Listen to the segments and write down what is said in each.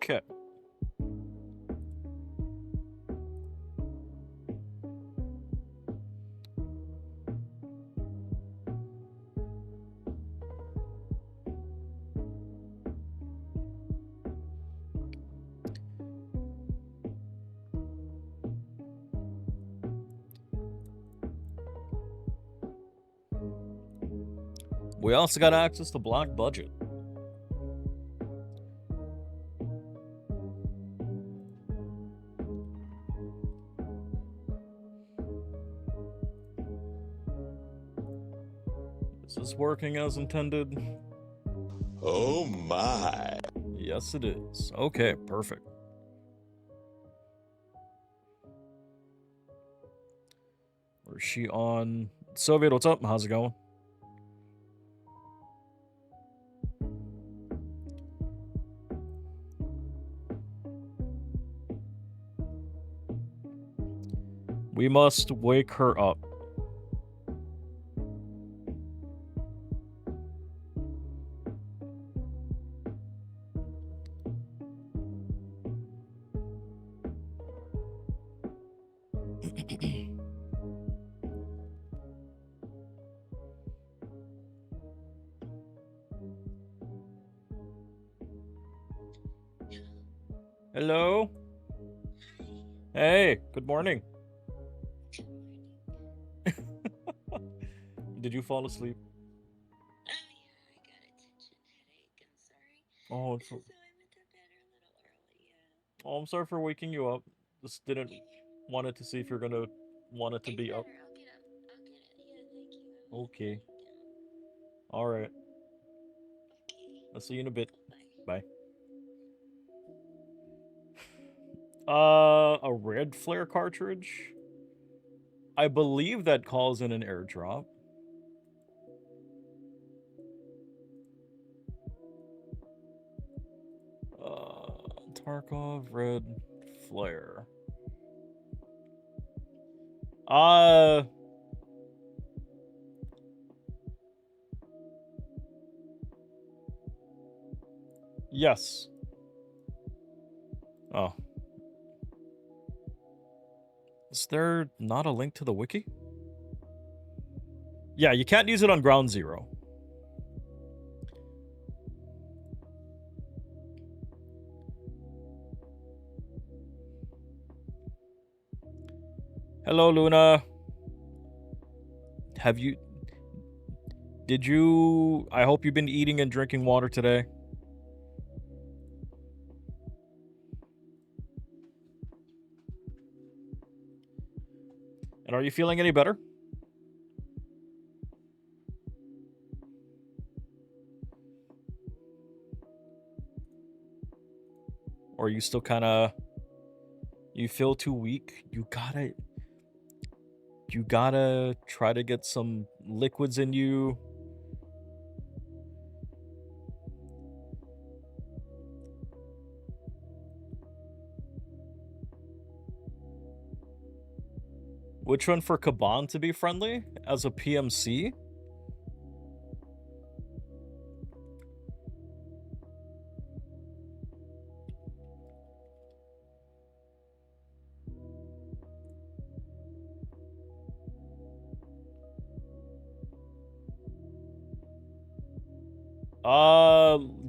Okay. We also got access to Black Budget. Is this working as intended? Oh my. Yes, it is. Okay, perfect. Or is she on? Soviet, what's up? How's it going? We must wake her up. Hello? Hey, good morning. Did you fall asleep? Oh yeah, I got a tension headache. I'm sorry. Oh, So I went to bed a little early. Yeah. I'm sorry for waking you up. Just didn't wanted to see if you're gonna want it to It's be better. up. I'll get up. I'll get it. Yeah, thank you. I was Okay. laying down. All right. Okay. I'll see you in a bit. Bye. Bye. A red flare cartridge? I believe that calls in an airdrop. Tarkov red flare. Yes. Oh. Is there not a link to the wiki? Yeah, you can't use it on Ground Zero. Hello, Luna. I hope you've been eating and drinking water today. And are you feeling any better? Or are you still you feel too weak? You gotta try to get some liquids in you. Which one for Kaban to be friendly? As a PMC?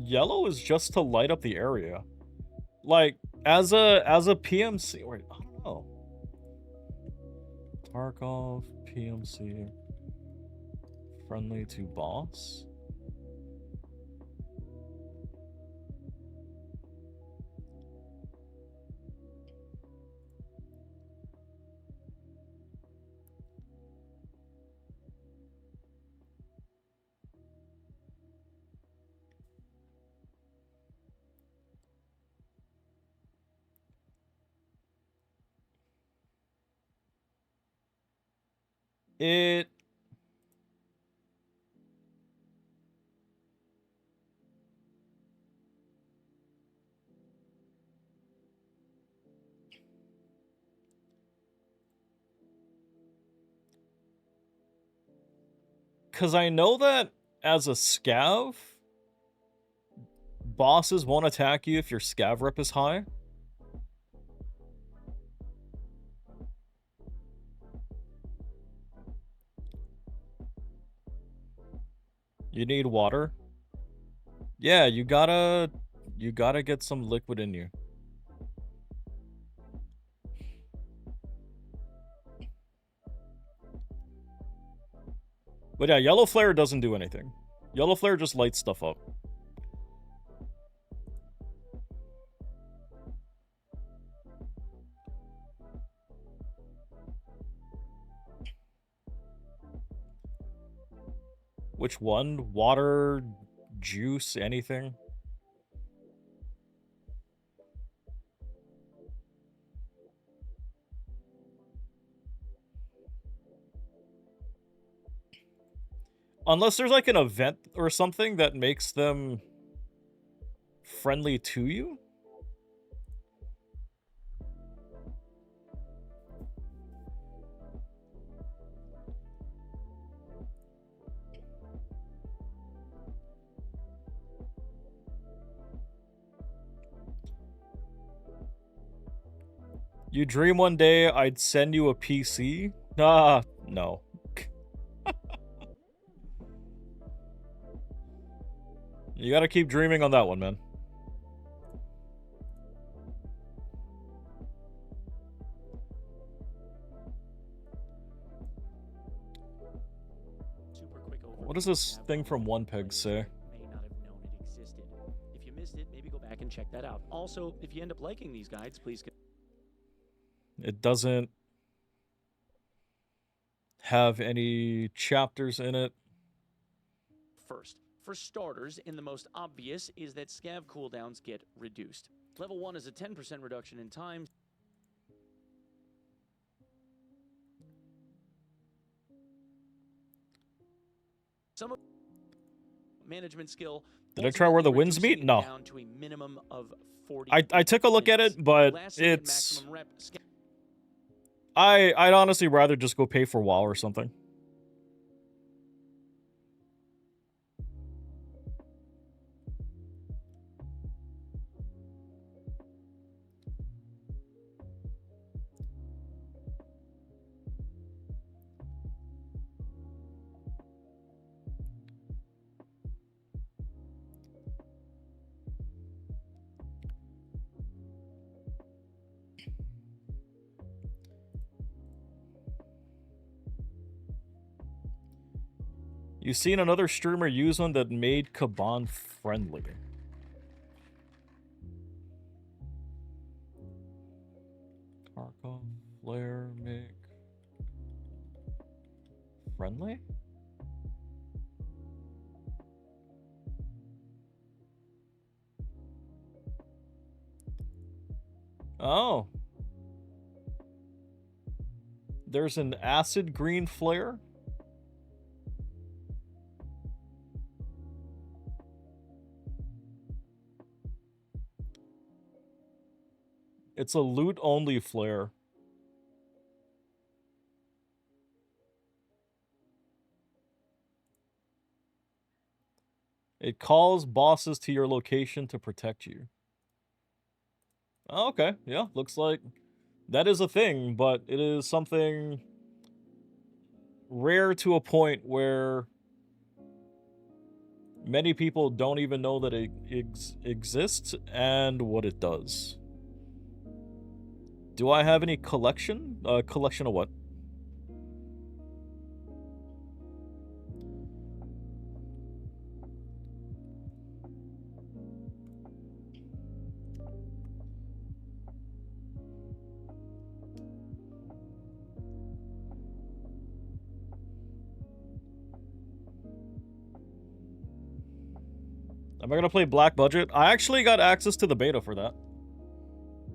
Yellow is just to light up the area. Like, as a PMC, wait, I don't know. Tarkov, PMC, friendly to boss? It... Because I know that as a scav, bosses won't attack you if your scav rep is high. You need water? Yeah, you gotta get some liquid in you. But yeah, yellow flare doesn't do anything. Yellow flare just lights stuff up. Which one? Water, juice, anything? Unless there's like an event or something that makes them friendly to you? You dream one day I'd send you a PC? Ah, no. You gotta keep dreaming on that one, man. Super quick overview. What does this thing from One Peg say? May not have known it existed. If you missed it, maybe go back and check that out. Also, if you end up liking these guides, please. It doesn't have any chapters in it. First, for starters, in the most obvious is that scav cooldowns get reduced. Level 1 is a 10% reduction in time. Some of management skill. Did I try where the winds reducing meet? it No. Down to a minimum of 40 I took a look at it, minutes. but Lastly, it's... maximum rep scav I'd honestly rather just go pay for WoW or something. You seen another streamer use one that made Kaban friendly. Tarkov, Flare, make friendly? Oh. There's an acid green flare? It's a loot-only flare. It calls bosses to your location to protect you. Oh, okay, yeah, looks like that is a thing, but it is something rare to a point where many people don't even know that it exists and what it does. Do I have any collection? Collection of what? Am I gonna play Black Budget? I actually got access to the beta for that.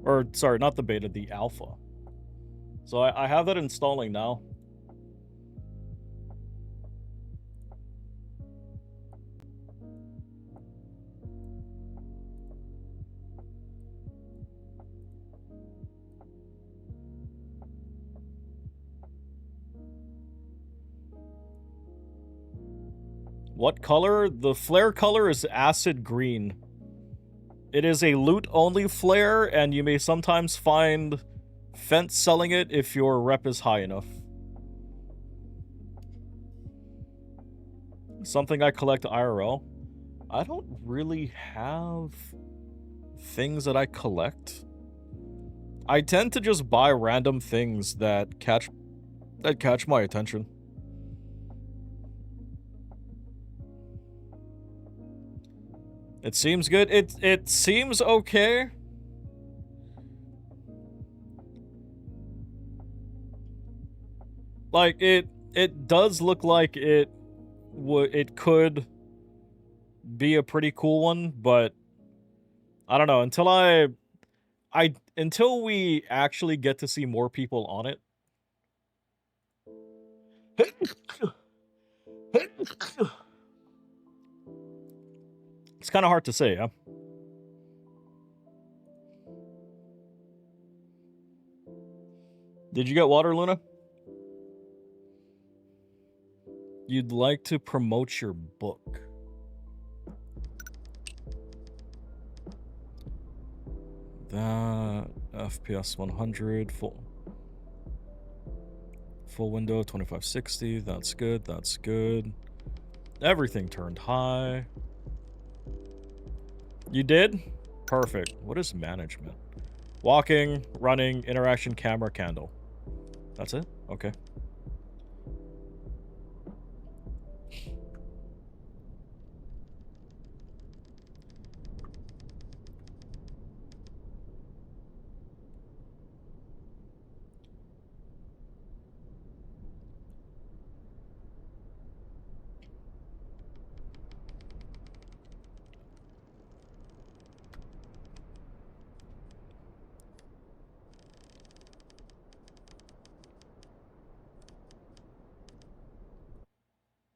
Or, sorry, not the beta, the alpha. So I have that installing now. What color? The flare color is acid green. It is a loot-only flare, and you may sometimes find Fence selling it if your rep is high enough. Something I collect IRL. I don't really have things that I collect. I tend to just buy random things that catch my attention. It seems good. It seems okay. Like it does look like it could be a pretty cool one, but I don't know, until we actually get to see more people on it. It's kind of hard to say, huh? Did you get water, Luna? You'd like to promote your book. That FPS 100 full window 2560. That's good. That's good. Everything turned high. You did? Perfect. What is management? Walking, running, interaction, camera, candle. That's it? Okay.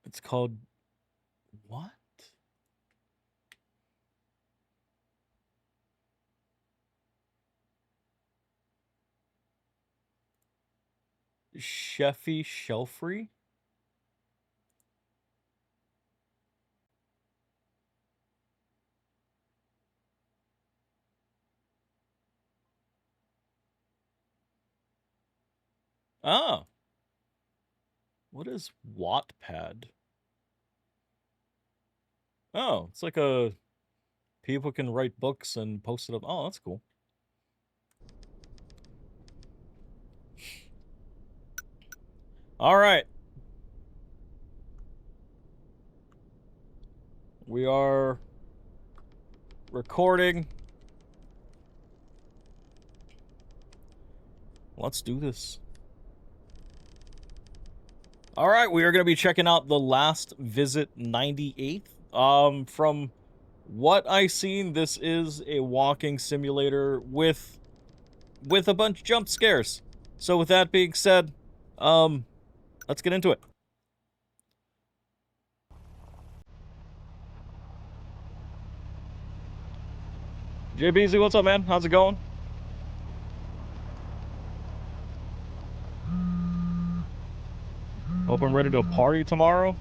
It's called what? Sheffy Shelfrey? Ah. What is Wattpad? Oh, it's like a people can write books and post it up. Oh, that's cool. All right. We are recording. Let's do this. All right, we are going to be checking out The Last Visit 98. From what I've seen, this is a walking simulator with a bunch of jump scares. So with that being said, let's get into it. JBZ, what's up, man? How's it going? Hope I'm ready to party tomorrow.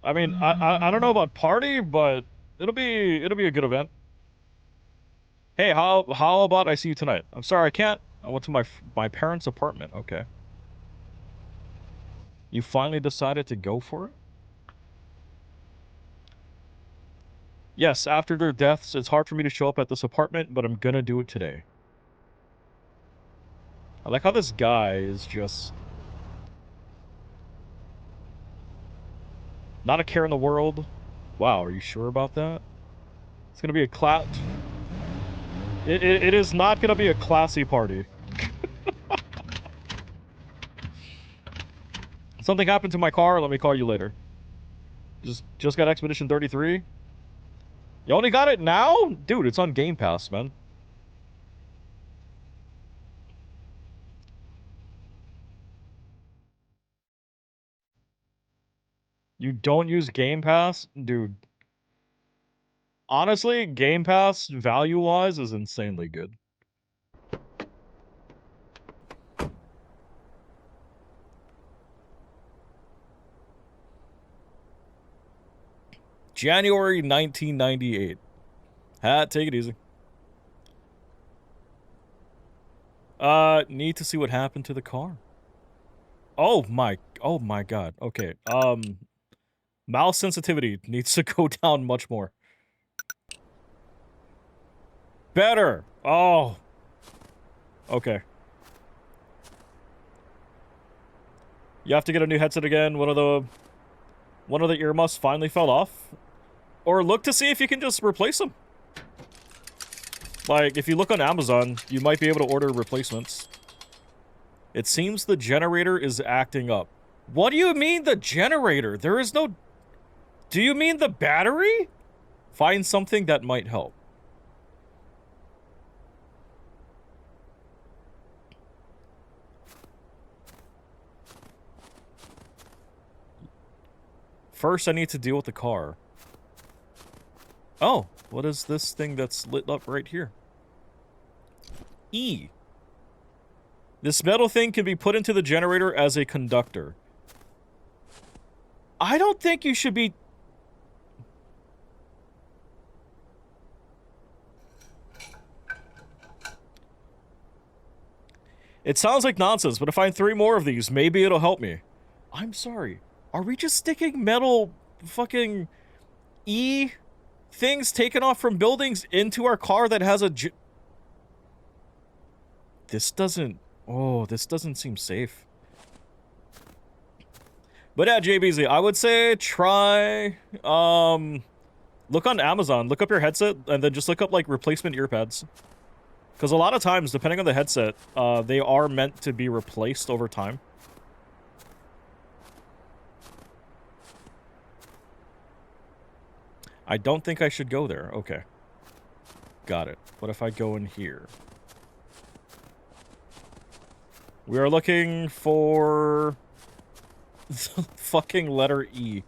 I mean, I don't know about party, but it'll be a good event. Hey, how about I see you tonight? I'm sorry, I can't. I went to my parents' apartment. Okay. You finally decided to go for it? Yes, after their deaths, it's hard for me to show up at this apartment, but I'm gonna do it today. I like how this guy is just not a care in the world. Wow, are you sure about that? It's gonna be a It is not gonna be a classy party. Something happened to my car. Let me call you later. Just got Expedition 33. You only got it now? Dude, it's on Game Pass, man. You don't use Game Pass? Dude. Honestly, Game Pass, value-wise, is insanely good. January 1998. Take it easy. Need to see what happened to the car. Oh my god. Okay. Mouse sensitivity needs to go down much more. Better. Oh. Okay. You have to get a new headset again. One of the earmuffs finally fell off. Or look to see if you can just replace them. Like, if you look on Amazon, you might be able to order replacements. It seems the generator is acting up. What do you mean the generator? There is no... Do you mean the battery? Find something that might help. First, I need to deal with the car. Oh, what is this thing that's lit up right here? E. This metal thing can be put into the generator as a conductor. I don't think you should be... It sounds like nonsense, but if I find 3 more of these, maybe it'll help me. I'm sorry. Are we just sticking metal fucking E things taken off from buildings into our car that has a... This doesn't... Oh, this doesn't seem safe. But yeah, JBZ, I would say try... Look on Amazon. Look up your headset, and then just look up, like, replacement earpads. Because a lot of times, depending on the headset, they are meant to be replaced over time. I don't think I should go there. Okay. Got it. What if I go in here? We are looking for... the fucking letter E.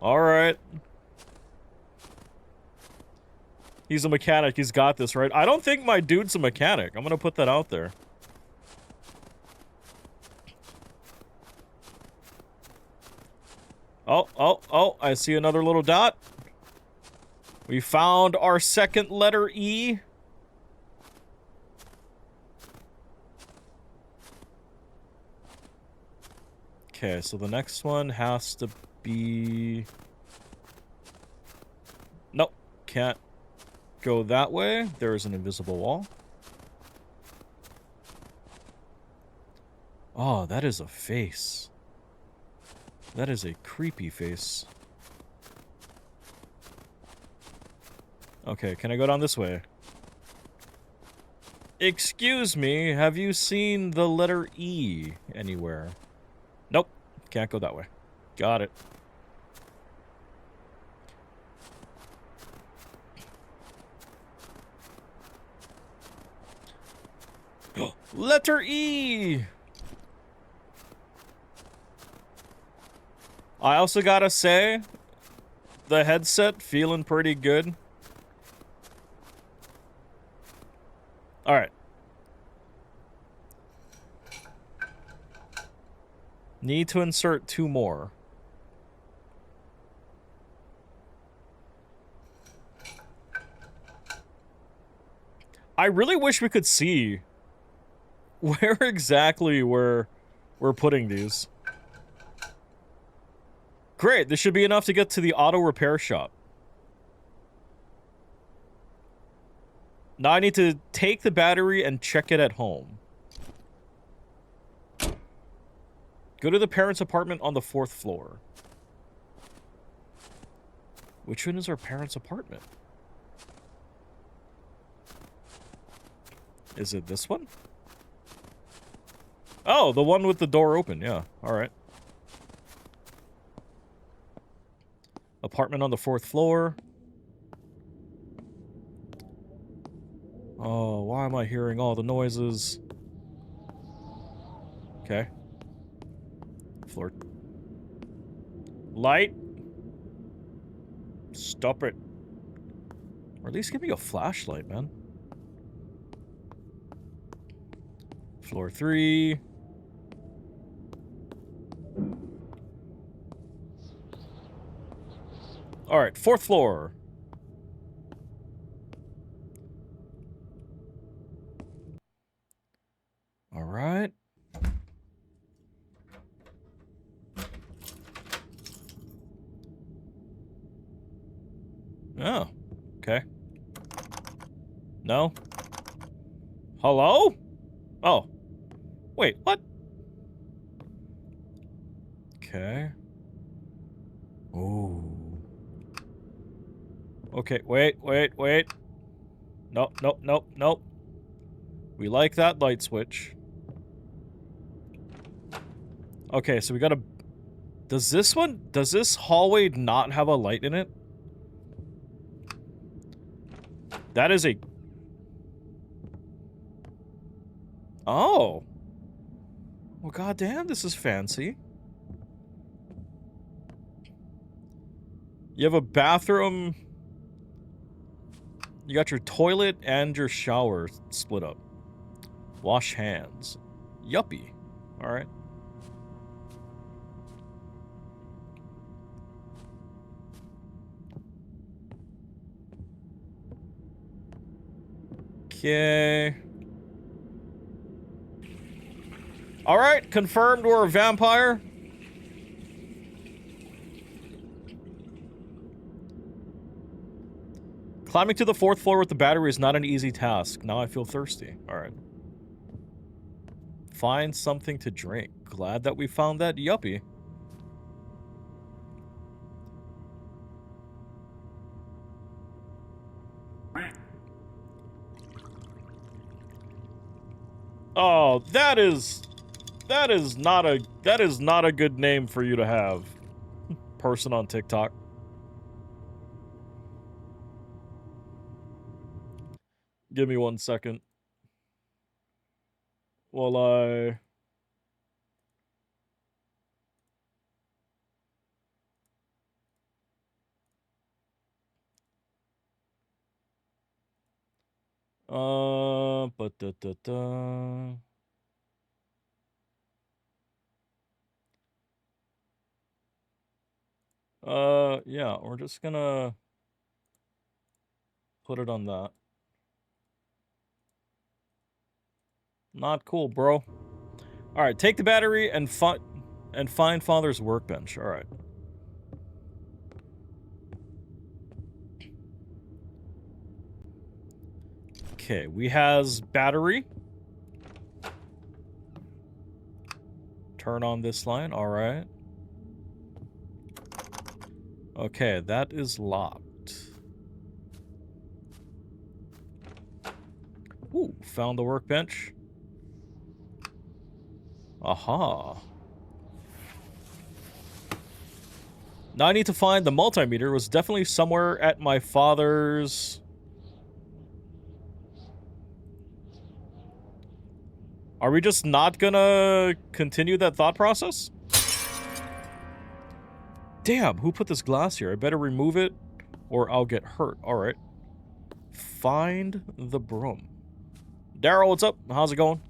Alright. He's a mechanic. He's got this, right? I don't think my dude's a mechanic. I'm gonna put that out there. Oh, I see another little dot. We found our second letter E. Okay, so the next one has to be... Nope, can't go that way. There is an invisible wall. Oh, that is a face. That is a creepy face. Okay, can I go down this way? Excuse me, have you seen the letter E anywhere? Nope, can't go that way. Got it. Letter E! I also gotta say, the headset feeling pretty good. Alright. Need to insert 2 more. I really wish we could see where exactly we're putting these. Great, this should be enough to get to the auto repair shop. Now I need to take the battery and check it at home. Go to the parents' apartment on the 4th floor. Which one is our parents' apartment? Is it this one? Oh, the one with the door open, yeah. Alright. Apartment on the 4th floor. Oh, why am I hearing all the noises? Okay. Floor. Light. Stop it. Or at least give me a flashlight, man. Floor 3. Alright, 4th floor. Alright. Oh, okay. No? Hello? Oh. Wait, what? Okay. Okay, wait. Nope. We like that light switch. Okay, so we gotta... Does this hallway not have a light in it? That is a... Oh. Well, goddamn, this is fancy. You have a bathroom. You got your toilet and your shower split up. Wash hands. Yuppie. Alright. Okay. Alright, confirmed we're a vampire. Climbing to the 4th floor with the battery is not an easy task. Now I feel thirsty. Alright. Find something to drink. Glad that we found that yuppie. Oh, that is not a good name for you to have. Person on TikTok. Give me 1 second. While I... But yeah, we're just gonna put it on that. Not cool, bro. Alright, take the battery and find Father's workbench. Alright. Okay, we has battery. Turn on this line, alright. Okay, that is locked. Ooh, found the workbench. Aha. Now I need to find the multimeter. It was definitely somewhere at my father's... Are we just not gonna continue that thought process? Damn, who put this glass here? I better remove it or I'll get hurt. Alright. Find the broom. Daryl, what's up? How's it going?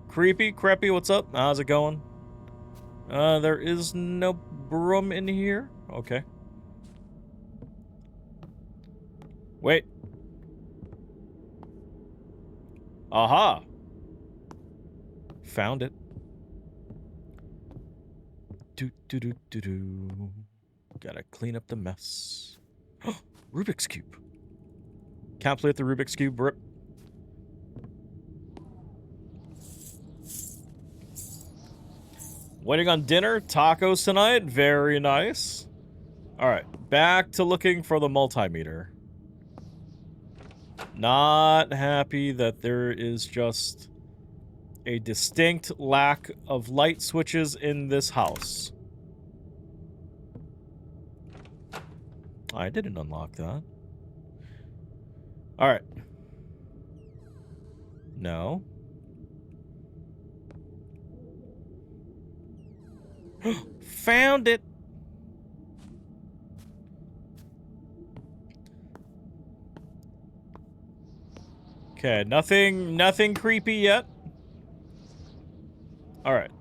Creepy, what's up? How's it going? There is no broom in here? Okay. Wait. Aha! Found it. Do. Gotta clean up the mess. Rubik's Cube. Can't play with the Rubik's Cube, rip. Waiting on dinner. Tacos tonight. Very nice. Alright, back to looking for the multimeter. Not happy that there is just a distinct lack of light switches in this house. I didn't unlock that. Alright. No. Found it! Okay, nothing creepy yet. Alright.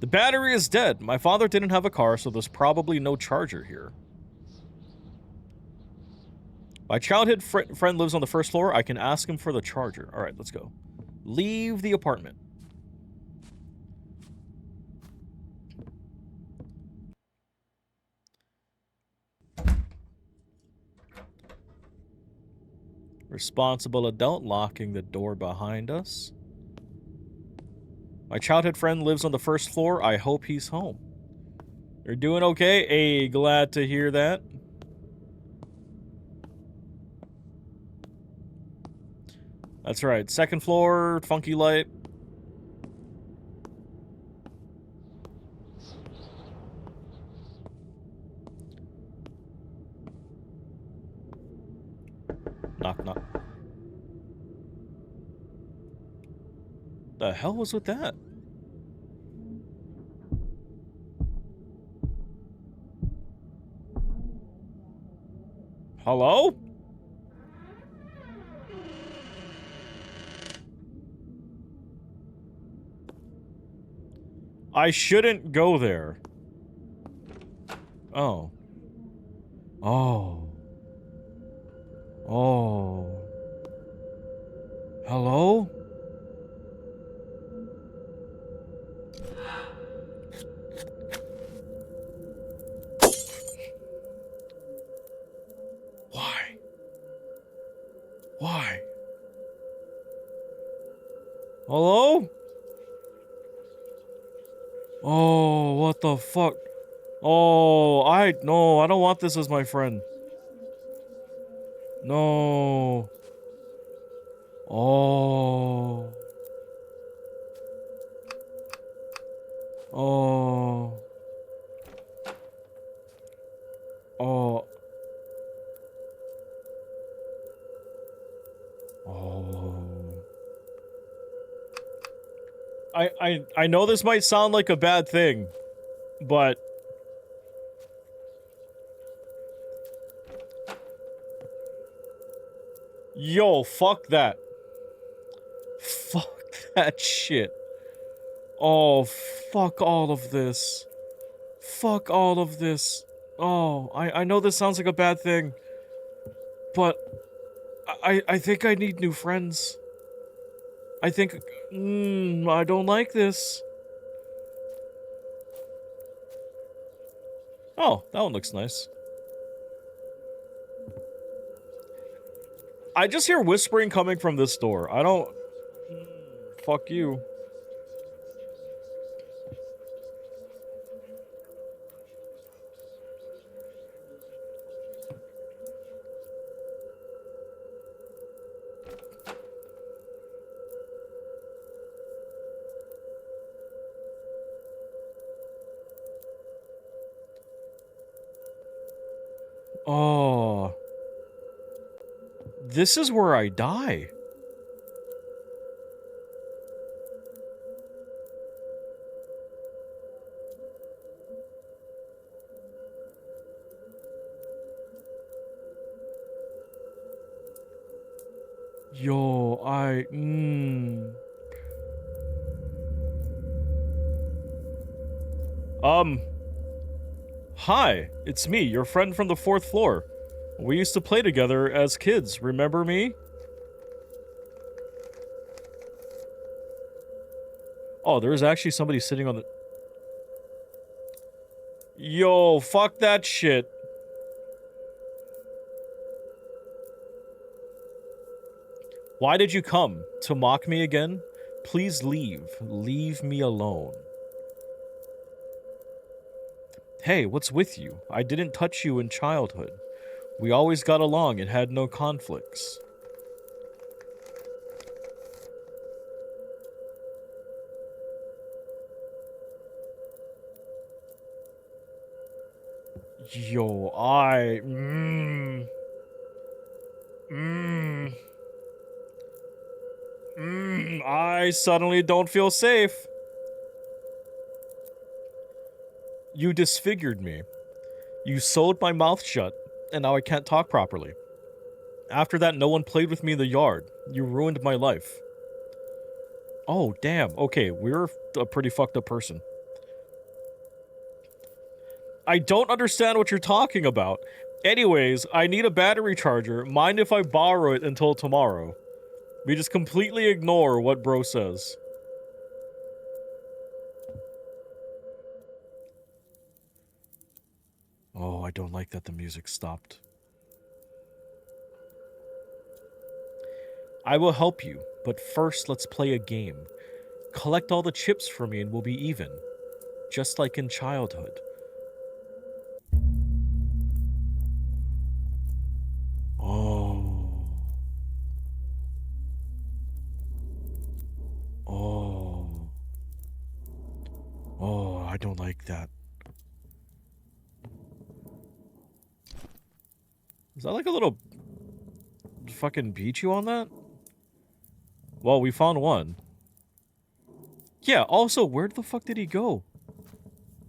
The battery is dead. My father didn't have a car, so there's probably no charger here. My childhood friend lives on the 1st floor. I can ask him for the charger. Alright, let's go. Leave the apartment. Responsible adult locking the door behind us. My childhood friend lives on the first floor. I hope he's home. You're doing okay? Hey, glad to hear that. That's right. Second floor, funky light. Knock, knock. The hell was with that? Hello? I shouldn't go there. Oh. Oh. Oh. Hello? Why? Why? Hello? Oh, what the fuck? Oh, no, I don't want this as my friend. No. Oh. Oh. Oh. Oh. I know this might sound like a bad thing, but yo, fuck that. Fuck that shit. Oh, fuck all of this. Fuck all of this. Oh, I know this sounds like a bad thing, but I think I need new friends. I think, I don't like this. Oh, that one looks nice. I just hear whispering coming from this door. I don't... Fuck you. Oh. This is where I die. Yo, Hi, it's me, your friend from the 4th floor. We used to play together as kids, remember me? Oh, there's actually somebody sitting on the... Yo, fuck that shit. Why did you come? To mock me again? Please leave. Leave me alone. Hey, what's with you? I didn't touch you in childhood. We always got along and had no conflicts. Yo, I suddenly don't feel safe. You disfigured me. You sewed my mouth shut, and now I can't talk properly. After that, no one played with me in the yard. You ruined my life. Oh, damn. Okay, we're a pretty fucked up person. I don't understand what you're talking about. Anyways, I need a battery charger. Mind if I borrow it until tomorrow? We just completely ignore what bro says. Oh, I don't like that the music stopped. I will help you, but first let's play a game. Collect all the chips for me and we'll be even. Just like in childhood. Oh. Oh. Oh, I don't like that. Is that like a little fucking Pichu on that? Well, we found one. Yeah, also, where the fuck did he go?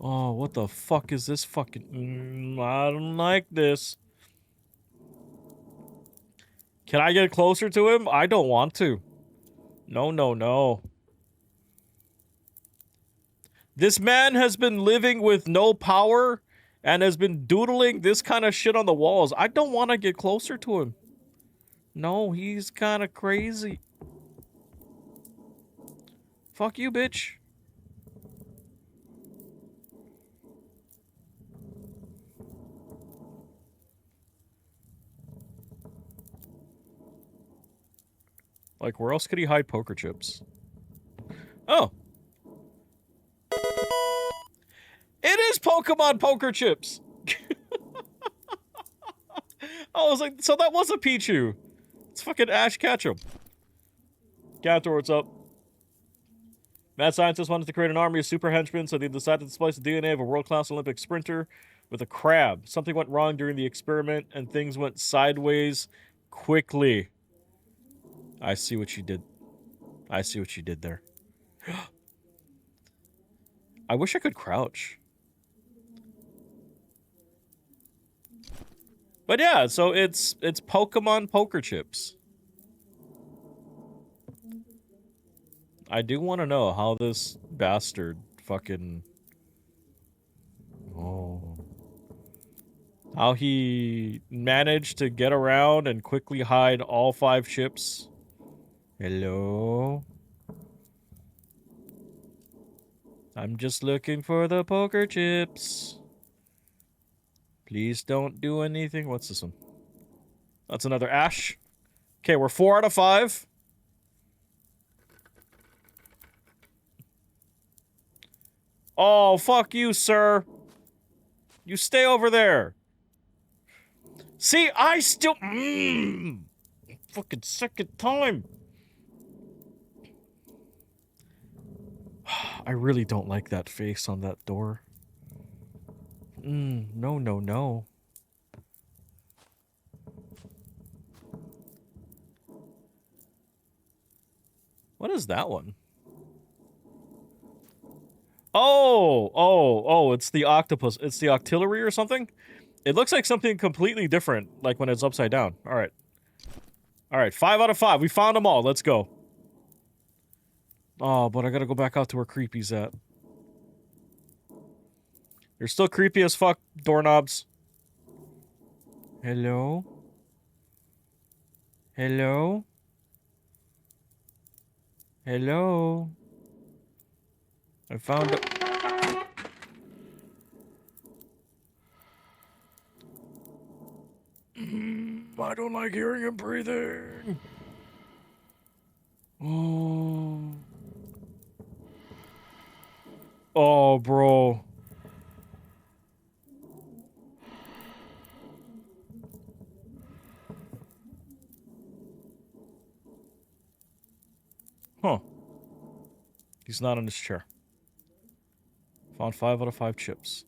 Oh, what the fuck is this fucking... I don't like this. Can I get closer to him? I don't want to. No, no, no. This man has been living with no power and has been doodling this kind of shit on the walls. I don't want to get closer to him. No, he's kind of crazy. Fuck you, bitch. Like, where else could he hide poker chips? Oh. It is Pokemon poker chips! I was like, so that was a Pichu. It's fucking Ash Ketchum. Gator, what's up? Mad scientists wanted to create an army of super henchmen, so they decided to splice the DNA of a world-class Olympic sprinter with a crab. Something went wrong during the experiment, and things went sideways quickly. I see what you did. I see what you did there. I wish I could crouch. But yeah, so it's Pokemon poker chips. I do want to know how this bastard fucking... Oh. How he managed to get around and quickly hide all 5 chips. Hello? I'm just looking for the poker chips. Please don't do anything. What's this one? That's another Ash. Okay, we're 4 out of 5. Oh, fuck you, sir. You stay over there. See, I still... Fucking second time. I really don't like that face on that door. No, no, no. What is that one? Oh, it's the octopus. It's the octillery or something? It looks like something completely different, like when it's upside down. Alright. Alright, 5 out of 5. We found them all. Let's go. Oh, but I gotta go back out to where Creepy's at. You're still creepy as fuck, doorknobs. Hello? Hello? Hello? I found it. I don't like hearing him breathing. Oh. Oh, bro. Huh. He's not on his chair. Found 5 out of 5 chips.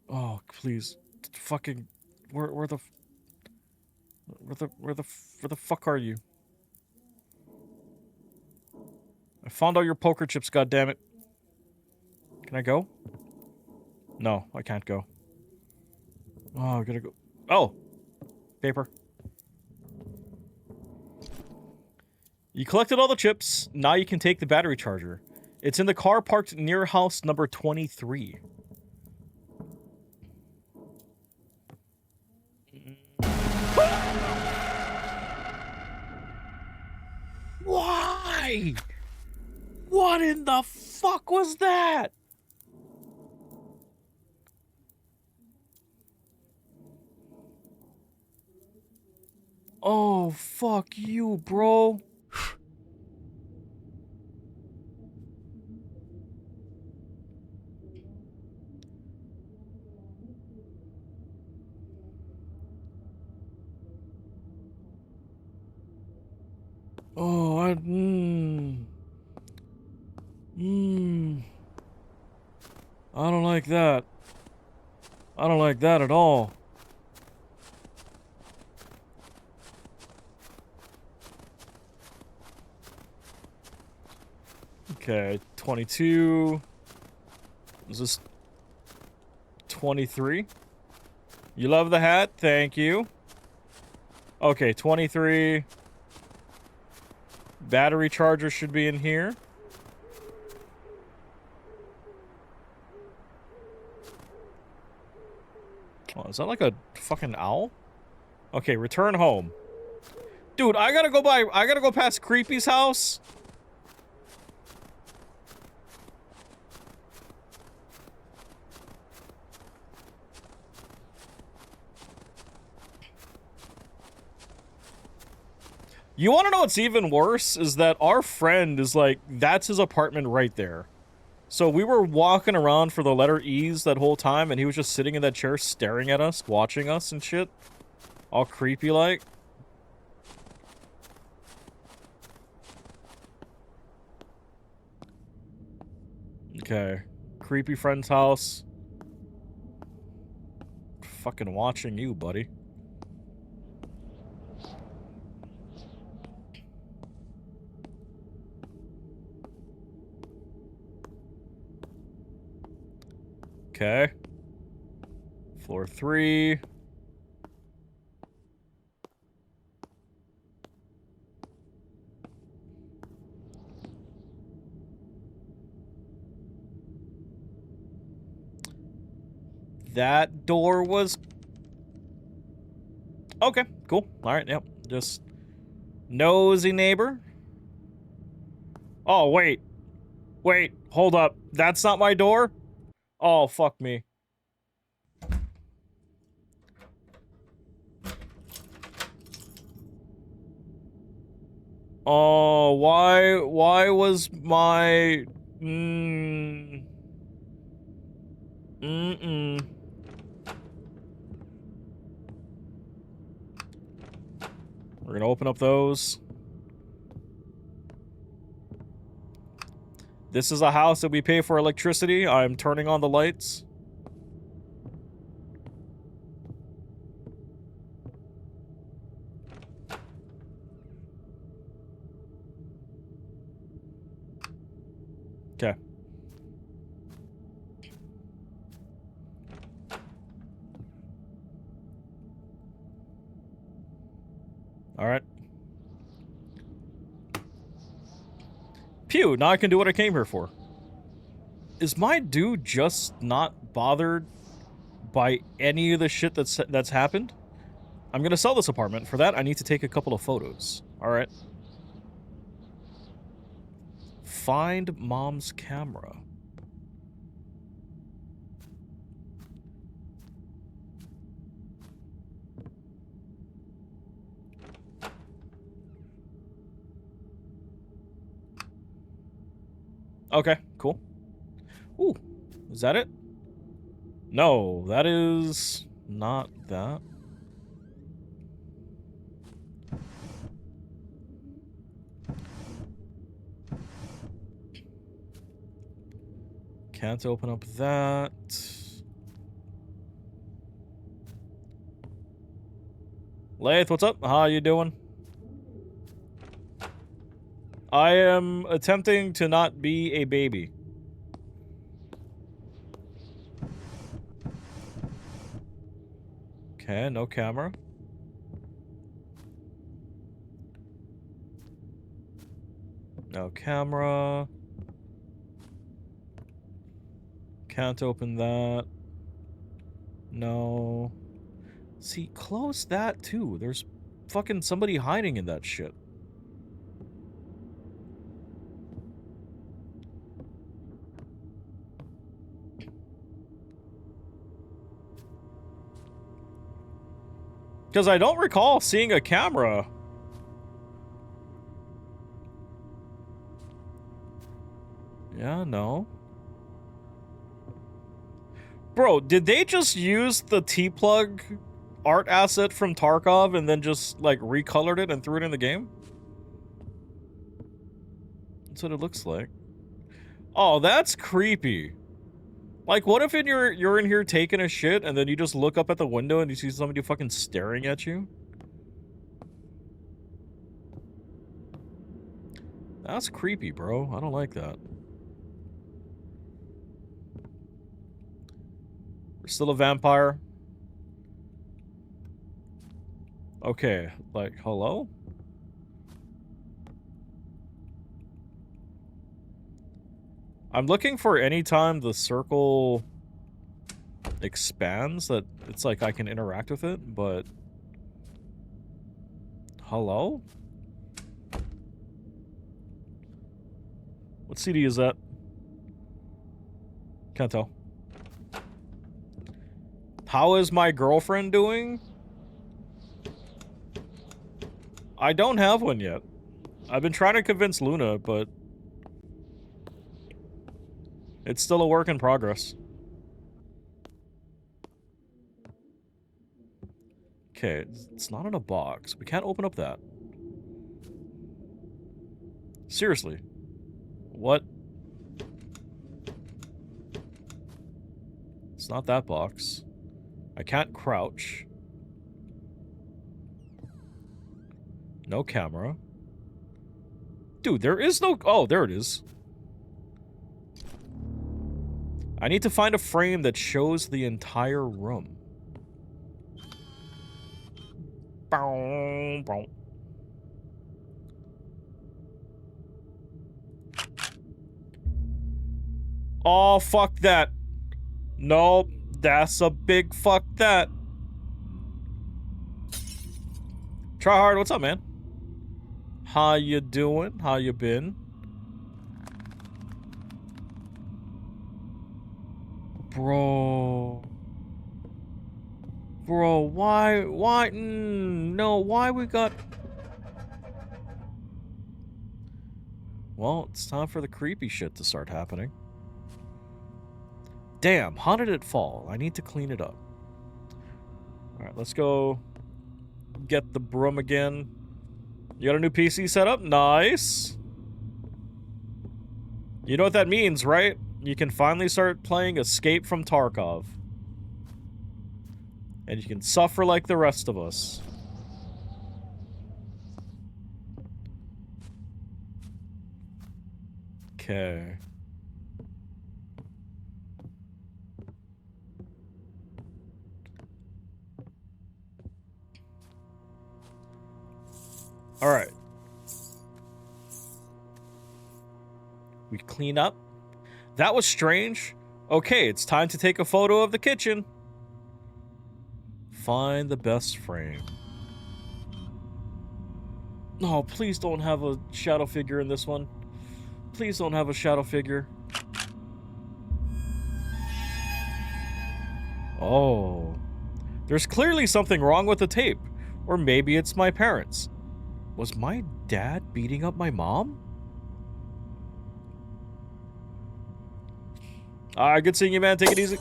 Oh, please. Fucking... Where the fuck are you? I found all your poker chips, goddammit. Can I go? No, I can't go. Oh, I gotta go. Oh! Paper. You collected all the chips. Now you can take the battery charger. It's in the car parked near house number 23. Why? What in the fuck was that? Oh, fuck you, bro. Oh, I don't like that. I don't like that at all. Okay, 22. Is this 23? You love the hat? Thank you. Okay, 23. Battery charger should be in here. Oh, is that like a fucking owl? Okay, return home. Dude, I gotta go past Creepy's house. You wanna know what's even worse? Is that our friend is like, that's his apartment right there. So we were walking around for the letter E's that whole time, and he was just sitting in that chair staring at us, watching us and shit. All creepy like. Okay. Creepy friend's house. Fucking watching you, buddy. Okay. Floor 3. That door was... Okay, cool. Alright, yep. Just... nosy neighbor. Oh, wait. Wait, hold up. That's not my door? Oh, fuck me. Oh, why was my... We're gonna open up those. This is a house that we pay for electricity. I'm turning on the lights. Okay. Alright. Pew, now I can do what I came here for. Is my dude just not bothered by any of the shit that's happened? I'm gonna sell this apartment. For that, I need to take a couple of photos. Alright. Find mom's camera. Okay, cool. Ooh, is that it? No, that is not that. Can't open up that. Lath, what's up? How you doing? I am attempting to not be a baby. Okay, no camera. No camera. Can't open that. No. See, close that too. There's fucking somebody hiding in that shit. Because I don't recall seeing a camera. Yeah, no. Bro, did they just use the T-Plug art asset from Tarkov and then just, like, recolored it and threw it in the game? That's what it looks like. Oh, that's creepy. Like, what if you're in here taking a shit and then you just look up at the window and you see somebody fucking staring at you? That's creepy, bro. I don't like that. We're still a vampire. Okay, like, hello? I'm looking for any time the circle expands that it's like I can interact with it, but... Hello? What CD is that? Can't tell. How is my girlfriend doing? I don't have one yet. I've been trying to convince Luna, but... it's still a work in progress. Okay, it's not in a box. We can't open up that. Seriously. What? It's not that box. I can't crouch. No camera. Dude, there is no... oh, there it is. I need to find a frame that shows the entire room. Bow, bow. Oh, fuck that. Nope, that's a big fuck that. Try hard, what's up, man? How you doing? How you been? Bro. Bro, why, no, why we got... well, it's time for the creepy shit to start happening. Damn, how did it fall? I need to clean it up. Alright, let's go get the broom again. You got a new PC set up? Nice. You know what that means, right? You can finally start playing Escape from Tarkov. And you can suffer like the rest of us. Okay. Alright. We clean up. That was strange. Okay, it's time to take a photo of the kitchen. Find the best frame. Oh, please don't have a shadow figure in this one. Please don't have a shadow figure. Oh. There's clearly something wrong with the tape. Or maybe it's my parents. Was my dad beating up my mom? Alright, good seeing you, man. Take it easy.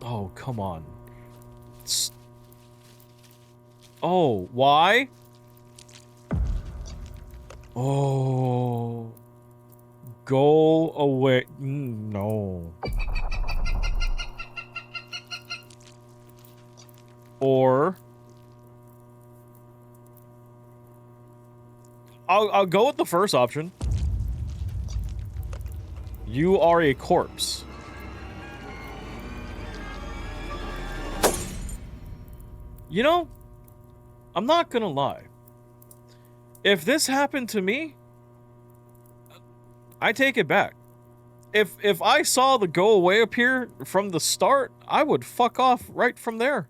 Oh, come on. Oh, why? Oh. Go away. No. Or... I'll go with the first option. You are a corpse. You know, I'm not gonna lie. If this happened to me, I take it back. If I saw the go away appear from the start, I would fuck off right from there.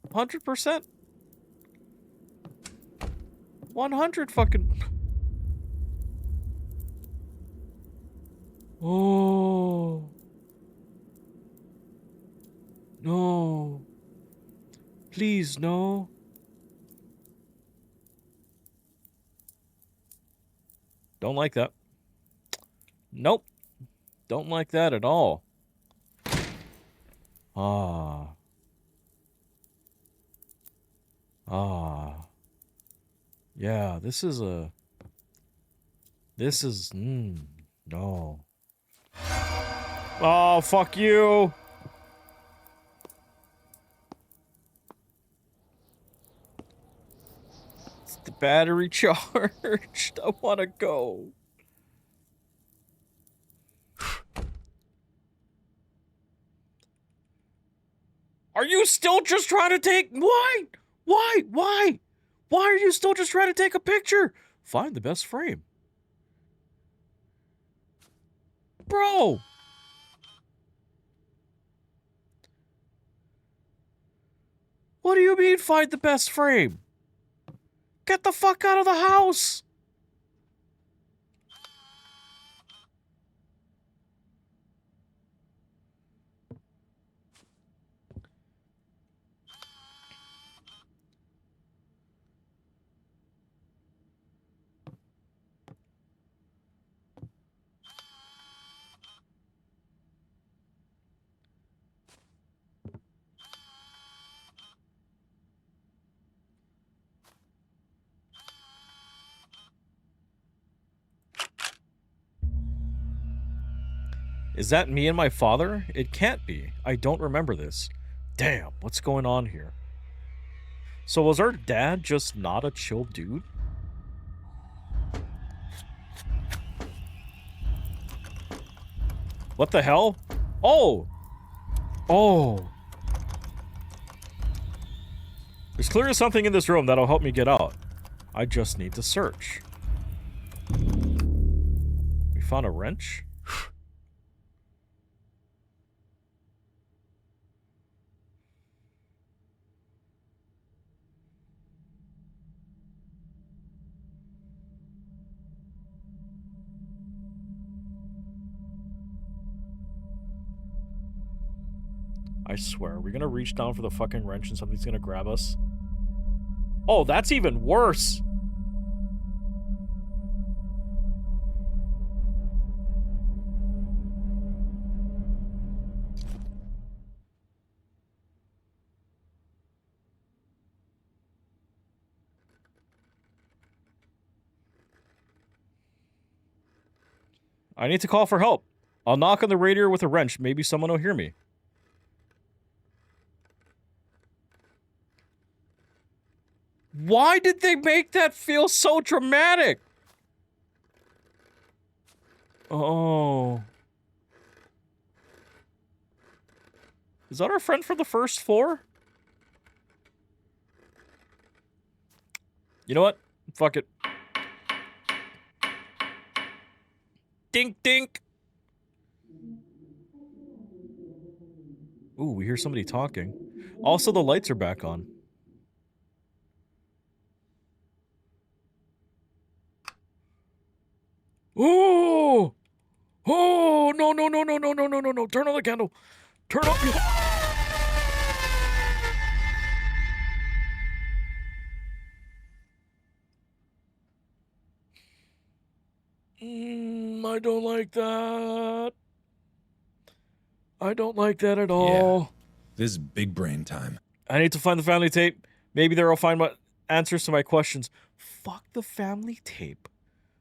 100%. 100 fucking... Oh. Please, no. Don't like that. Nope. Don't like that at all. Ah. Ah. Yeah, this is... no. Oh, fuck you! It's the battery charged. I wanna go. Are you still just trying to take... Why? Why? Why? Why are you still just trying to take a picture? Find the best frame. Bro! What do you mean, find the best frame? Get the fuck out of the house! Is that me and my father? It can't be. I don't remember this. Damn, what's going on here? So was our dad just not a chill dude? What the hell? Oh! Oh! There's clearly something in this room that'll help me get out. I just need to search. We found a wrench? I swear, we're gonna reach down for the fucking wrench and something's gonna grab us. Oh, that's even worse! I need to call for help. I'll knock on the radiator with a wrench. Maybe someone will hear me. Why did they make that feel so dramatic? Oh. Is that our friend from the first floor? You know what? Fuck it. Dink dink. Ooh, we hear somebody talking. Also, the lights are back on. Oh! Oh! No, no, no, no, no, no, no, no, no. Turn on the candle. Turn up your... I don't like that. I don't like that at all. Yeah, this is big brain time. I need to find the family tape. Maybe there I'll find my answers to my questions. Fuck the family tape.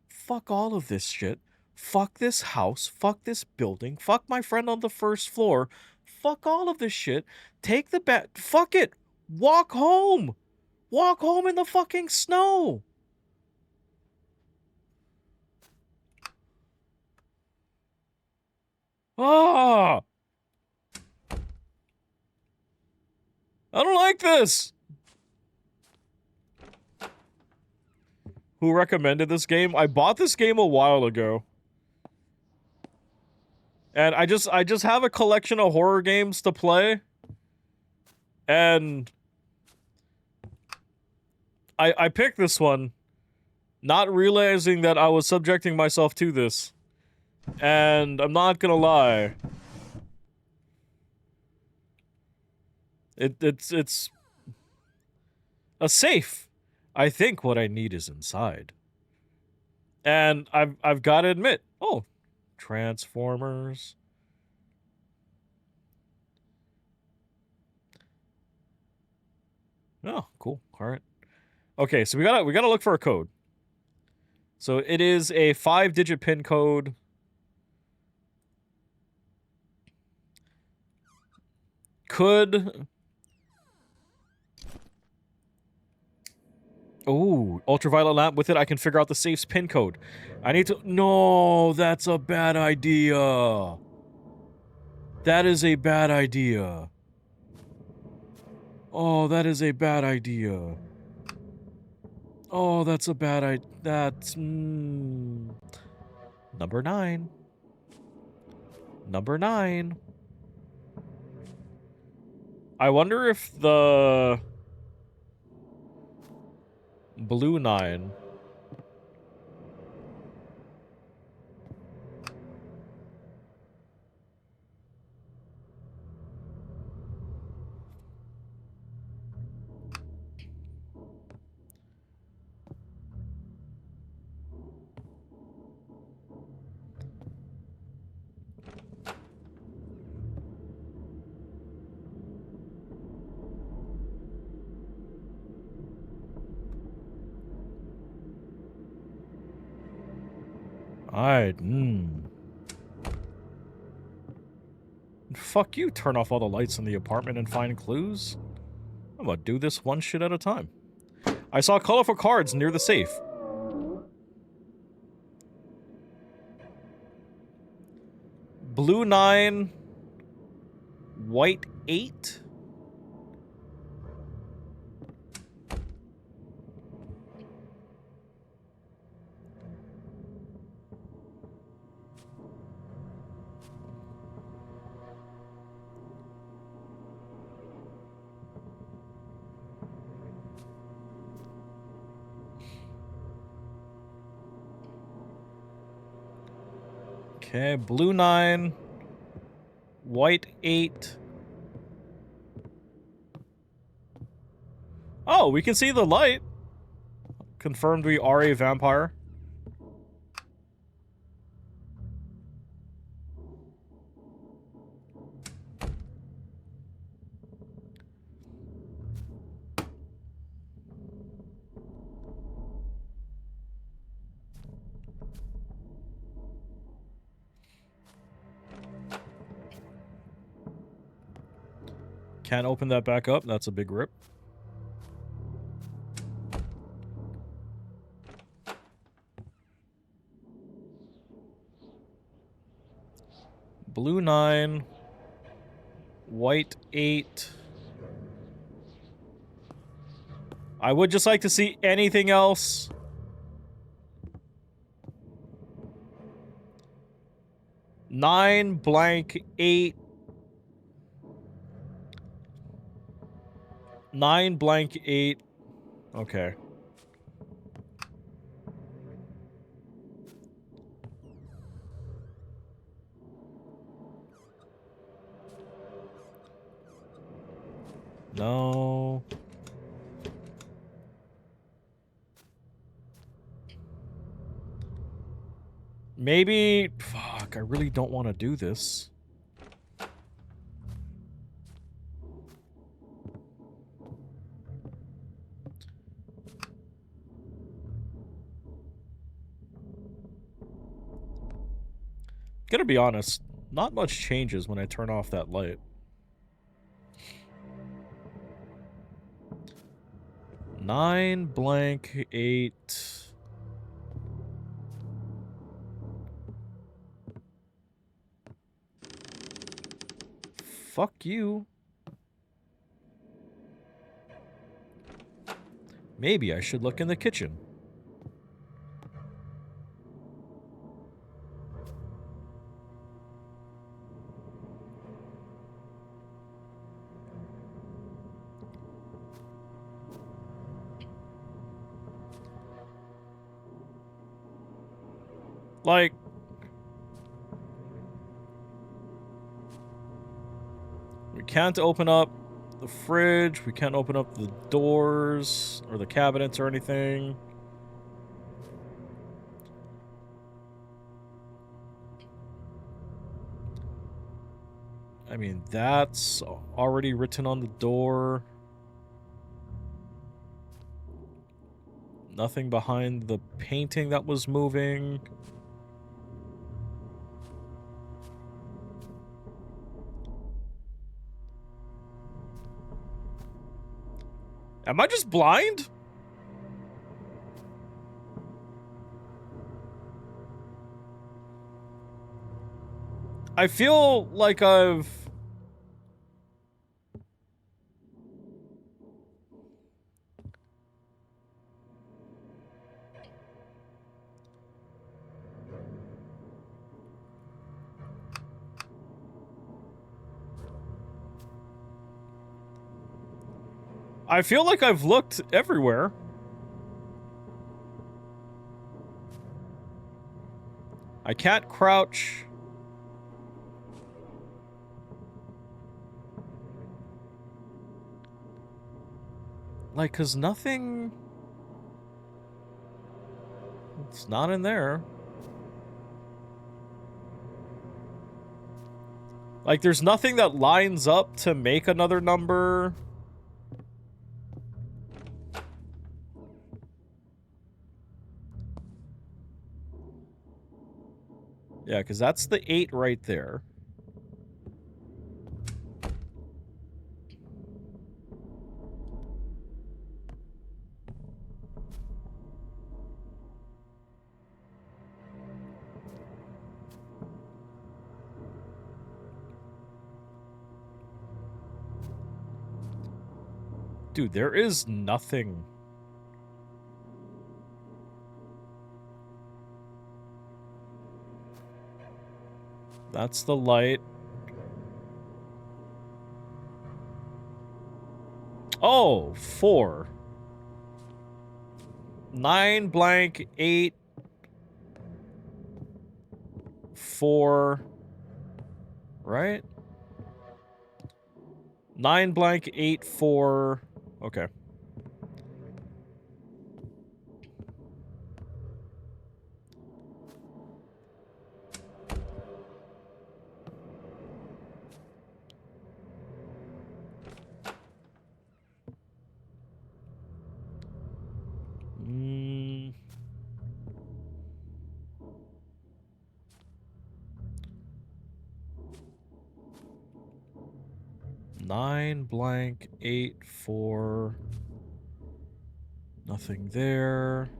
Fuck all of this shit. Fuck this house. Fuck this building. Fuck my friend on the first floor. Fuck all of this shit. Take the bat. Fuck it. Walk home. Walk home in the fucking snow. Ah! I don't like this. Who recommended this game? I bought this game a while ago. And I just have a collection of horror games to play. And I picked this one, not realizing that I was subjecting myself to this. And I'm not gonna lie. It's A safe. I think what I need is inside. And I've got to admit, oh, Transformers. Oh, cool. All right. Okay, so we gotta look for a code. So it is a 5-digit PIN code. Could... Oh, ultraviolet lamp. With it, I can figure out the safe's PIN code. I need to... No, that's a bad idea. That is a bad idea. Oh, that is a bad idea. Oh, that's a bad idea. That's... Number 9. Number 9. I wonder if the... Blue 9... Fuck you, turn off all the lights in the apartment and find clues. I'm gonna do this one shit at a time. I saw colorful cards near the safe. Blue 9, white 8. Okay, blue 9, white 8. Oh, we can see the light. Confirmed we are a vampire. Can't open that back up. That's a big rip. Blue 9. White 8. I would just like to see anything else. Nine blank 8. 9 blank 8. Okay. No. Maybe... Fuck, I really don't want to do this. Gotta be honest, not much changes when I turn off that light. Nine blank 8. Fuck you. Maybe I should look in the kitchen. Like, we can't open up the fridge. We can't open up the doors or the cabinets or anything. I mean, that's already written on the door. Nothing behind the painting that was moving. Am I just blind? I feel like I've looked everywhere. I can't crouch. Like, 'cause nothing... It's not in there. Like, there's nothing that lines up to make another number. Yeah, because that's the 8 right there. Dude, there is nothing. That's the light. Oh, 4. 9 blank 8 4. Right? 9 blank 8 4. Okay. Mm. Nine blank 8 4. Nothing there.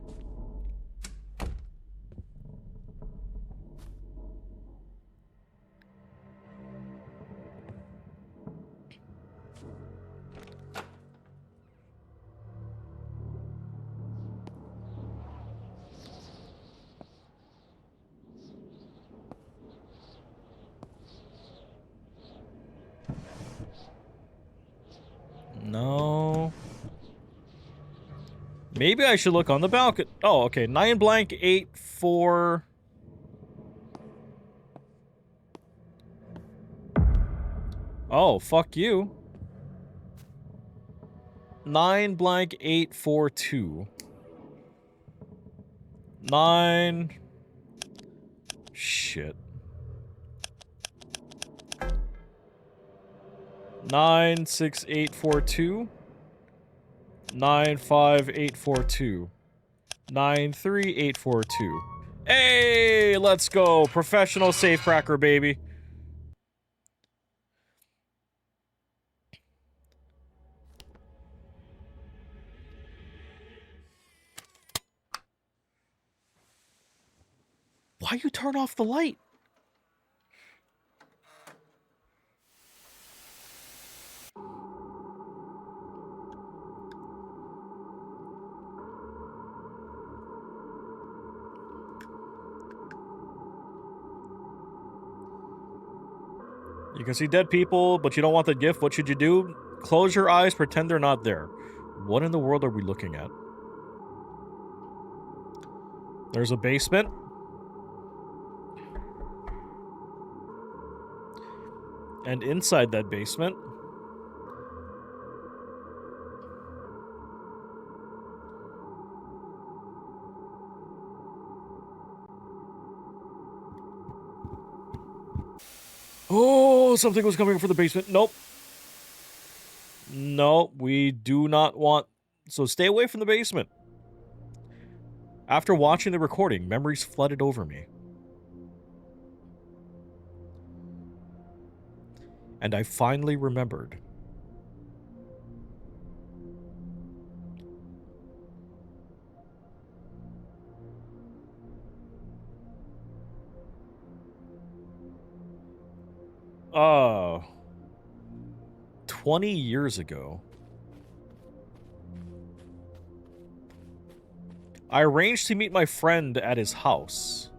No. Maybe I should look on the balcony. Oh, okay. 9 blank 8 4. Oh, fuck you. 9 blank 8 4 2. 9. Shit. 9 6 8 4 2. 9 5 8 4 2. 9 3 8 4 2. Hey, let's go. Professional safecracker, baby. Why you turn off the light? You can see dead people, but you don't want the gift. What should you do? Close your eyes, pretend they're not there. What in the world are we looking at? There's a basement. And inside that basement Oh, something was coming for the basement. Nope. No, we do not want... So stay away from the basement. After watching the recording, memories flooded over me. And I finally remembered. Uh, 20 years ago, I arranged to meet my friend at his house.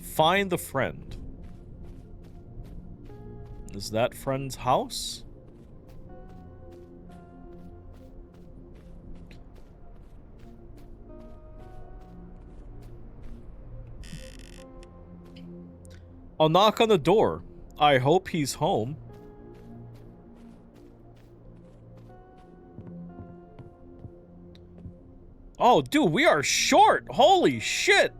Find the friend. Is that friend's house? I'll knock on the door. I hope he's home. Oh, dude, we are short. Holy shit.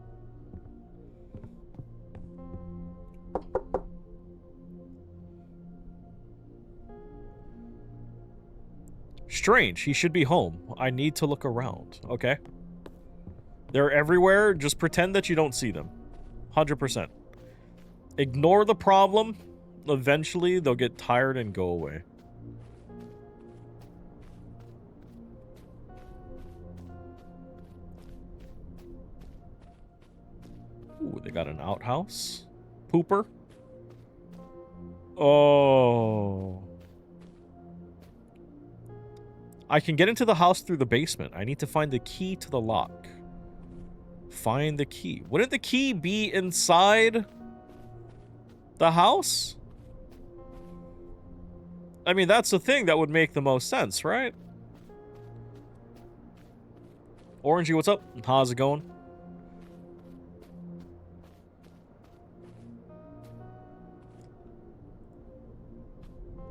Strange. He should be home. I need to look around. Okay. They're everywhere. Just pretend that you don't see them. 100%. Ignore the problem. Eventually, they'll get tired and go away. Ooh, they got an outhouse. Pooper. Oh. I can get into the house through the basement. I need to find the key to the lock. Find the key. Wouldn't the key be inside the house? I mean, that's the thing that would make the most sense, right? Orangey, what's up? How's it going?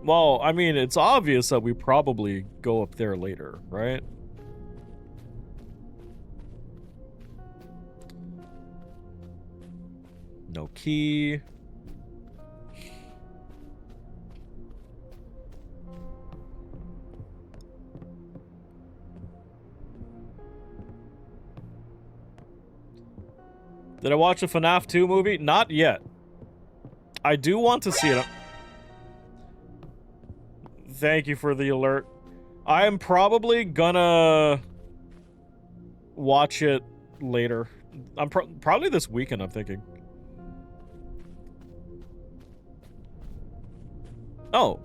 Well, I mean, it's obvious that we probably go up there later, right? No key. Did I watch a FNAF 2 movie? Not yet. I do want to see it. Thank you for the alert. I am probably gonna watch it later. I'm probably this weekend, I'm thinking. Oh.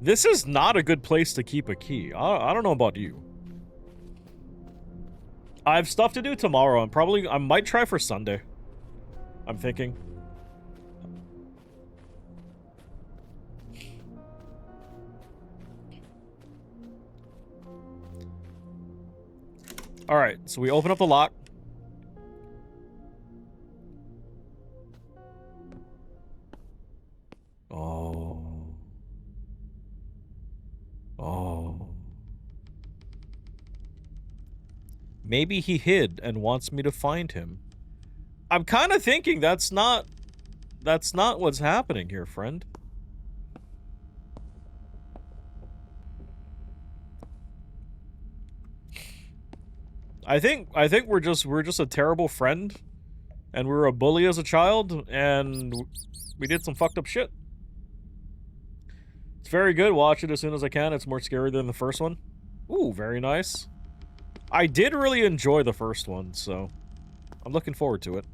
This is not a good place to keep a key. I don't know about you. I have stuff to do tomorrow. I might try for Sunday. I'm thinking. Alright, so we open up the lock. Oh. Oh. Maybe he hid and wants me to find him. I'm kind of thinking that's not what's happening here, friend. I think we're just a terrible friend, and we were a bully as a child, and we did some fucked up shit. It's very good. Watch it as soon as I can. It's more scary than the first one. Ooh, very nice. I did really enjoy the first one, so I'm looking forward to it.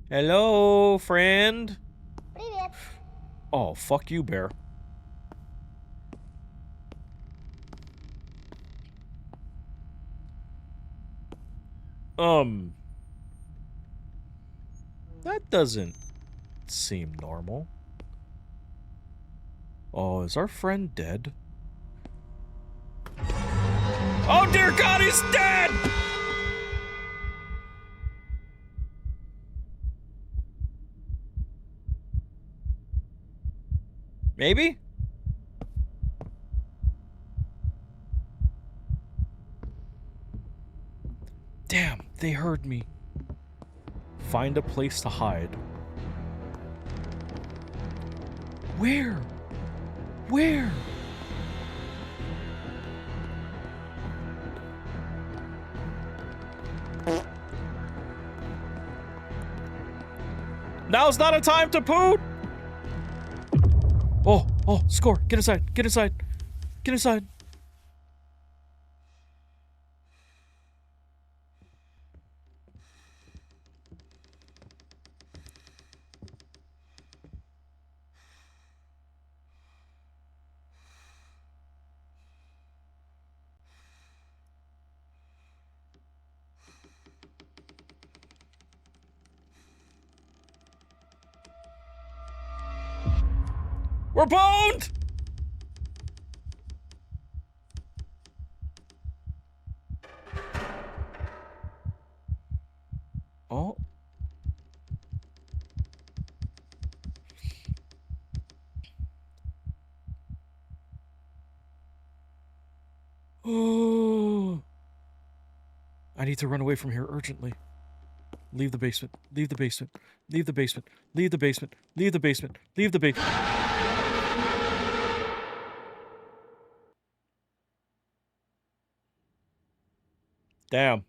Hello, friend. Oh, fuck you, bear. That doesn't seem normal. Oh, is our friend dead? Oh dear God, he's dead! Maybe? Damn, They heard me. Find a place to hide. Where? Where? Now's not a time to poot! Oh, score. Get inside. Get inside. Get inside. We're boned! Oh. Oh. I need to run away from here urgently. Leave the basement. Leave the basement. Leave the basement. Leave the basement. Leave the basement. Leave the basement. Damn.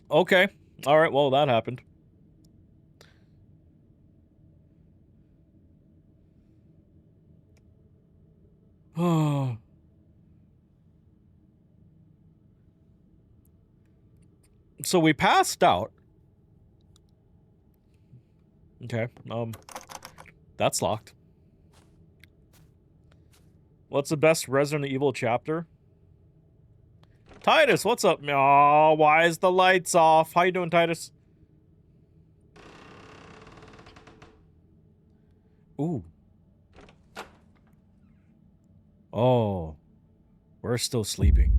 Okay. All right. Well, that happened. Oh. So we passed out. Okay. That's locked. What's the best Resident Evil chapter? Titus, what's up? Oh, why is the lights off? How you doing, Titus? Ooh. Oh. We're still sleeping.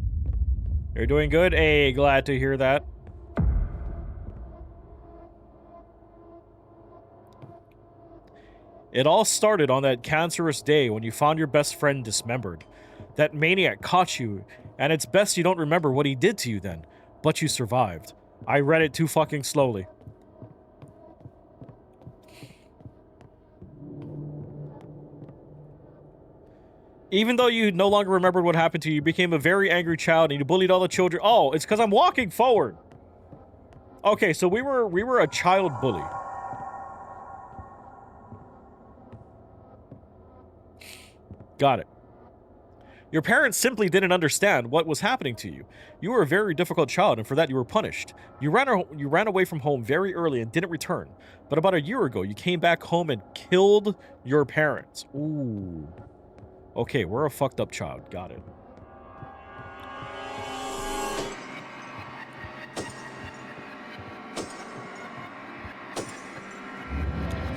You're doing good? Hey, glad to hear that. It all started on that cancerous day when you found your best friend dismembered. That maniac caught you, and it's best you don't remember what he did to you then. But you survived. I read it too fucking slowly. Even though you no longer remembered what happened to you, you became a very angry child and you bullied all the children. Oh, it's because I'm walking forward. Okay, so we were a child bully. Got it. Your parents simply didn't understand what was happening to you. You were a very difficult child, and for that you were punished. You ran away from home very early and didn't return. But about a year ago, you came back home and killed your parents. Ooh. Okay, we're a fucked up child. Got it.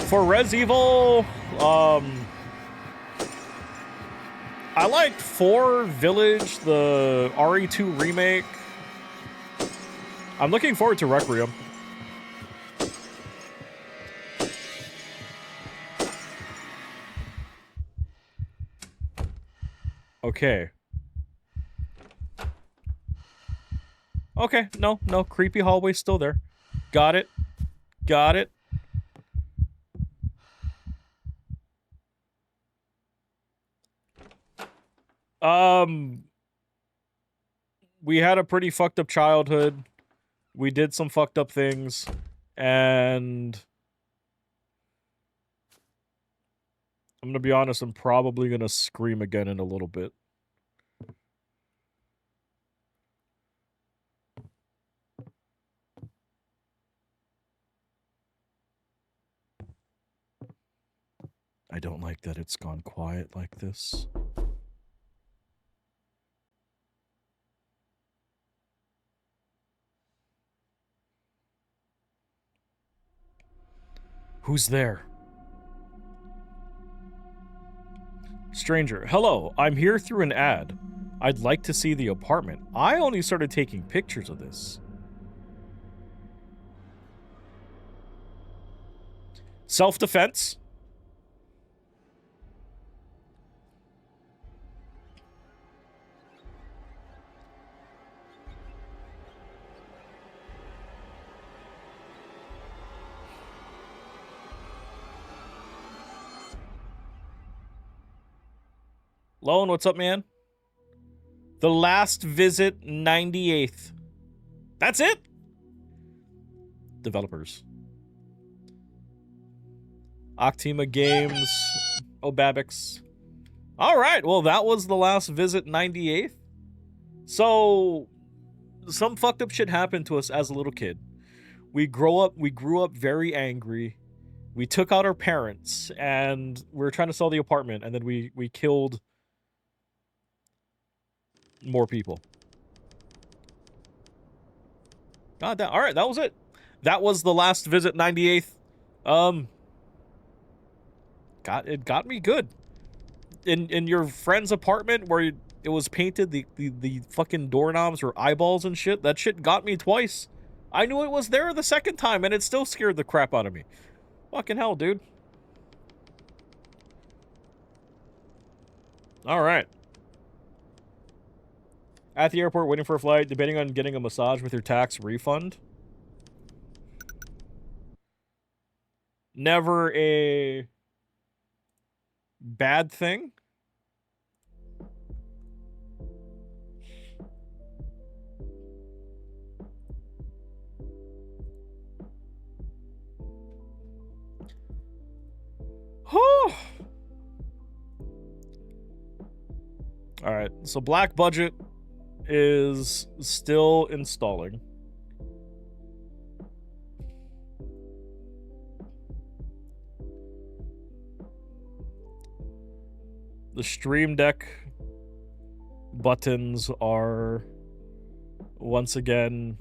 For Res Evil, I liked 4 Village, the RE2 remake. I'm looking forward to Requiem. Okay. Okay, no, creepy hallway's still there. Got it. Got it. We had a pretty fucked up childhood. We did some fucked up things, and I'm gonna be honest, I'm probably gonna scream again in a little bit. I don't like that it's gone quiet like this. Who's there? Stranger, hello, I'm here through an ad. I'd like to see the apartment. I only started taking pictures of this. Self-defense? Lone, what's up, man? The Last Visit 98th. That's it? Developers. Octima Games. Obabix. Alright, well, that was The Last Visit 98th. So, some fucked up shit happened to us as a little kid. We grew up very angry. We took out our parents, and we were trying to sell the apartment, and then we killed more people. God damn. Alright, that was it. That was The Last Visit 98th. It got me good. In your friend's apartment where it was painted, the fucking doorknobs were eyeballs and shit. That shit got me twice. I knew it was there the second time, and it still scared the crap out of me. Fucking hell, dude. Alright. At the airport, waiting for a flight, debating on getting a massage with your tax refund. Never a bad thing. Alright, so Black Budget is still installing. The Stream Deck buttons are once again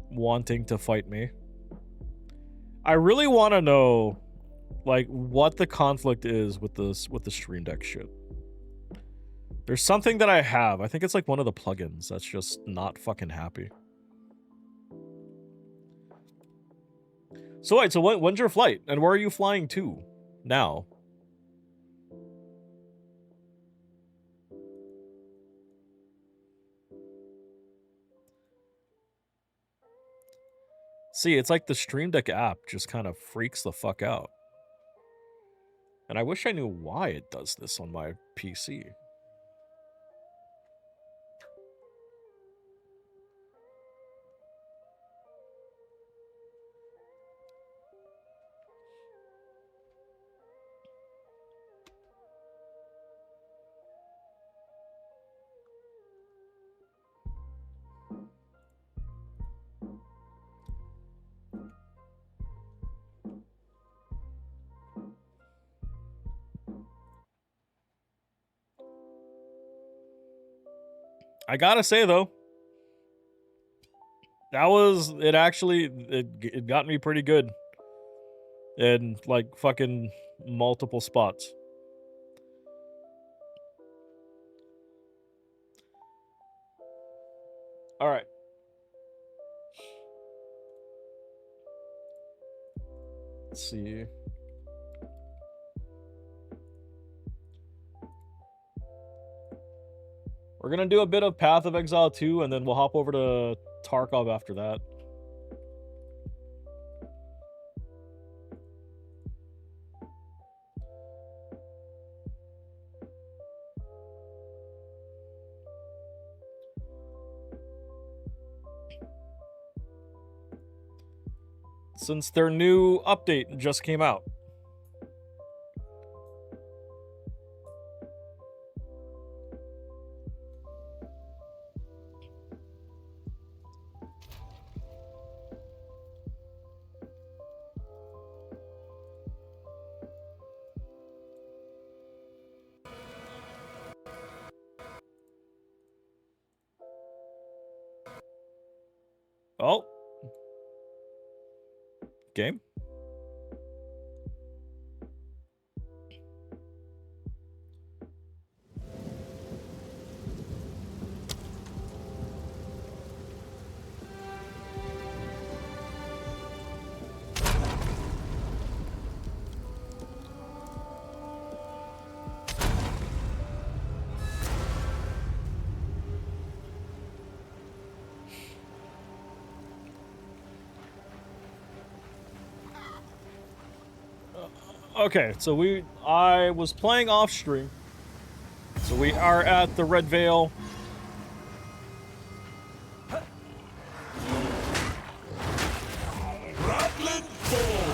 wanting to fight me. I really want to know, like, what the conflict is with this, with the Stream Deck shit. There's something that I have. I think it's like one of the plugins that's just not fucking happy. So wait, so when's your flight? And where are you flying to now? See, it's like the Stream Deck app just kind of freaks the fuck out. And I wish I knew why it does this on my PC. I gotta say though, that was it. Actually, it got me pretty good in like fucking multiple spots. All right. Let's see. We're gonna do a bit of Path of Exile 2, and then we'll hop over to Tarkov after that. Since their new update just came out. Oh. Game. Okay, so I was playing off stream. So we are at the Red Veil. Rattling Falls.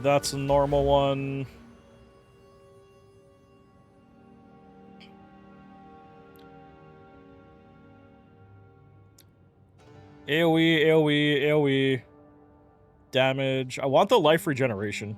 That's a normal one. AoE, AoE, AoE. Damage. I want the life regeneration.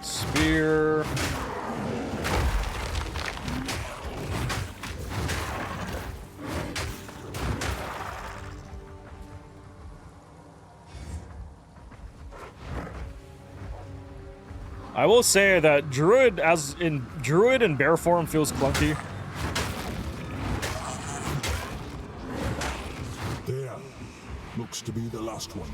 Spear. I will say that Druid in bear form feels clunky. There. Looks to be the last one.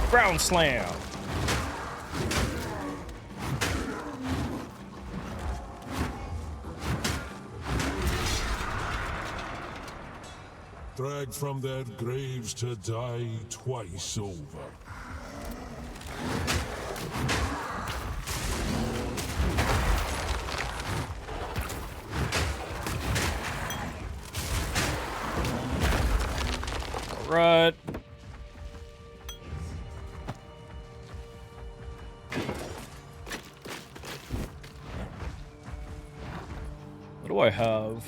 Ground slam. Dragged from their graves to die twice over. Right. What do I have?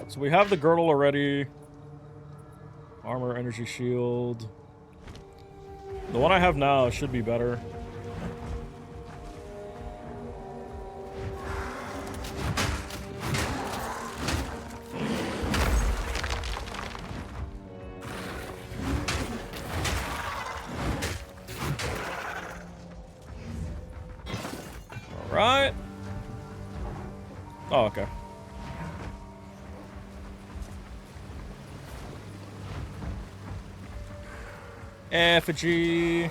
So we have the girdle already. Armor, energy shield. The one I have now should be better. All right. Oh, okay. Effigy.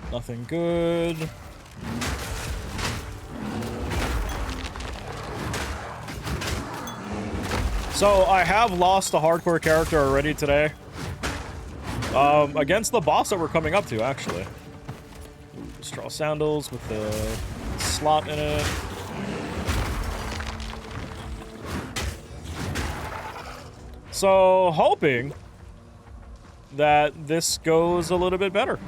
Nothing good. So I have lost a hardcore character already today. Against the boss that we're coming up to, actually. Ooh, straw sandals with the slot in it. So hoping that this goes a little bit better.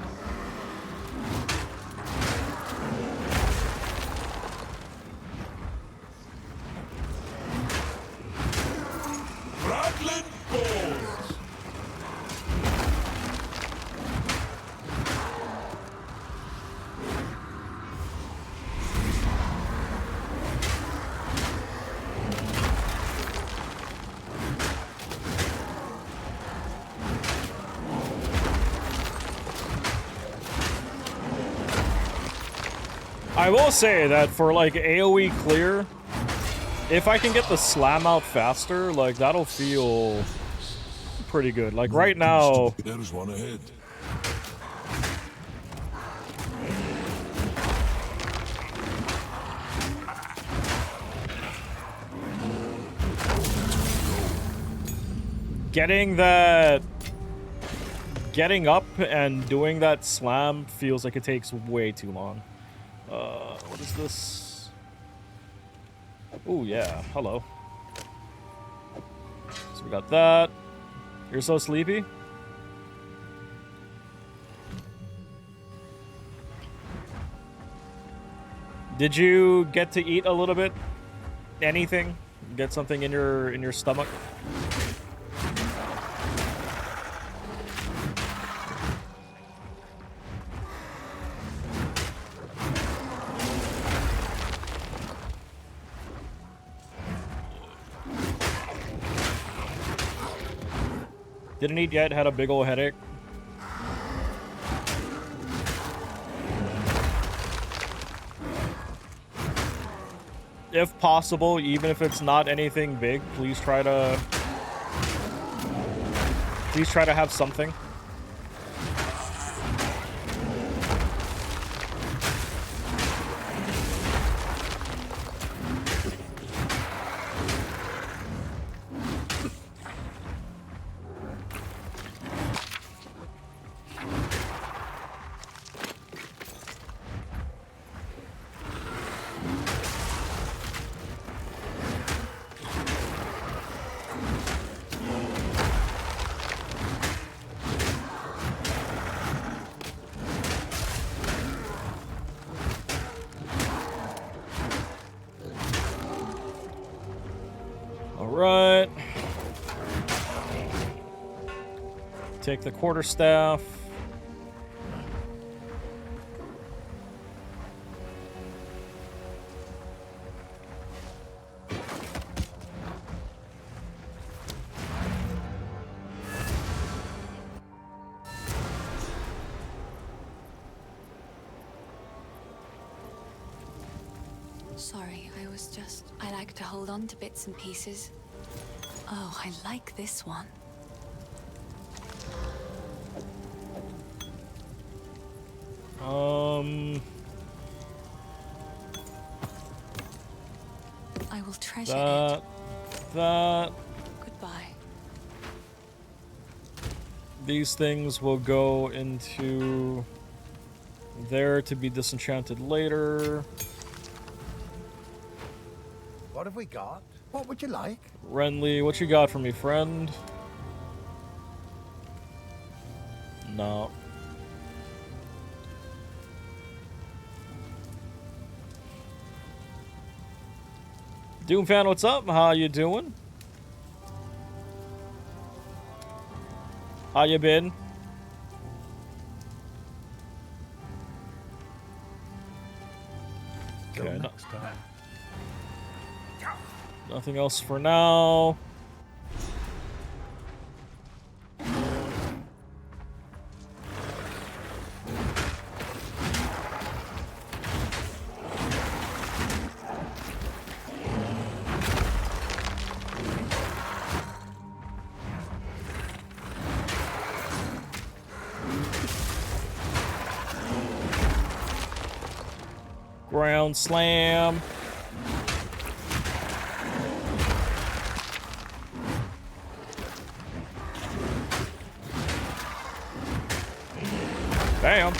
Rattling Falls. I will say that for like AoE clear, if I can get the slam out faster, like that'll feel pretty good. Like right now, There's one ahead. Getting up and doing that slam feels like it takes way too long. What is this? Oh yeah, hello. So we got that. You're so sleepy? Did you get to eat a little bit? Anything? Get something in your stomach? Didn't eat yet, had a big ol' headache. If possible, even if it's not anything big, please try to have something. Alright. Take the quarterstaff. Sorry, I like to hold on to bits and pieces. Oh, I like this one. I will treasure it. That. Goodbye. These things will go into there to be disenchanted later. What have we got? What would you like? Renly, what you got for me, friend? No. Doomfan, what's up? How you doing? How you been? Till Okay, next time. nothing else for now. Ground slam. Bam.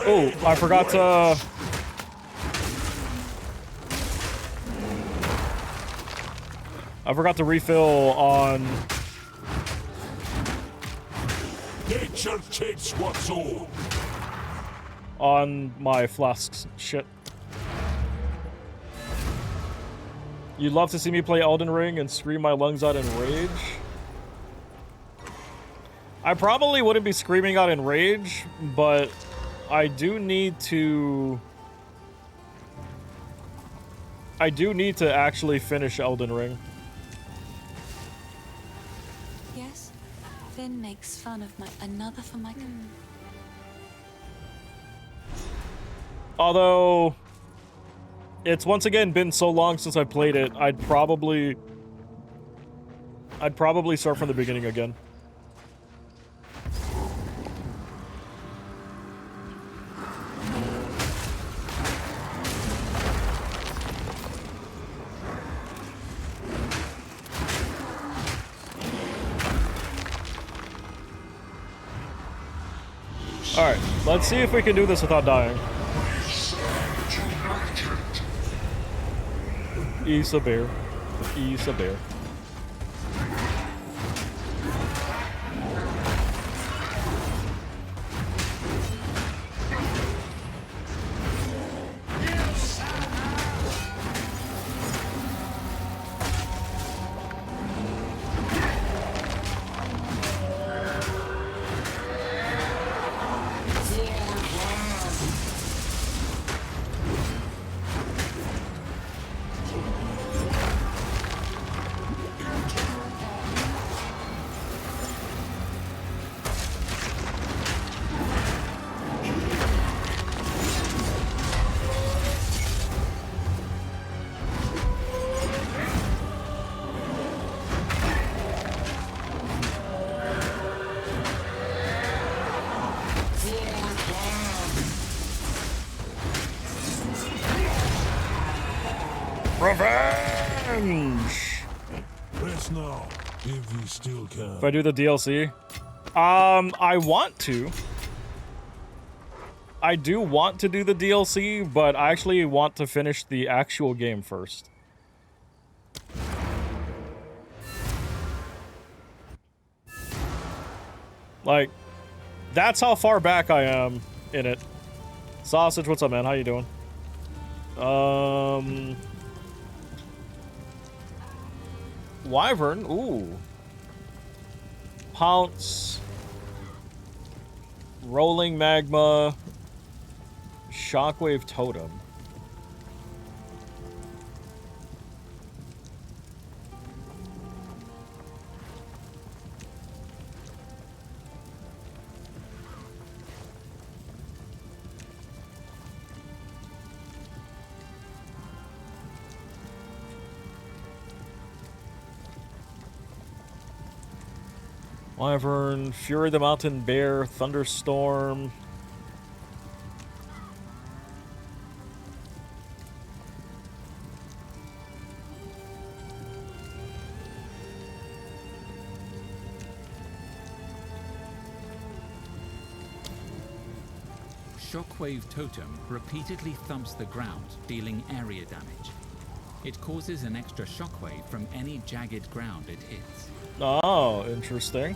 Oh, I forgot to... I forgot to refill on... Nature takes what's old. on my flasks. Shit. You'd love to see me play Elden Ring and scream my lungs out in rage? I probably wouldn't be screaming out in rage, but I do need to actually finish Elden Ring. Yes? Finn makes fun of another for my... Although it's once again been so long since I played it, I'd probably start from the beginning again. Alright, let's see if we can do this without dying. Issa bear. Issa bear. Revenge! Press now, if you still can. If I do the DLC, I want to. I do want to do the DLC, but I actually want to finish the actual game first. Like, that's how far back I am in it. Sausage, what's up, man? How you doing? Wyvern, ooh. Pounce. Rolling Magma. Shockwave Totem. Wyvern, Fury the Mountain Bear, Thunderstorm. Shockwave Totem repeatedly thumps the ground, dealing area damage. It causes an extra shockwave from any jagged ground it hits. Oh, interesting.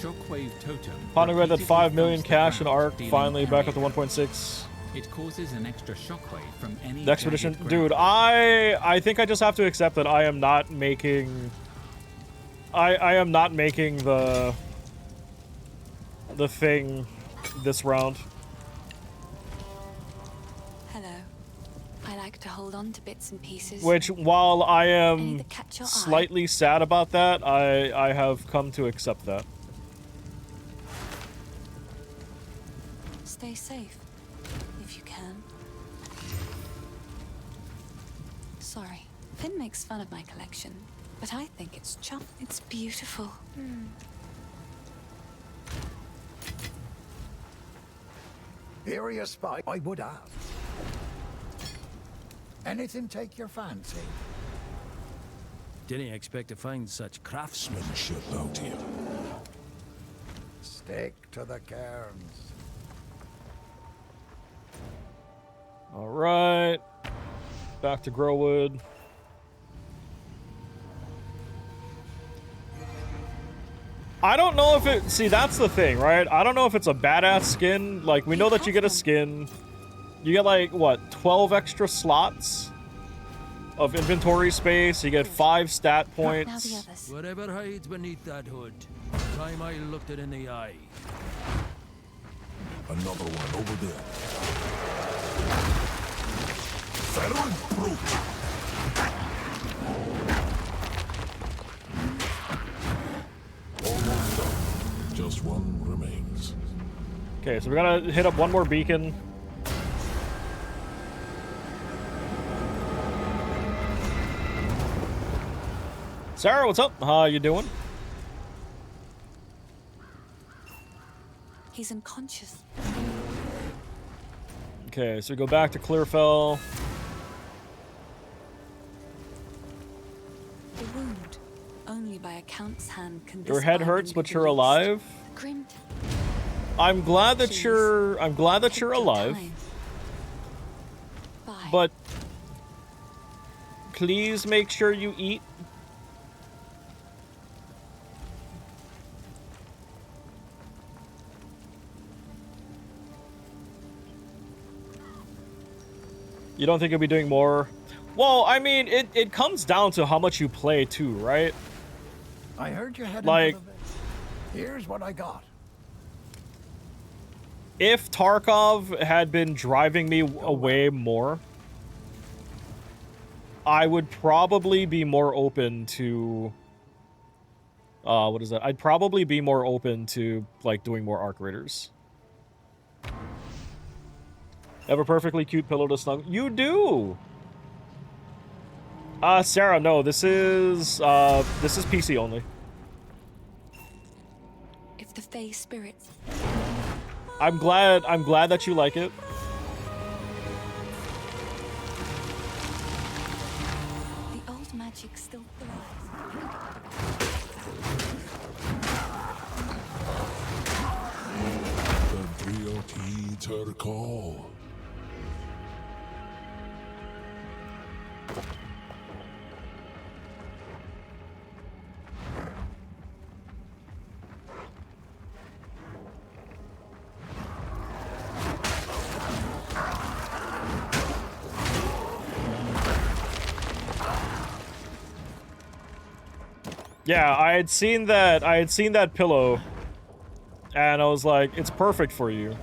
Shockwave Totem. Finally read that 5 million repeatedly cash in thumps the ARC. ground, Finally dealing back up to area 1.6. It causes an extra shockwave from any The expedition, jagged dude. ground. I think I just have to accept that I am not making. I am not making the thing this round. Hello. I like to hold on to bits and pieces. Which, while I Any am that catch your eye? slightly sad about that, I have come to accept that. Stay safe, if you can. Sorry, Finn makes fun of my collection, but I think it's It's beautiful. Area spy, I would ask. Anything take your fancy? Didn't expect to find such craftsmanship. Craftsmanship out here. Stick to the cairns. All right, back to Growwood. I don't know if it. See, that's the thing, right? I don't know if it's a badass skin. Like, we know that you get a skin. You get, like, what, 12 extra slots of inventory space. You get 5 stat Now the points. others. Whatever hides beneath that hood. Time I looked it in the eye. Another one over there. Feral brute. Almost done. Just one remains. Okay, so we gotta hit up one more beacon. Sarah, what's up? How you doing? He's unconscious. Okay, so we go back to Clearfell. The wound. Only by a count's hand can Your this head iron hurts, be but you're released. alive? Grimmed. I'm glad that Please. you're Take your alive, time. Bye. but please make sure you eat. You don't think you'll be doing more? Well, I mean, it comes down to how much you play too, right? I heard you had Like- another bit. Here's what I got. If Tarkov had been driving me away more, I would probably be more open to what is that? I'd probably be more open to like doing more arc raiders. Have a perfectly cute pillow to snuggle. You do. Sarah, no, this is PC only. If the Fae spirits. I'm glad that you like it. The old magic still thrives. The Briotti Turco. Yeah, I had seen that pillow, and I was like, it's perfect for you.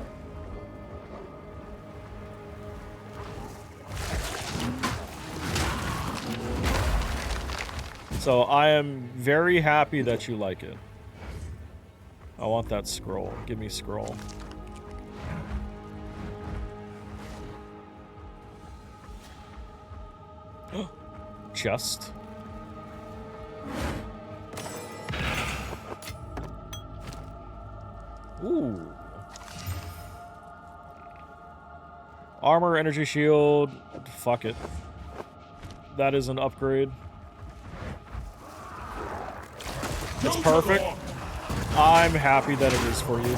So I am very happy that you like it. I want that scroll. Give me scroll. Chest. Ooh. Armor, energy shield. Fuck it. That is an upgrade. It's perfect. I'm happy that it is for you.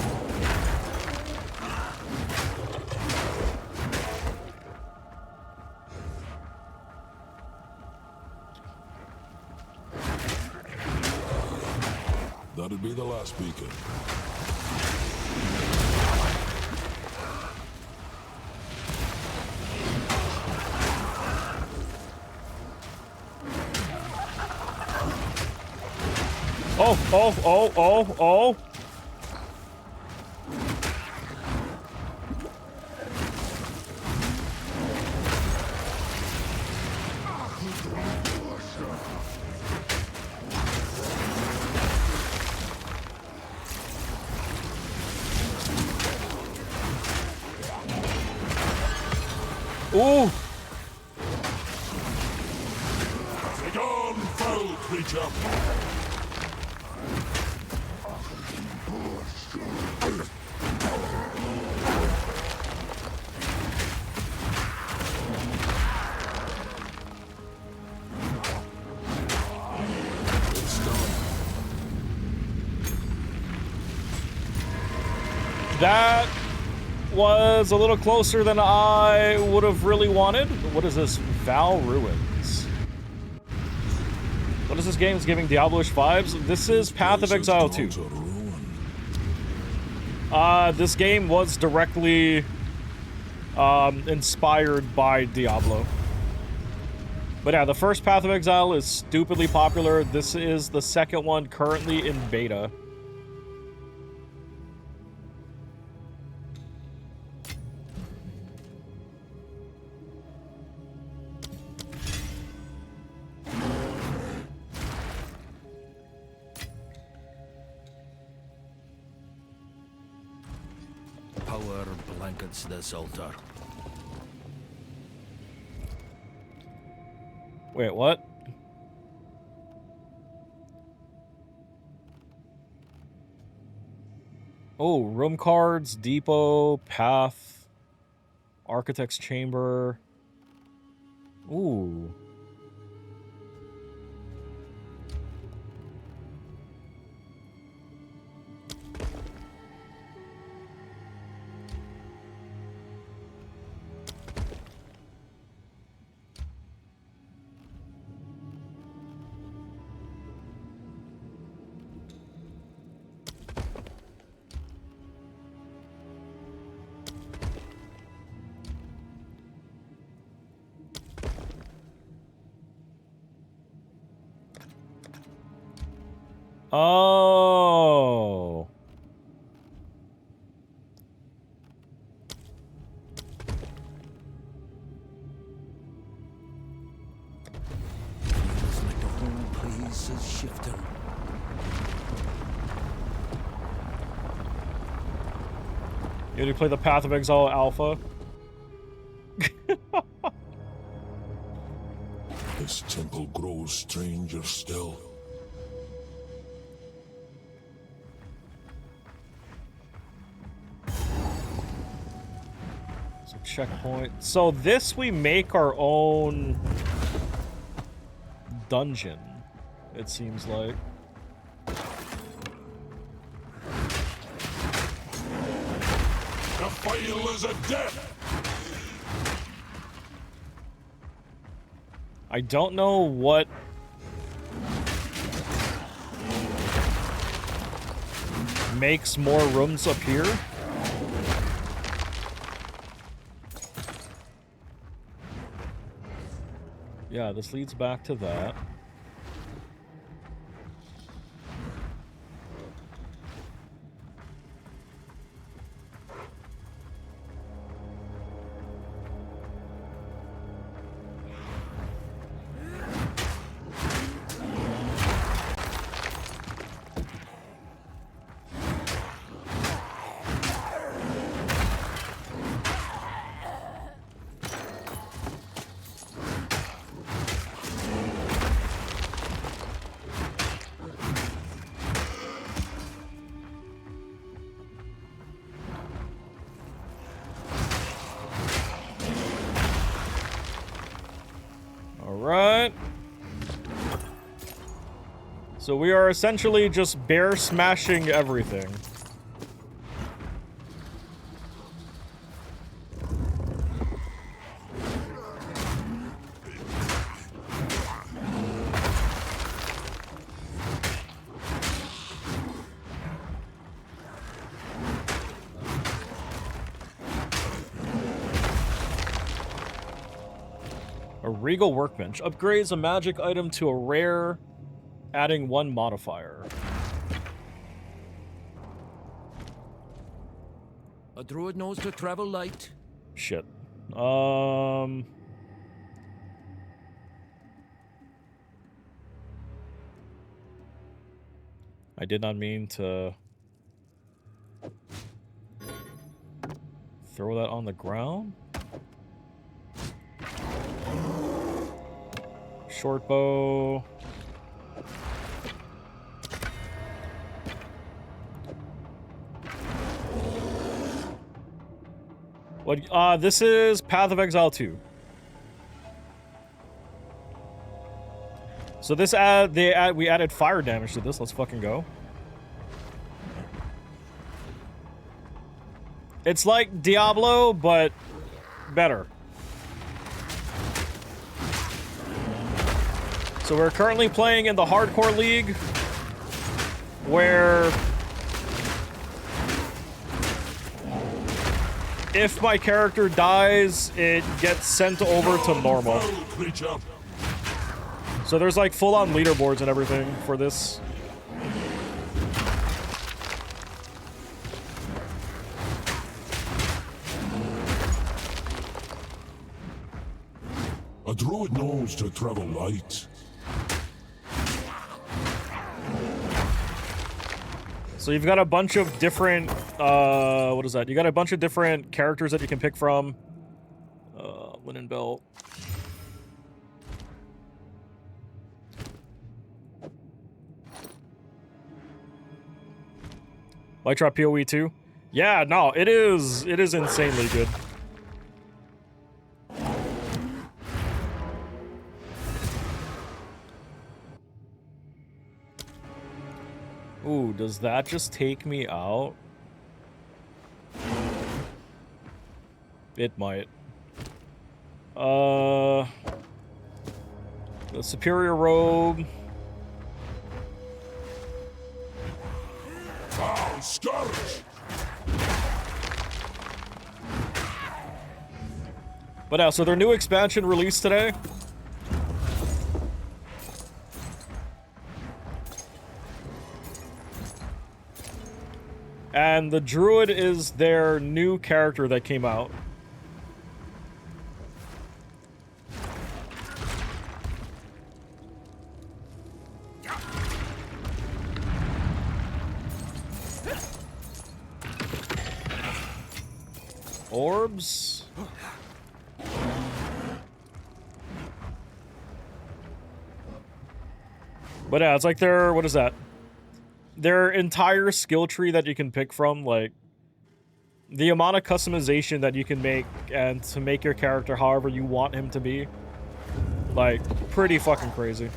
That'd be the last beacon. Oh. Ooh. Begone, foul creature! It's done. That was a little closer than I would have really wanted. What is this? Val Ruins. What is this game? It's giving Diablo-ish vibes. This is Path of Exile 2. To ruin. This game was directly inspired by Diablo. But yeah, the first Path of Exile is stupidly popular. This is the second one currently in beta. Power blankets this altar. Wait, what? Oh, room cards, depot, path, architect's chamber. Ooh. Oh. Feels like the whole place is shifting. You already play the Path of Exile Alpha? This temple grows stranger still. So checkpoint. So this we make our own dungeon, it seems like. The file is a death! I don't know what makes more rooms appear. Yeah, this leads back to that. Alright. So we are essentially just bear smashing everything. A Regal Workbench. Upgrades a magic item to a rare, adding 1 modifier. A druid knows to travel light. Shit. I did not mean to throw that on the ground. Short bow. What? This is Path of Exile 2. So this we added fire damage to this. Let's fucking go. It's like Diablo, but better. So we're currently playing in the Hardcore League, where if my character dies, it gets sent over to normal. So there's like full-on leaderboards and everything for this. A druid knows to travel light. So you've got a bunch of different, what is that? You got a bunch of different characters that you can pick from. Linen Belt. Light Drop PoE 2? Yeah, no, it is insanely good. Ooh, does that just take me out? It might. The Superior Robe. Foul scourge! But yeah, so their new expansion released today. And the druid is their new character that came out. Orbs. But yeah, it's like their, what is that? Their entire skill tree that you can pick from, like, the amount of customization that you can make and to make your character however you want him to be. Like, pretty fucking crazy.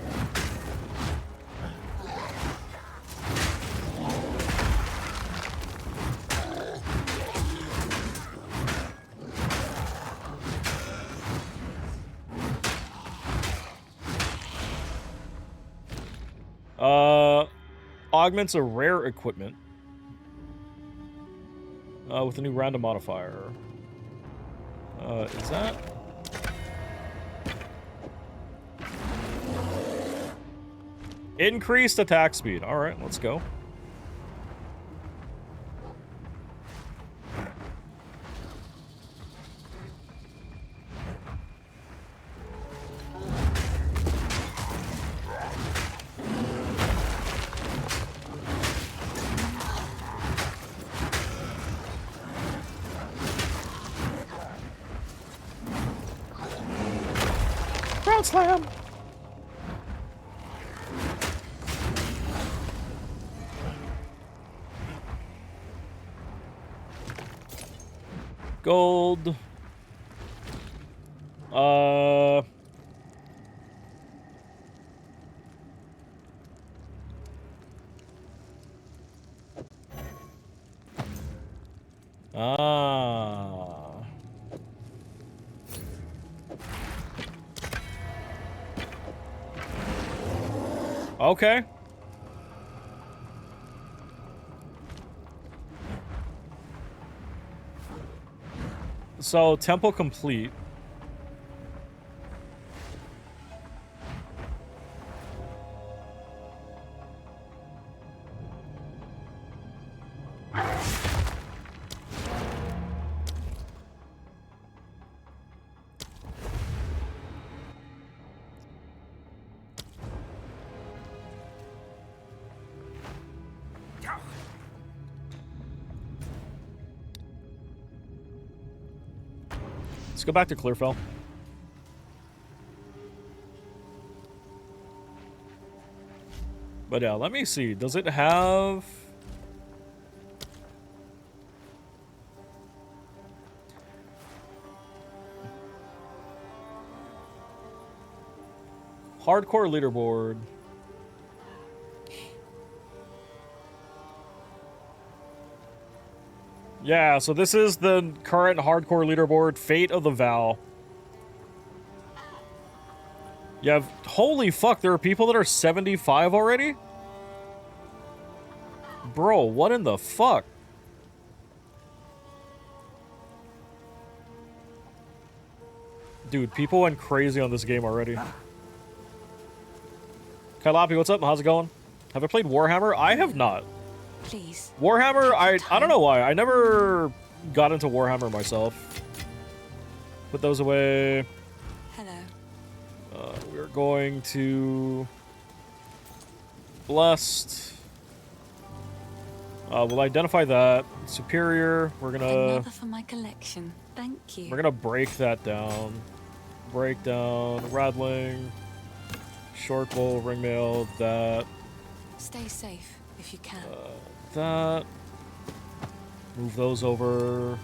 Augments a rare equipment with a new random modifier. Is that? Increased attack speed. All right, let's go. Slam. Gold. Okay. So, temple complete. Let's go back to Clearfell. But yeah, let me see. Does it have... Hardcore leaderboard. Yeah, so this is the current hardcore leaderboard, Fate of the Vow. You have... Holy fuck, there are people that are 75 already? Bro, what in the fuck? Dude, people went crazy on this game already. Kailapi, what's up? How's it going? Have I played Warhammer? I have not. Please. Warhammer, I don't know why. I never got into Warhammer myself. Put those away. Hello. We're going to... Blessed. We'll identify that. Superior, we're gonna... Another for my collection. Thank you. We're gonna break that down. Break down, Radling, Short Bow, Ringmail, that. Stay safe if you can. That. Move those over.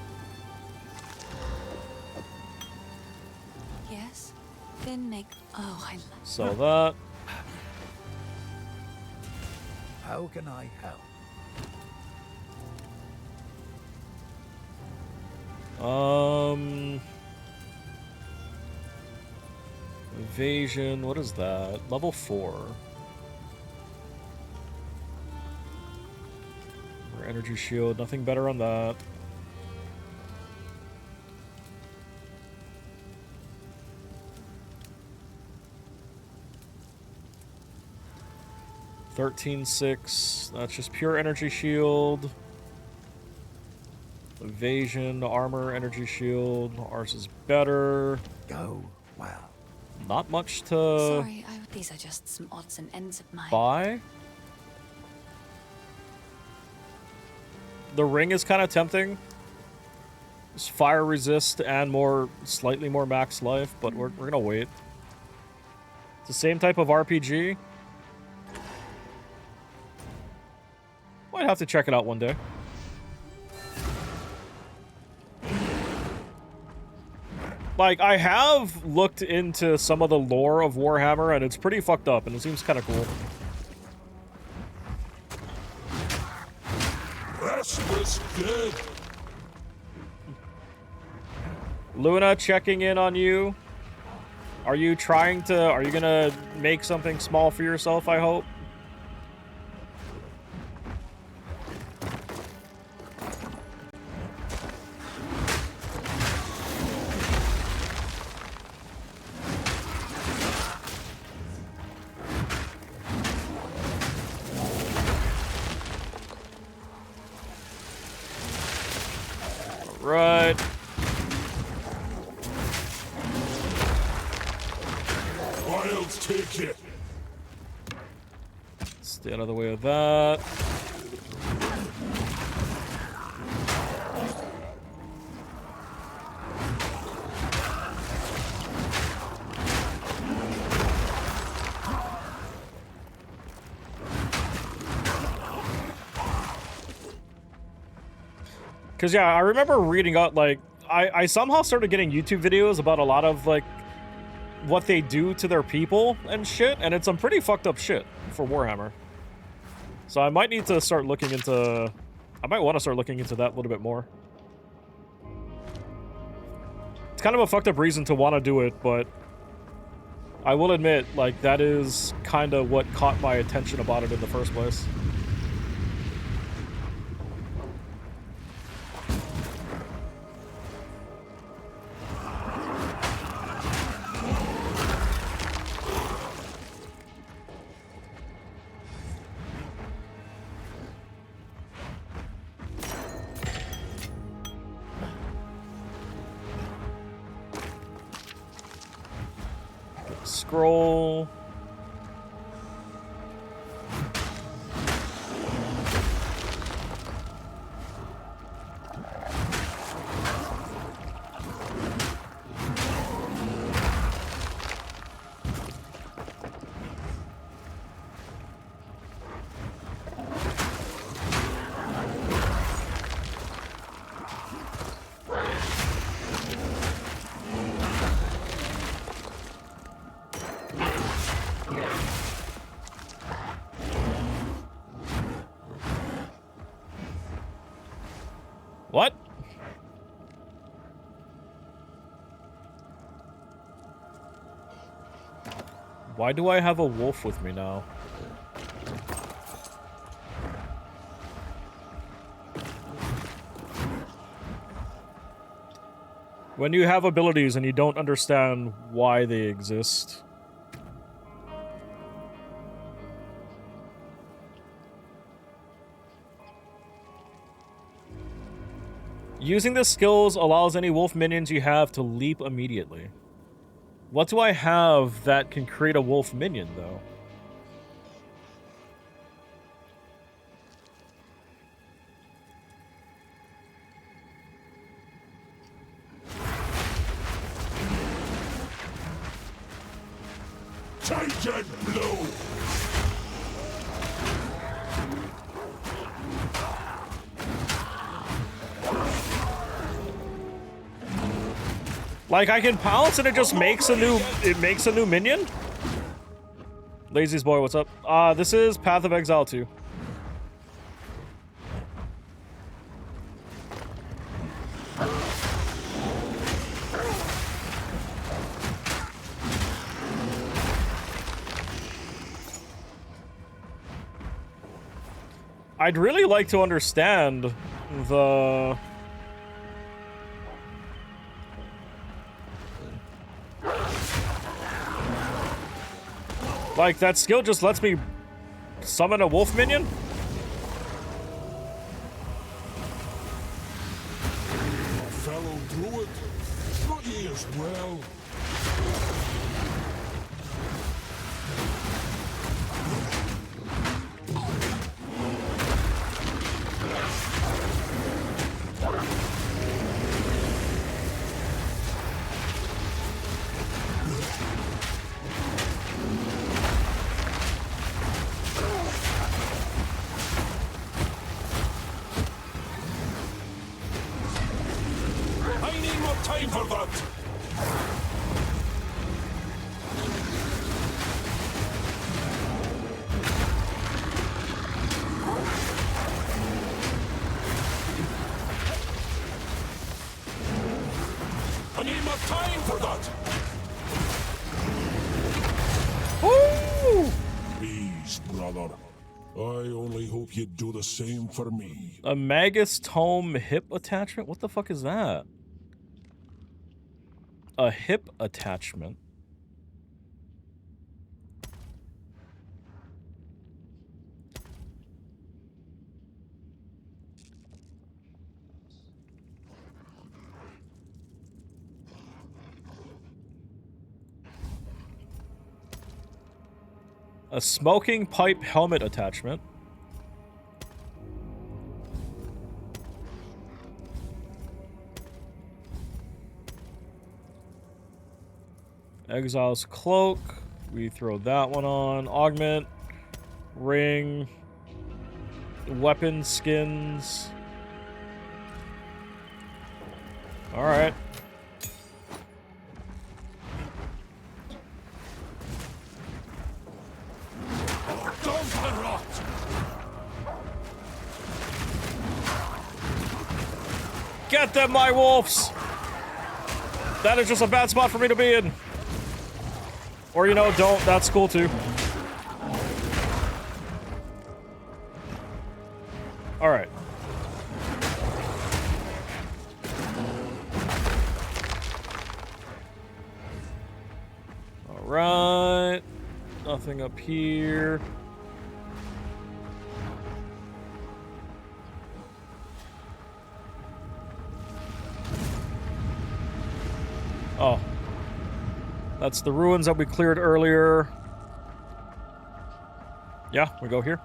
Yes. Then make... Oh, I love... Sell that. How can I help? Evasion, what is that? Level 4. Or energy shield, nothing better on that. $13.6. That's just pure energy shield. Evasion, armor, energy shield. Ours is better. Go well. Not much to Sorry, these are just some odds and ends of mine. buy. The ring is kind of tempting. It's fire resist and slightly more max life, but we're gonna wait. It's the same type of RPG. Might have to check it out one day. Like, I have looked into some of the lore of Warhammer, and it's pretty fucked up, and it seems kind of cool. Restless dead. Luna, checking in on you. Are you gonna make something small for yourself, I hope? Right. Wild take it. Stay out of the way of that. Because, yeah, I remember reading out, like, I somehow started getting YouTube videos about a lot of, like, what they do to their people and shit, and it's some pretty fucked up shit for Warhammer. So I might need to start looking into... I might want to start looking into that a little bit more. It's kind of a fucked up reason to want to do it, but... I will admit, like, that is kind of what caught my attention about it in the first place. Scroll. What? Why do I have a wolf with me now? When you have abilities and you don't understand why they exist. Using the skills allows any wolf minions you have to leap immediately. What do I have that can create a wolf minion, though? Titan blow. Like, I can pounce and it just makes a new minion? Lazy's boy, what's up? This is Path of Exile 2. I'd really like to understand the... Like, that skill just lets me summon a wolf minion? through it. Not ye as well. I need more time for that. I need more time for that. Woo! Please, brother. I only hope you do the same for me. A Magus Tome hip attachment? What the fuck is that? A hip attachment? A smoking pipe helmet attachment. Exile's cloak. We throw that one on. Augment. Ring. Weapon skins. Alright. Down to the rot. Get them, my wolves! That is just a bad spot for me to be in. Or, you know, don't. That's cool, too. Alright. Alright. Nothing up here. Oh. That's the ruins that we cleared earlier. Yeah, we go here.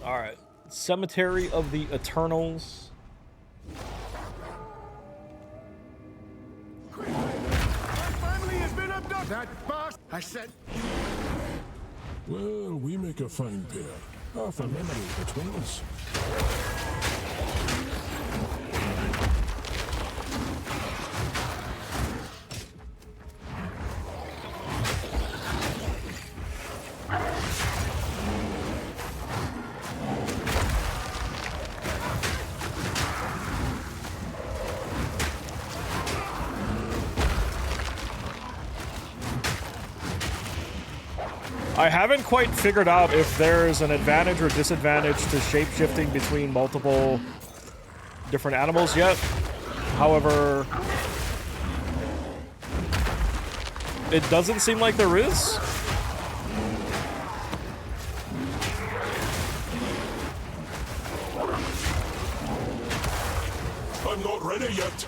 Alright. Cemetery of the Eternals. My family has been abducted. That bastard. I said. Well, we make a fine pair. Half a memory between us. I haven't quite figured out if there's an advantage or disadvantage to shapeshifting between multiple different animals yet. However, it doesn't seem like there is. I'm not ready yet.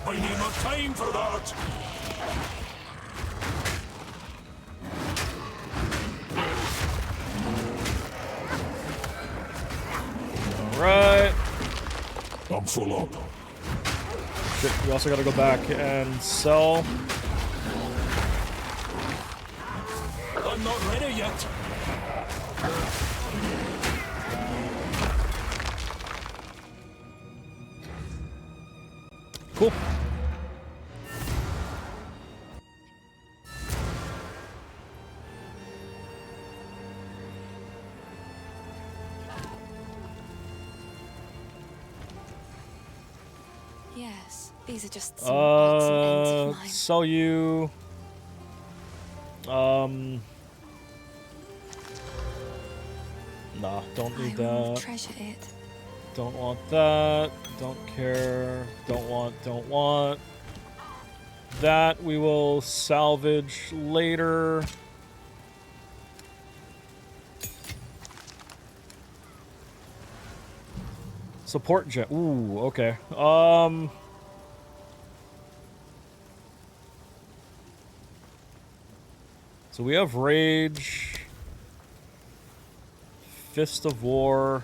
I need more time for that. Right. I'm full up. Shit, we also gotta go back and sell. I'm not ready yet. Cool. Yes, these are just some odds and ends of mine. Sell you. Nah, don't need I will that. treasure it. Don't want that. Don't care. Don't want. That we will salvage later. Support jet. Ooh, okay. So we have Rage. Fist of War.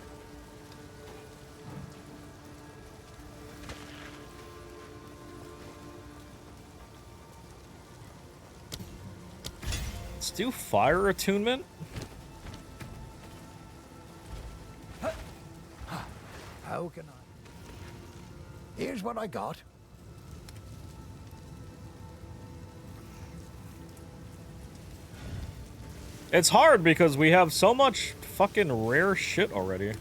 Let's do Fire Attunement. How can I? Here's what I got. It's hard because we have so much fucking rare shit already.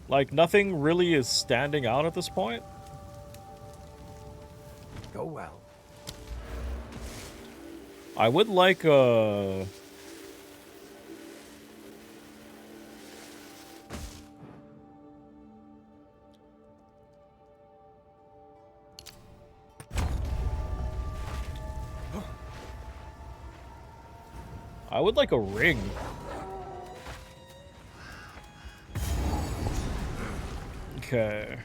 Like, nothing really is standing out at this point. Go well. I would like a... I would like a ring. Okay.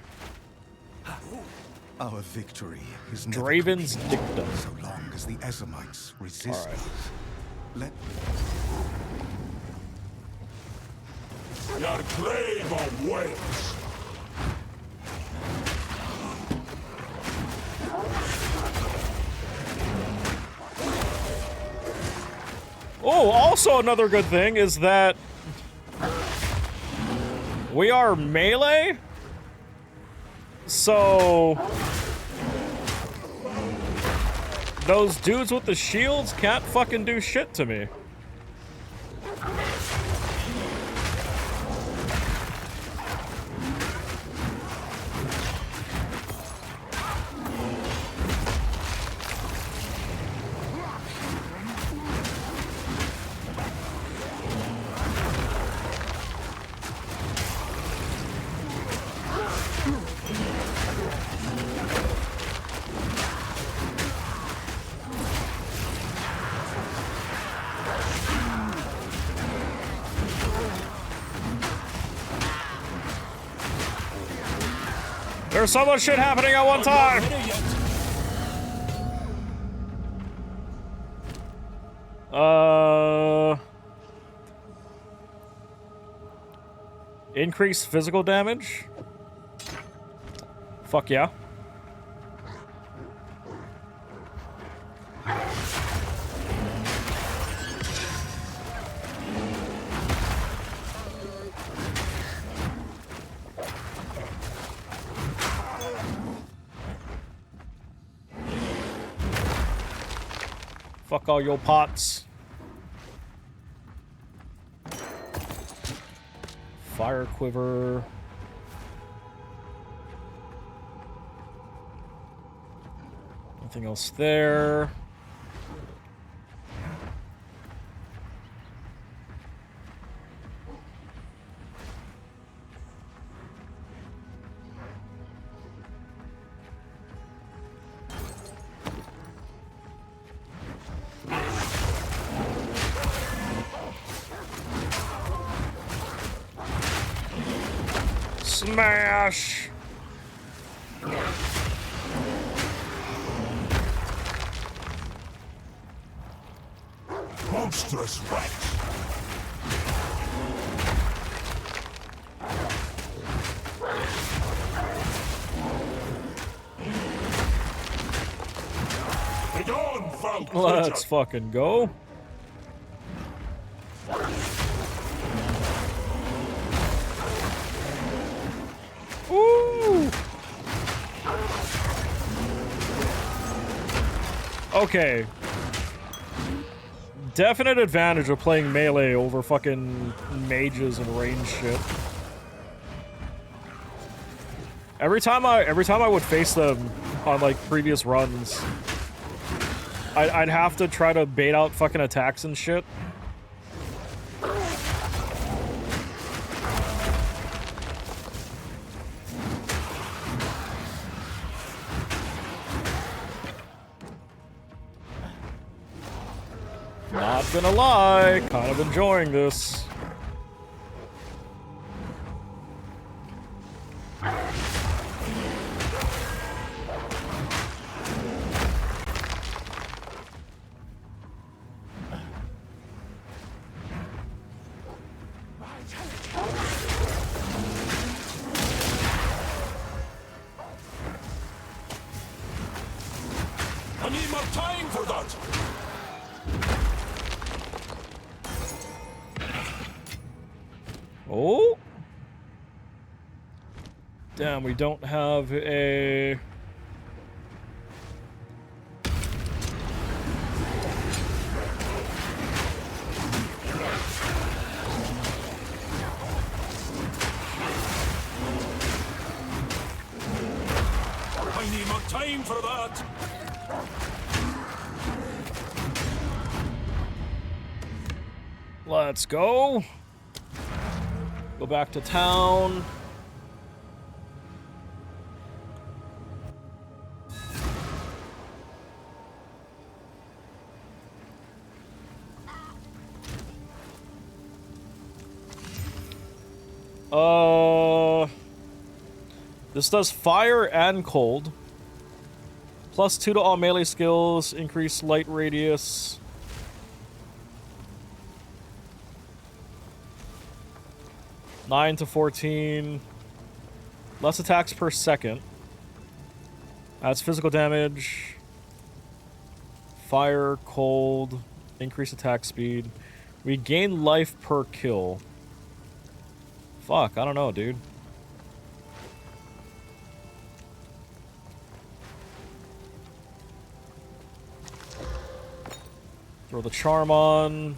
Our victory is never Draven's complete Dictum. so long as the Ezamites resist Alright. us. Let Your grave awaits. Oh, also another good thing is that we are melee. So those dudes with the shields can't fucking do shit to me. There's so much shit happening at one time. Increase physical damage? Fuck yeah. Fuck all your pots. Fire quiver. Nothing else there. Smash! Monstrous rat. Begone, foul creature. Let's fucking go. Ooh. Okay. Definite advantage of playing melee over fucking mages and range shit. Every time I would face them on like previous runs, I'd have to try to bait out fucking attacks and shit. Not gonna lie, kind of enjoying this. I need more time for that. Oh. Damn, we don't have a... I need more time for that. Let's go. Go back to town. This does fire and cold. +2 to all melee skills, increase light radius. (9 to 14). Less attacks per second. Adds physical damage. Fire, cold, increase attack speed. We gain life per kill. Fuck, I don't know, dude. Throw the charm on.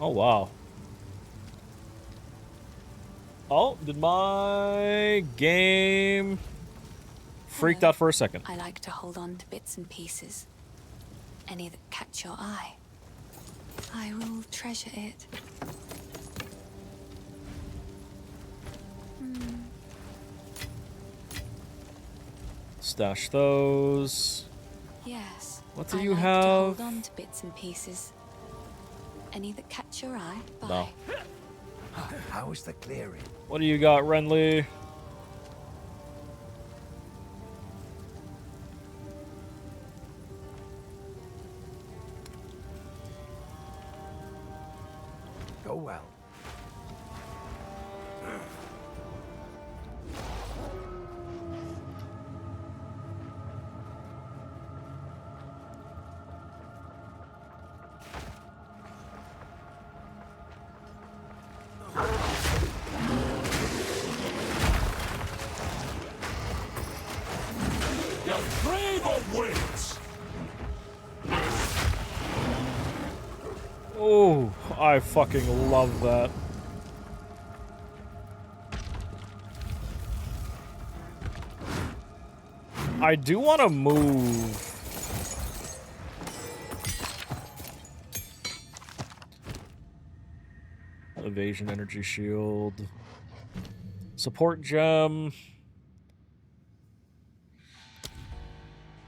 Oh, wow. Oh, did my game freaked out for a second? I like to hold on to bits and pieces. Any that catch your eye. I will treasure it. Stash those. Yes. What do I you like have? To hold on to bits and pieces. Any that catch your eye. Buy. No. How is the clearing? What do you got, Renly? Go well. Your brave wins. Oh, I fucking love that. I do want to move. Evasion energy shield. Support gem.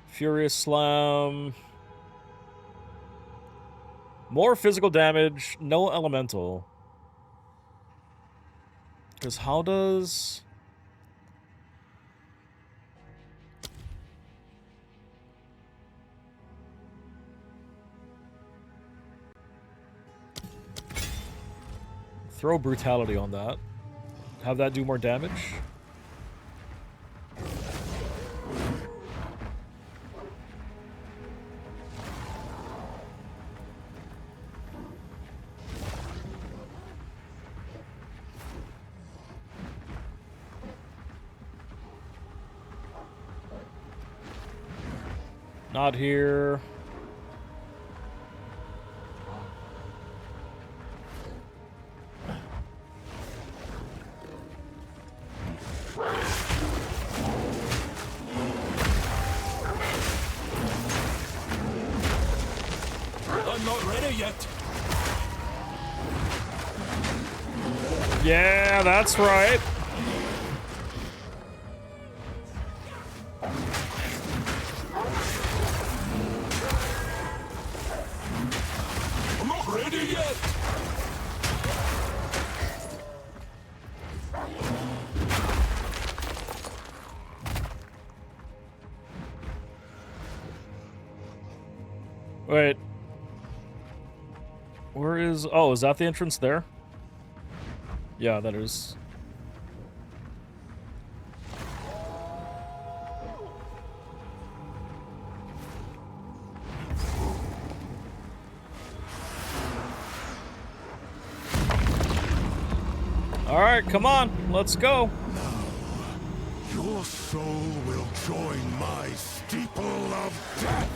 Furious Slam. More physical damage, no elemental. Because how does... Throw Brutality on that. Have that do more damage. Not here. I'm not ready yet. Yeah, that's right. I'm not ready yet. Wait. Where is... Oh, is that the entrance there? Yeah, that is. All right, come on. Let's go. Your soul will join my steeple of death.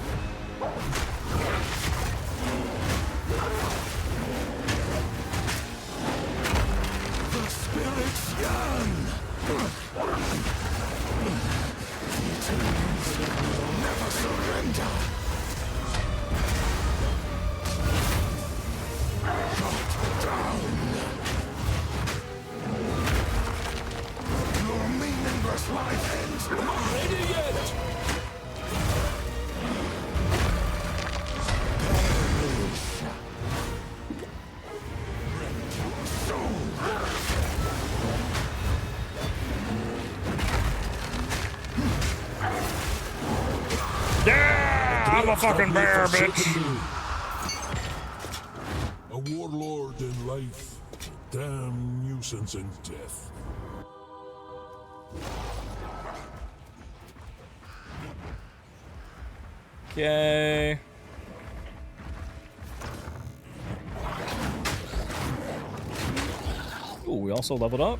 The spirits yearn. Eternities will never surrender. Cut down. Your meaningless life ends. I'm not ready yet. Yeah, I'm a fucking bear, bitch. A warlord in life, a damn nuisance in death. Okay. Ooh, we also leveled up.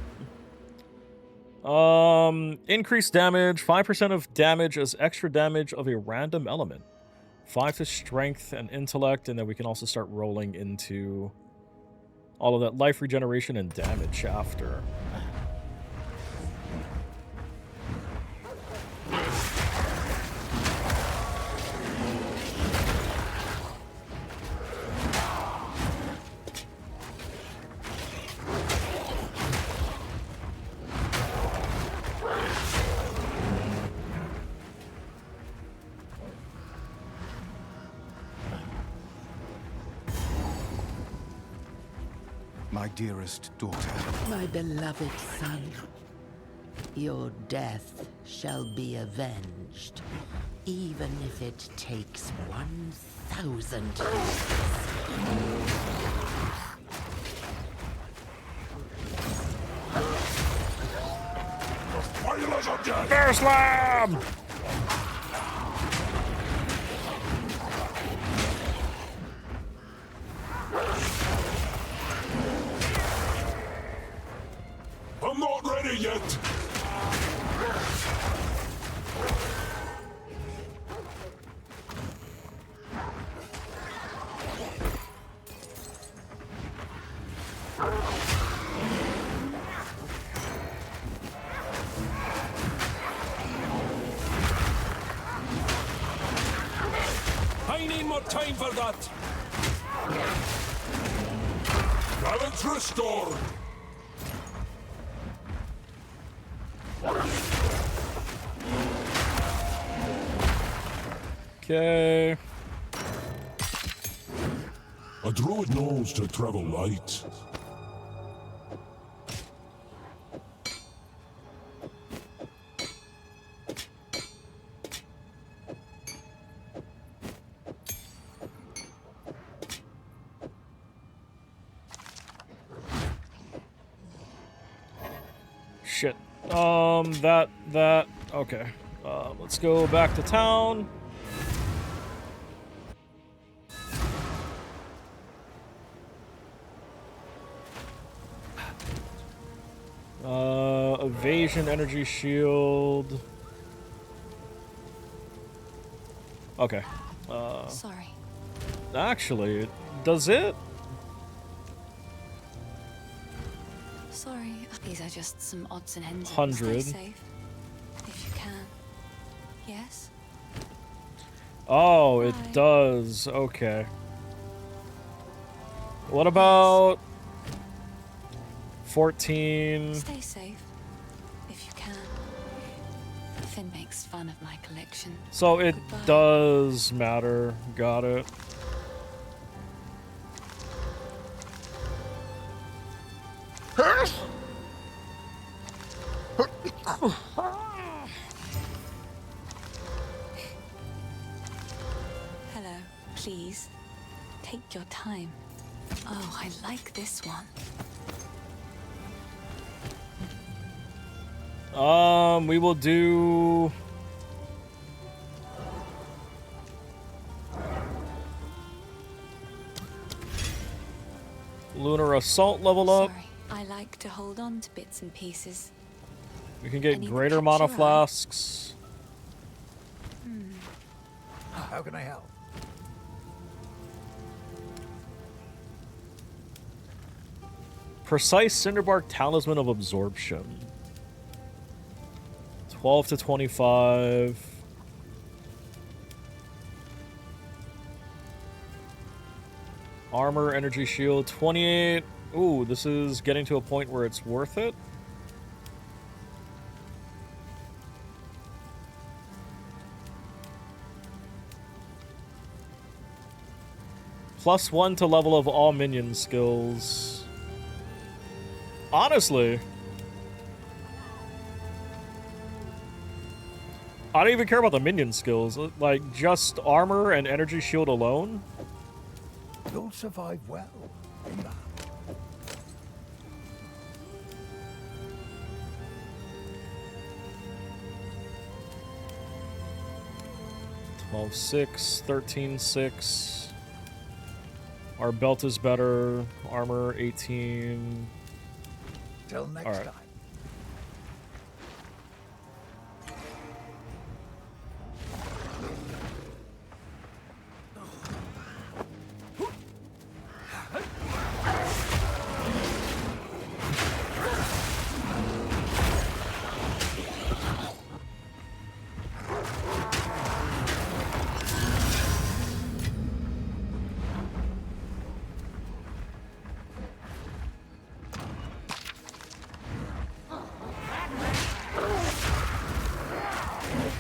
Increased damage, 5% of damage as extra damage of a random element. 5 to strength and intellect, and then we can also start rolling into all of that life regeneration and damage after. My dearest daughter. My beloved son, your death shall be avenged, even if it takes 1,000 years. Bear slam! I'm not ready yet. I need more time for that. Balance restored. Okay. A druid knows to travel light. Shit. Okay. Let's go back to town. Evasion, energy shield. Okay. Sorry. Actually, does it? Sorry. These are just some odds and ends. 100. Stay safe. If you can. Yes? Oh, it Hi. does. Okay. What about 14? Stay safe. If you can. Finn makes fun of my collection. So it Goodbye. does matter. Got it. Hello. Please. Take your time. Oh, I like this one. We will do... Lunar Assault level up. Sorry. I like to hold on to bits and pieces. We can I get need to greater catch mana your eye. flasks. How can I help? Precise Cinderbark Talisman of Absorption. 12 to 25. Armor, energy shield, 28. Ooh, this is getting to a point where it's worth it. +1 to level of all minion skills. Honestly, I don't even care about the minion skills. Like, just armor and energy shield alone. You'll survive well in that. $12.6, $13.6. Our belt is better. Armor 18. Till next All right. time.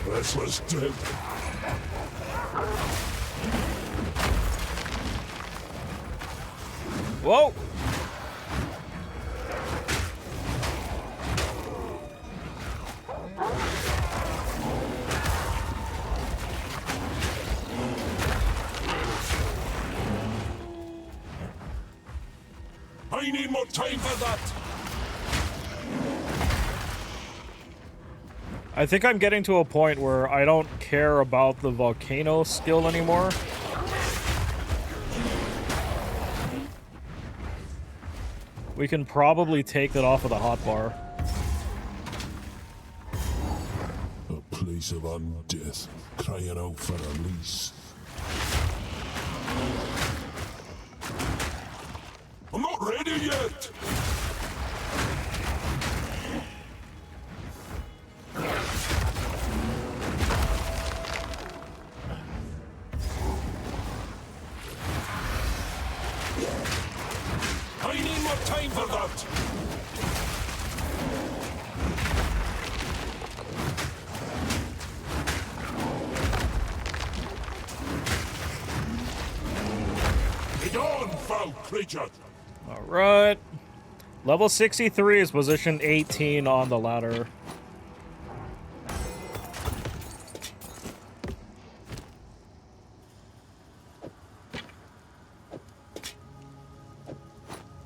Restless dead. Whoa! I need more time for that. I think I'm getting to a point where I don't care about the volcano skill anymore. We can probably take that off of the hotbar. A place of undeath, crying out for release. I'm not ready yet. I need more time for that. Be gone, foul creature! Alright. Level 63 is position 18 on the ladder.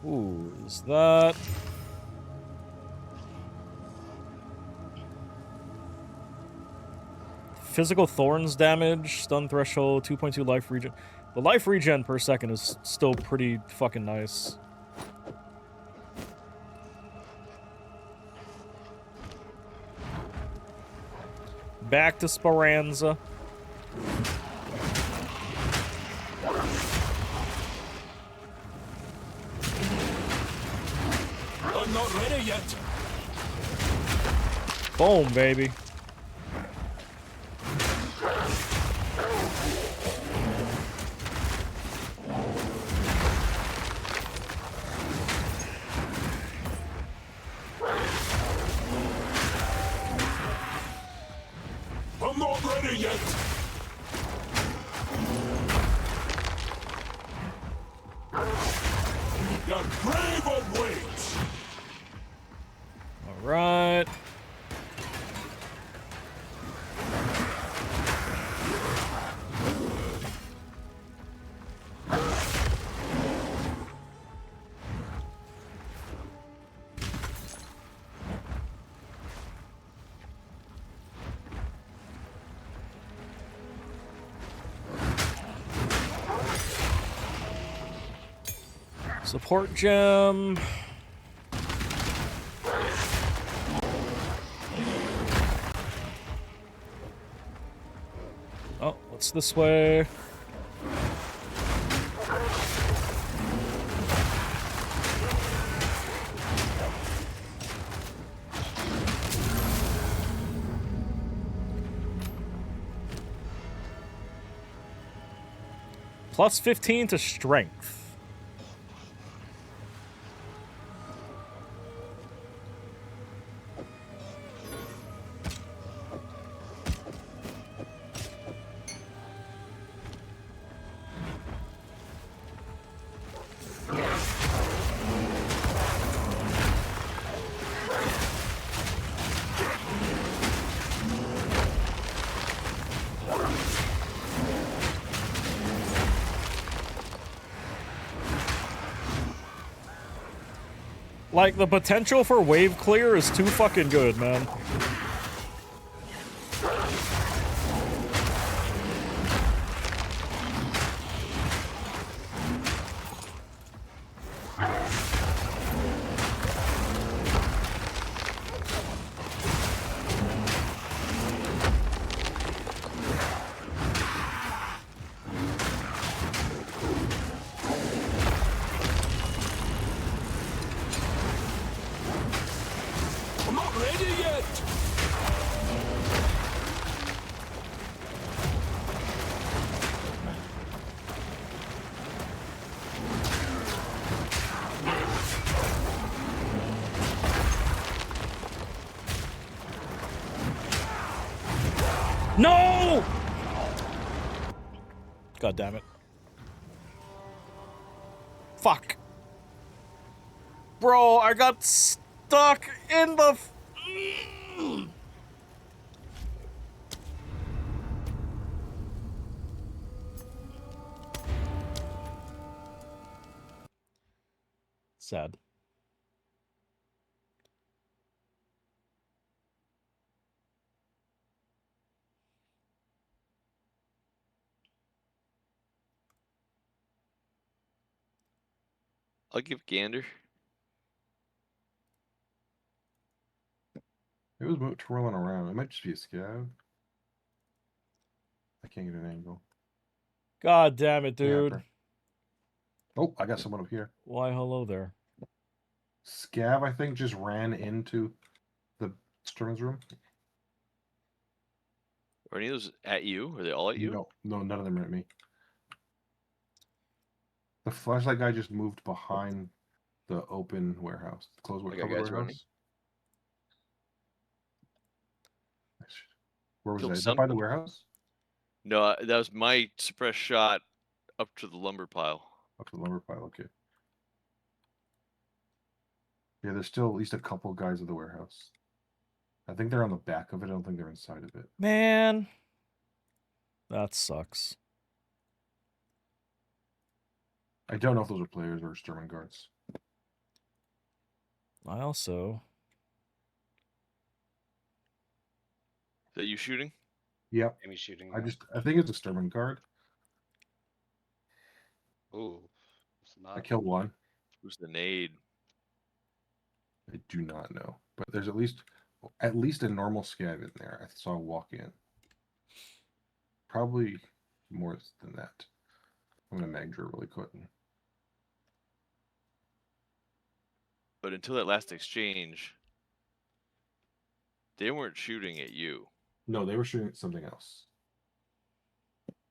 Ooh, is that... Physical thorns damage, stun threshold, 2.2 life regen. The life regen per second is still pretty fucking nice. Back to Speranza. ready yet. Boom, baby. I'm not ready yet. Your grave awaits. All right. Support gem. Oh, what's this way? Plus 15 to strength. Like, the potential for wave clear is too fucking good, man. I'm not ready yet. No! God damn it. Fuck. Bro, I got stuck in the... Sad. I'll give Gander. It was twirling around. It might just be a scav. I can't get an angle. God damn it, dude. Yeah, oh, I got someone up here. Why, hello there. Scav, I think, just ran into the Sturman's room. Are any of those at you? Are they all at you? No, none of them are at me. The flashlight guy just moved behind the open warehouse, the closed I got covered guys warehouse. running. Where was Killed that? Is that by the warehouse? No, that was my suppressed shot up to the lumber pile. Up to the lumber pile, okay. Yeah, there's still at least a couple guys at the warehouse. I think they're on the back of it. I don't think they're inside of it. Man. That sucks. I don't know if those are players or Sturman guards. I also... Is that you shooting? Yep. Amy shooting. I think it's a Sturman guard. Ooh. It's not. I killed one. Who's the nade? I do not know. But there's at least a normal scav in there. I saw walk in. Probably more than that. I'm gonna mag drill really quick. But until that last exchange, they weren't shooting at you. No, they were shooting at something else.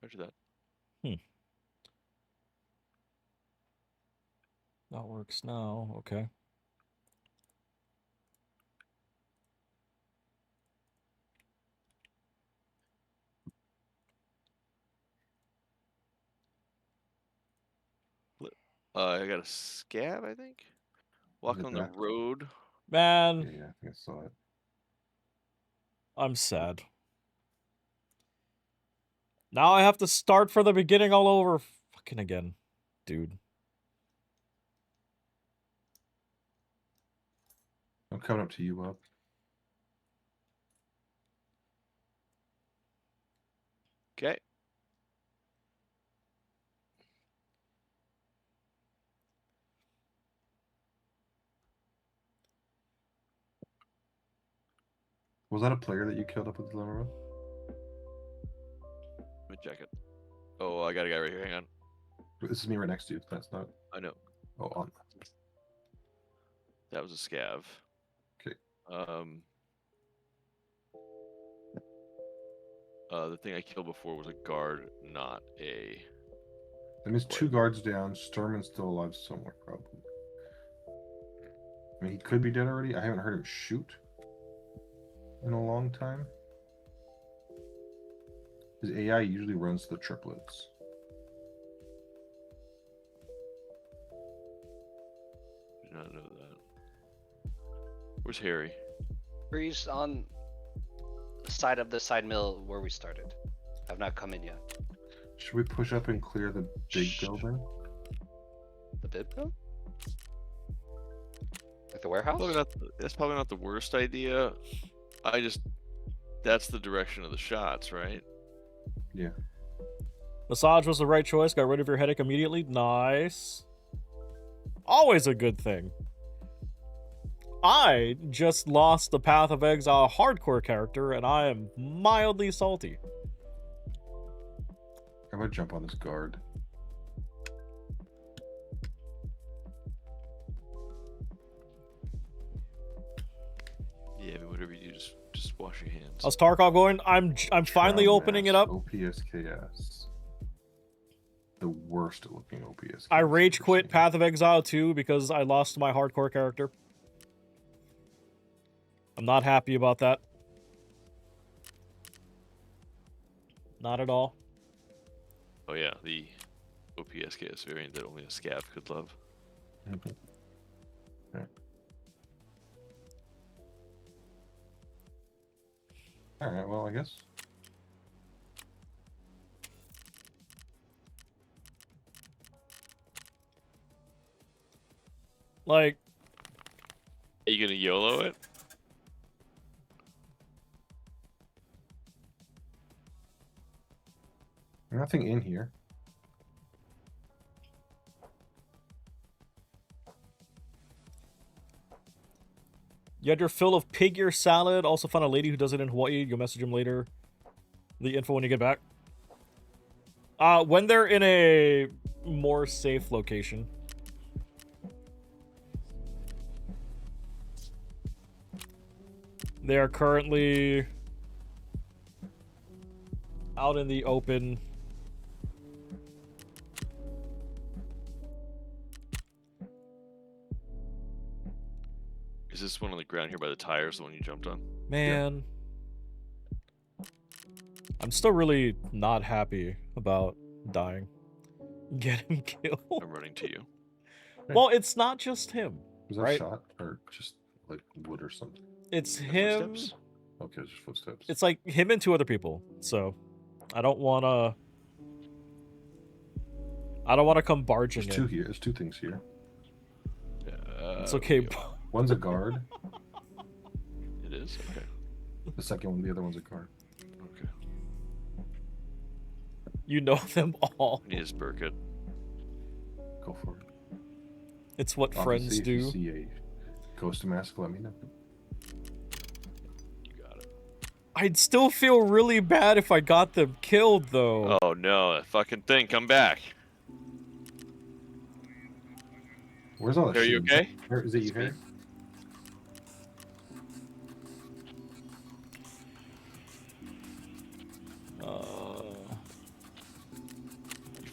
Roger that. That works now. Okay. I got a scab, I think. Walk on the back? road. Man, Yeah, I think I saw it. I'm sad. Now I have to start from the beginning all over fucking again. Dude. I'm coming up to you, Bob. Okay. Was that a player that you killed up at the Lemon Road? Let me check it. Oh, I got a guy right here. Hang on. This is me right next to you. That's not. I know. Oh, on. That was a scav. Okay. The thing I killed before was a guard, not a. That means 2 guards down. Sturman's still alive somewhere, probably. I mean, he could be dead already. I haven't heard him shoot in a long time. His AI usually runs the triplets. Did not know that. Where's Harry? Breeze on the side of the side mill where we started. I've not come in yet. Should we push up and clear the big building? The big building? Like the warehouse? That's probably not the worst idea. That's the direction of the shots, right? Yeah. Massage was the right choice. Got rid of your headache immediately. Nice. Always a good thing. I just lost the Path of Exile hardcore character, and I am mildly salty. I'm gonna jump on this guard. Yeah, but whatever you do, just wash your hands. How's Tarkov going? I'm finally opening it up. OPSKS. The worst looking OPSKS. I rage quit Path of Exile 2 because I lost my hardcore character. I'm not happy about that. Not at all. Oh yeah, the OPSKS variant that only a scav could love. Okay. Alright, well, I guess. Like, are you gonna YOLO it? Nothing in here. you had your fill of pig ear salad. Also found a lady who does it in Hawaii. You'll message him later. The info when you get back. When they're in a more safe location. They are currently out in the open. Is this one on the ground here by the tires, the one you jumped on? Man. I'm still really not happy about dying. Getting killed. I'm running to you. Well, it's not just him. Was that right? a shot? Or just like wood or something? It's him. Footsteps? Okay, just footsteps. It's like him and 2 other people. So I don't wanna come barging There's in. 2 here. There's 2 things here. It's okay. One's a guard. It is? Okay. The second one, the other one's a guard. Okay. You know them all. I need his Burkett. Go for it. It's what friends Obviously, do. If you see a ghost mask, let me know. You got it. I'd still feel really bad if I got them killed, though. Oh no, that fucking thing, come back. Where's all that Are you shit? okay? Is it you, Harry?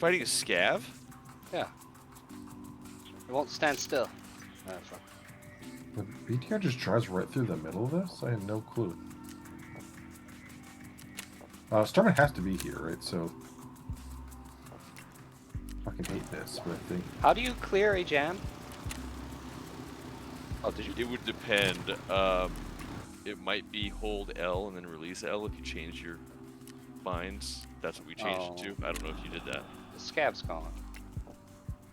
fighting a scav? Yeah. It won't stand still. Ah, fuck. The BTR just drives right through the middle of this? I had no clue. Starman has to be here, right? So... I fucking hate this, but I think... How do you clear a jam? Oh, did you? It would depend. It might be hold L and then release L if you change your binds. That's what we changed it to. I don't know if you did that. The scab's gone.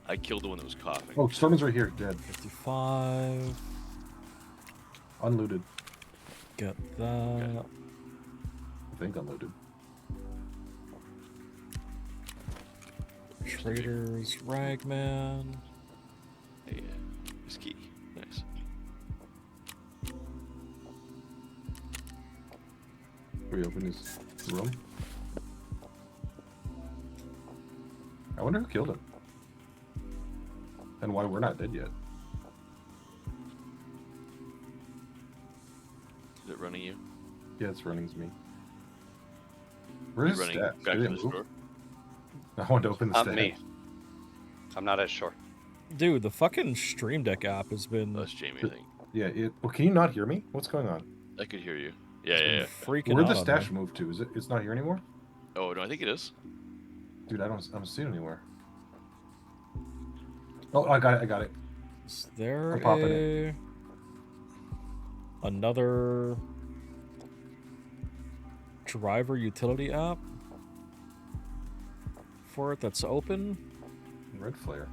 I killed the one that was coughing. Oh, Starman's right here, dead. 55. Unlooted. Get that. Okay. I think unlooted. Traders, Ragman. Yeah, his key. Nice. We open his room. I wonder who killed him. And why we're not dead yet. Is it running you? Yeah, it's running me. Where's his running stats? back Did to it the move? store? I wanted to open the Not stats. me. I'm not as sure. Dude, the fucking Stream Deck app has been That's Jamie, I think. Yeah, well, can you not hear me? What's going on? I could hear you. Yeah. freaking Where'd out the on stash me. move to? Is it's not here anymore? Oh, no, I think it is. Dude, I don't see it anywhere. Oh, I got it. Is there I'm popping it. another driver utility app for it that's open? Red flare.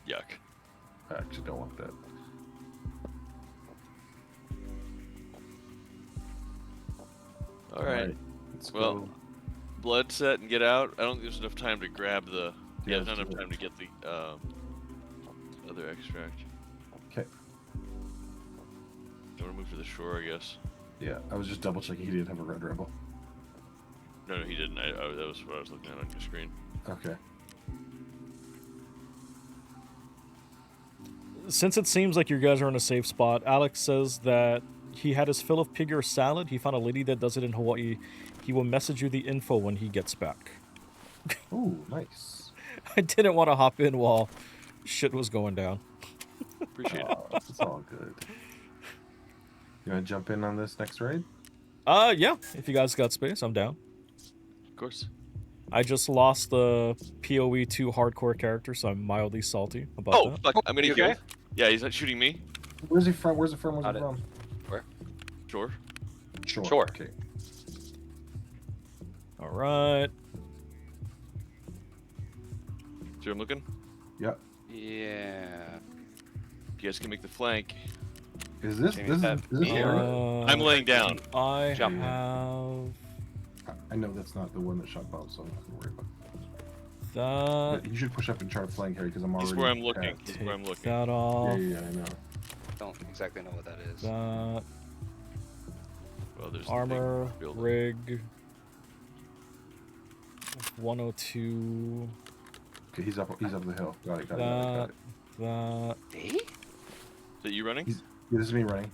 Yuck. I actually don't want that. All right. Let's Well, go. blood set and get out. I don't think there's enough time to grab the. Yeah, Yeah, there's not let's enough do it. time to get the other extract. Okay. I want to move to the shore, I guess. Yeah, I was just double checking he didn't have a red rebel. No, he didn't. That was what I was looking at on your screen. Okay. Since it seems like you guys are in a safe spot, Alex says that he had his fill of pigure salad. He found a lady that does it in Hawaii. He will message you the info when he gets back. Ooh, nice. I didn't want to hop in while shit was going down. Appreciate it. Oh, it's all good. You want to jump in on this next raid? Yeah. If you guys got space, I'm down. Of course. I just lost the PoE 2 hardcore character, so I'm mildly salty about Oh, that. fuck. I'm gonna You kill. okay? Yeah, he's not shooting me. Where's he from? Where's he from? Where? Sure. Sure. Okay. All right. See what I'm looking? Yep. Yeah. You guys can make the flank. Is this Jamie, this is that is this mirror? Laura? I'm laying down. I Jump. have I know that's not the one that shot Bob, so I'm not gonna worry about that. it. But you should push up and try to flank Harry because I'm already. He's where I'm looking. attacked. He's where I'm looking. That off. Yeah, I know. Don't exactly know what that is. That Well, there's armor the big building. rig. 102. Okay, he's up the hill. Got it. Got it. That. Me? Is that you running? Yeah, this is me running.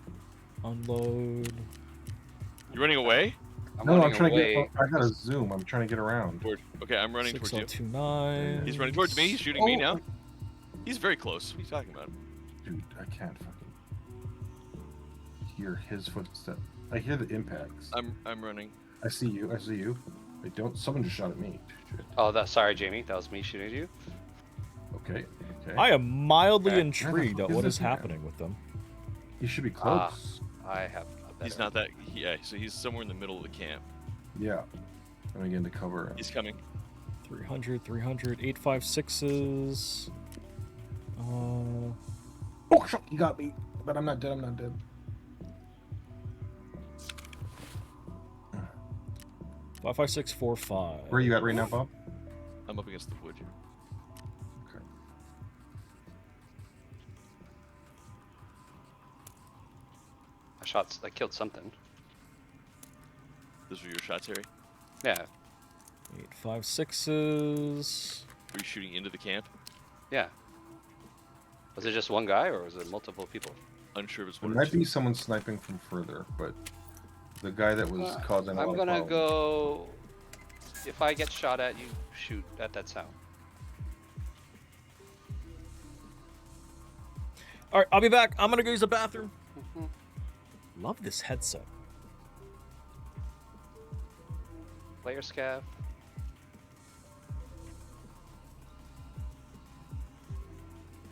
Unload. You running away? I'm No, I'm running trying to away. get. I gotta zoom. I'm trying to get around. Okay, I'm running towards you. 6029. He's running towards me. He's shooting me Oh, now. He's very close. What are you talking about? Dude, I can't fucking hear his footsteps. I hear the impacts. I'm running. I see you. I see you. I don't. Someone just shot at me. Shit. Oh, sorry, Jamie. That was me shooting at you. Okay. Okay. I am mildly Okay. intrigued Where at the what fuck is is this man? happening with them. He should be close. I have a better. He's not that. Yeah, so he's somewhere in the middle of the camp. Yeah. I'm gonna get into cover. He's coming. 300, 856s. Oh, shit, he got me. But I'm not dead. I'm not dead. 55645. Where are you at right now, Bob? I'm up against the wood here. Okay. I killed something. Those were your shots, Harry? Yeah. 856s. Were you shooting into the camp? Yeah. Was it just one guy or was it multiple people? Unsure if it's It one or might two. be someone sniping from further, but the guy that was causing a lot I'm of gonna problems. go. If I get shot at, you shoot at that sound. All right, I'll be back. I'm gonna go use the bathroom. Love this headset. Player scav.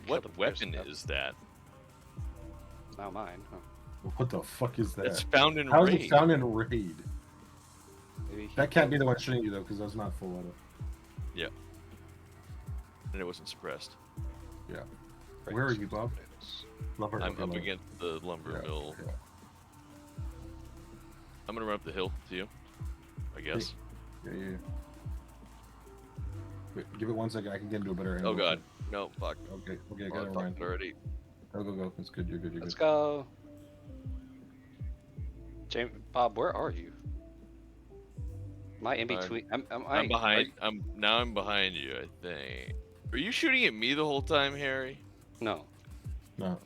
What Kill the player weapon scav. is that? It's now mine. Huh. What the fuck is that? It's found in How is raid. it found in raid? Maybe he That can't be the one shooting you though, because that's not full auto. Yeah. And it wasn't suppressed. Yeah. Where are you, Bob? Lumber. I'm okay, up no. against the lumber Yeah, mill. yeah. I'm gonna run up the hill to you, I guess. Yeah. Wait, give it 1 second. I can get into a better Oh angle. god. No, fuck. Okay, I Oh, got it fuck right. it already. Go. That's good. You're good. Let's go. James, Bob, where are you? Am I in between? I'm behind. I'm behind you, I think. Are you shooting at me the whole time, Harry? No. No.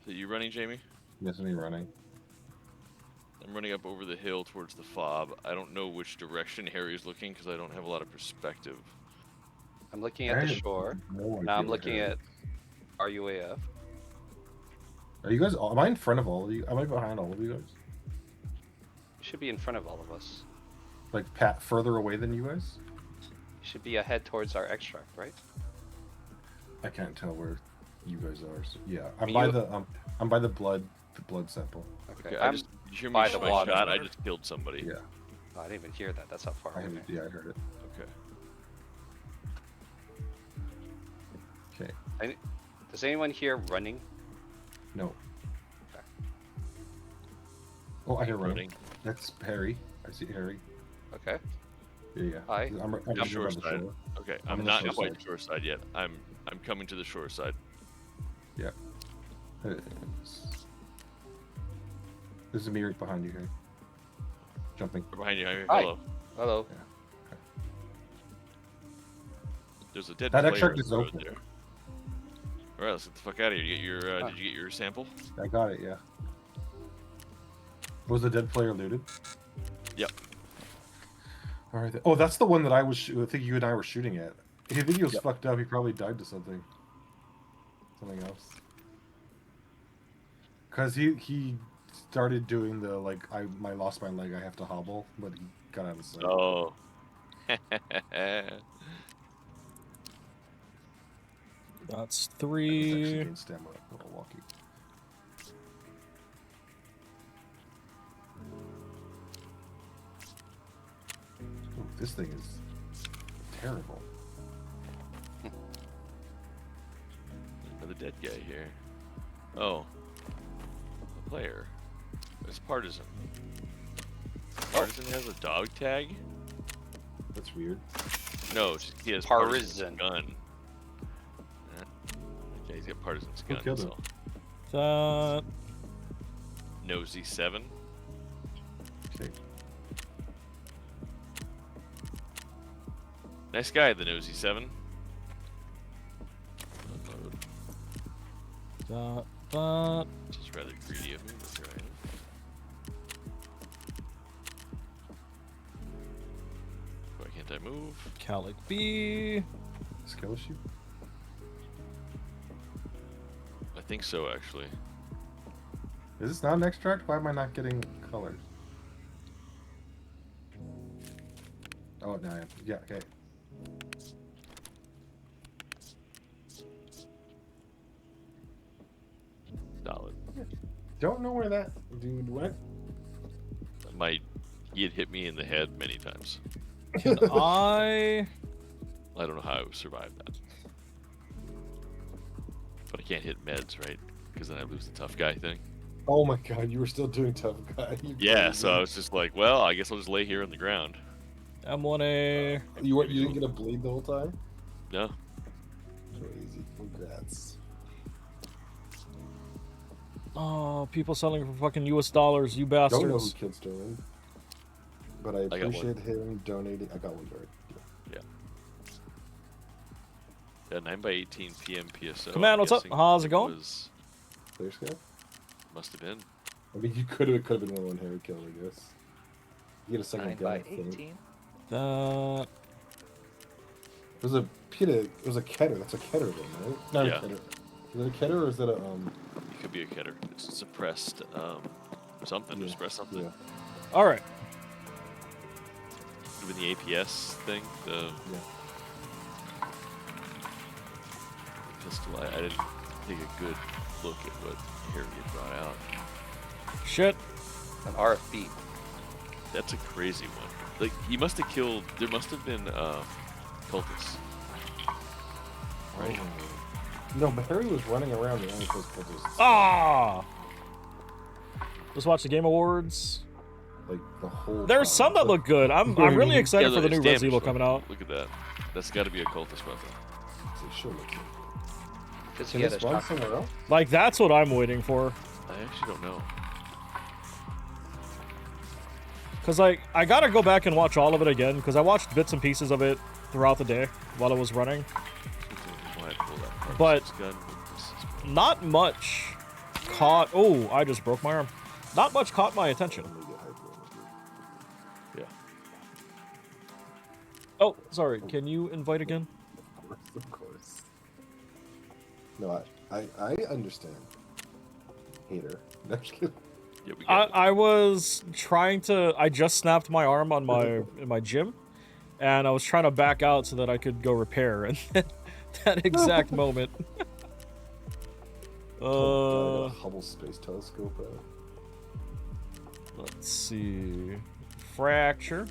So you running, Jamie? Yes, me running. I'm running up over the hill towards the fob. I don't know which direction Harry's looking because I don't have a lot of perspective. I'm looking at the shore. Now I'm looking at RUAF. Are you guys? Am I in front of all of you? Am I behind all of you guys? You should be in front of all of us. Like further away than you guys? You should be ahead towards our extract, right? I can't tell where you guys are. So, yeah, I'm mean, by you- I'm by the blood sample. Okay, I I'm just, did you hear me by shoot the my water. shot? I just killed somebody. Yeah. Oh, I didn't even hear that. That's how far I away. heard it. Okay. Okay. Does anyone here running? No. Okay. Oh, I hear running. That's Harry. I see Harry. Okay. Yeah. Hi. I'm I'm just shore above the side. shore. Okay, I'm I'm on the not shore quite side. shore side yet. I'm coming to the shore side. Yeah. There's a mirror behind you, Harry. Jumping. Behind you. Harry. Hi. Hello. Hello. There's a dead That player extract in is the road open. there. All right, let's get the fuck out of here. You get your, did you get your sample? I got it. Yeah. Was the dead player looted? Yep. All right. Oh, that's the one that I think you and I were shooting at. If you think he was fucked up, he probably died to something. Something else. Cause he started doing the like I lost my leg, I have to hobble, but he got out of sight. Oh. That's Actually 3. gained stamina. Little walkie. Ooh, this thing is terrible. Another dead guy here. Oh. A player. It's Partisan. Partisan has a dog tag? That's weird. No, he has Partisan. gun. Okay, he's got Partisan's Who gun. killed him? That. Nosy 7. Okay. Nice guy, the Nosy 7. That. Just rather greedy of me, but here I am. Why can't I move? Calic B. Skill issue? I think so, actually. Is this not an extract? Why am I not getting colors? Oh, no, I am. Yeah, okay. Solid. Don't know where that dude went. He had hit me in the head many times. Can I? I don't know how I would survive that. But I can't hit meds, right? Because then I lose the tough guy thing. Oh my god, you were still doing tough guy. You Yeah, crazy. so I was just like, well, I guess I'll just lay here on the ground. M1A. You didn't get a bleed the whole time? No. Crazy. Congrats. Oh, people selling for fucking US dollars, you Don't know who bastards. killed Sterling. But I got one. appreciate him donating. I got one guard. Yeah, 9x18 PM PSO. Command, I'm what's up? guessing How's it going? was Clear Scav? Must have been. I mean, it could have been one Harry killed, I guess. You get a second 9 gun, by I think. 18. It was a Keter. That's a Keter then, right? Not Yeah. a Keter. Is it a Keter or is it a It could be a Keter. It's suppressed something. Yeah, Suppressed something. yeah. All right. With the APS thing, the pistol. I didn't take a good look at what Harry had brought out. Shit. An RFB. That's a crazy one. Like he must have killed. There must have been cultists. Right. No, but Harry was running around the only place cultists. Ah. Just watch the Game Awards. Like the whole. There's some that look good. I'm really excited for the new it's Resident Evil damaged coming weapon. out. Look at that. That's got to be a cultist weapon. They sure look good. Because Can he had this a run shotgun. somewhere else? Like that's what I'm waiting for. I actually don't know. Cause like I gotta go back and watch all of it again. Cause I watched bits and pieces of it throughout the day while it was running. Why I pull that But Parsons gun, but this is- not much caught. Oh, I just broke my arm. Not much caught my attention. Yeah. Oh, sorry. Can you invite again? Of course. No, I understand. Hater. No, I'm just kidding. Yeah, we got it. I was trying to. I just snapped my arm on in my gym, and I was trying to back out so that I could go repair. And then that exact moment. A Hubble Space Telescope. Let's see. Fracture.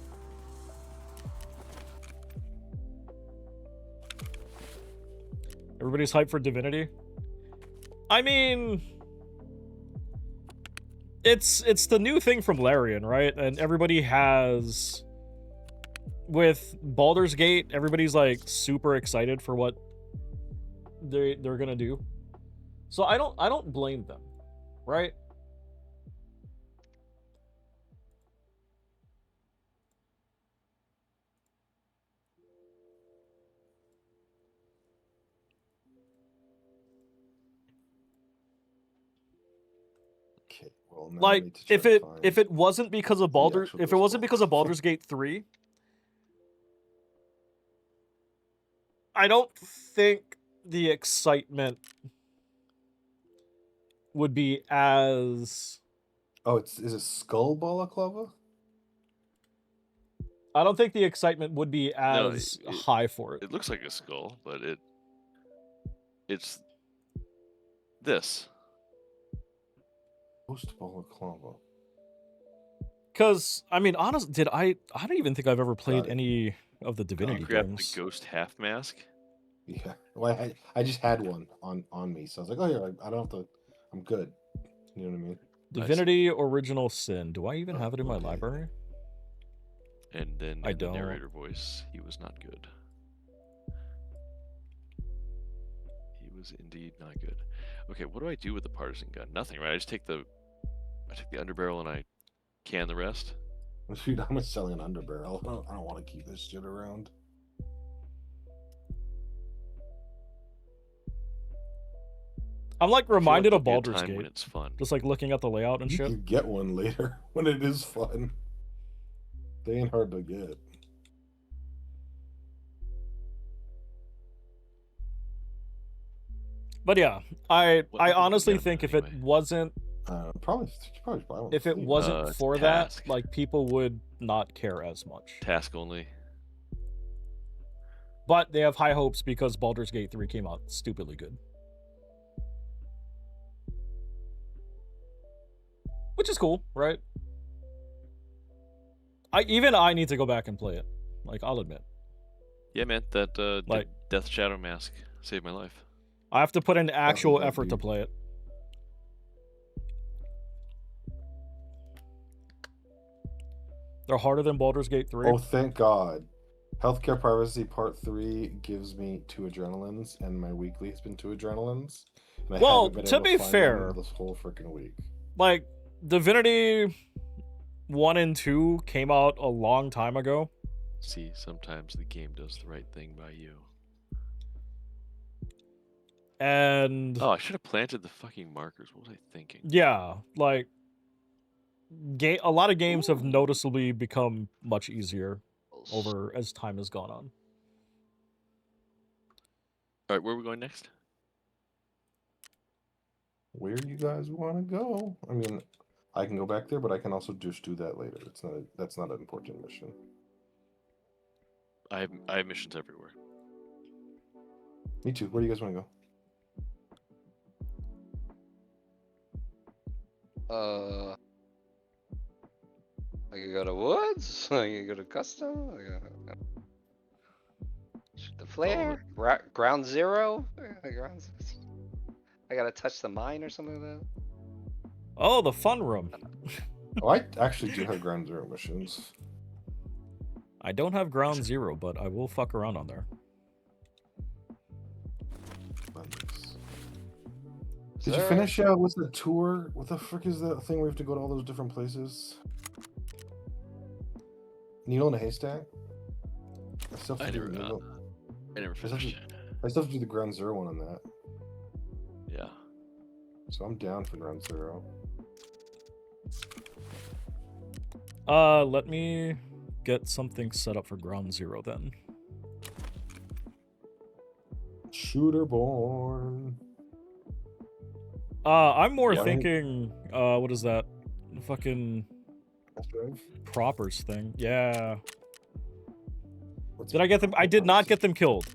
Everybody's hyped for Divinity. I mean, it's the new thing from Larian, right? And everybody has, with Baldur's Gate, everybody's like super excited for what they're gonna do. So I don't blame them, right? Okay, well, now I Like need to try if to it find if it wasn't because of Baldur's actual if it Ghost wasn't because of Baldur's Gate 3, I don't think the excitement would be as Oh, is it Skull Balaclava? I don't think the excitement would be No, as high for it. It looks like a skull, but it's this. Ghost Balaclava. Because I mean, honestly, I don't even think I've ever played Got it. any of the Divinity You grab games. the ghost half mask. Yeah. Well, I just had one on me, so I was like, oh yeah, I don't have to. I'm good. You know what I mean? Divinity Original Sin. Do I even have it in my okay. library? And then I in the don't. narrator voice, he was not good. He was indeed not good. Okay, what do I do with the partisan gun? Nothing, right? I take the underbarrel and I can the rest. Shoot, I'm just selling an underbarrel. I don't want to keep this shit around. I'm like I feel reminded of there'll be a Baldur's time Gate. when it's fun. Just like looking at the layout and You shit. can get one later when it is fun. They ain't hard to get. But yeah, I What would you honestly get think if anyway? it wasn't Probably you should probably buy one. if it Steam. wasn't it's for that, Task. like people would not care as much. Task only. But they have high hopes because Baldur's Gate 3 came out stupidly good. Which is cool, right? I need to go back and play it. Like, I'll admit. Yeah, man, that Like- Death Shadow mask saved my life. I have to put in actual that'd effort to be- play it. They're harder than Baldur's Gate 3. Oh, thank God. Healthcare Privacy Part 3 gives me 2 adrenalines, and my weekly has been 2 adrenalines. And I Well, haven't been to able be find fair- one this whole freaking week. Like, Divinity 1 and 2 came out a long time ago. See, sometimes the game does the right thing by you. And Oh, I should have planted the fucking markers. What was I thinking? yeah, like a lot of games have noticeably become much easier over as time has gone on. All right, where are we going next? Where you guys want to go? I mean, I can go back there, but I can also just do that later. That's not an important mission. I have missions everywhere. Me too. Where do you guys want to go? I could go to woods. I could go to custom. The flare. Ground zero. I gotta touch the mine or something like that. Oh, the fun room. Oh, I actually do have ground zero missions. I don't have ground zero, but I will fuck around on there. Did you finish out with the tour? What the frick is that thing where we have to go to all those different places? Needle in a haystack? I still have to do the needle. I never finished it. I still have to do the ground zero one on that. Yeah. So I'm down for ground zero. Let me get something set up for ground zero then. Shooterborn. I'm more thinking, what is that? Fucking Proppers thing. Yeah. Did I get them? I did not get them killed.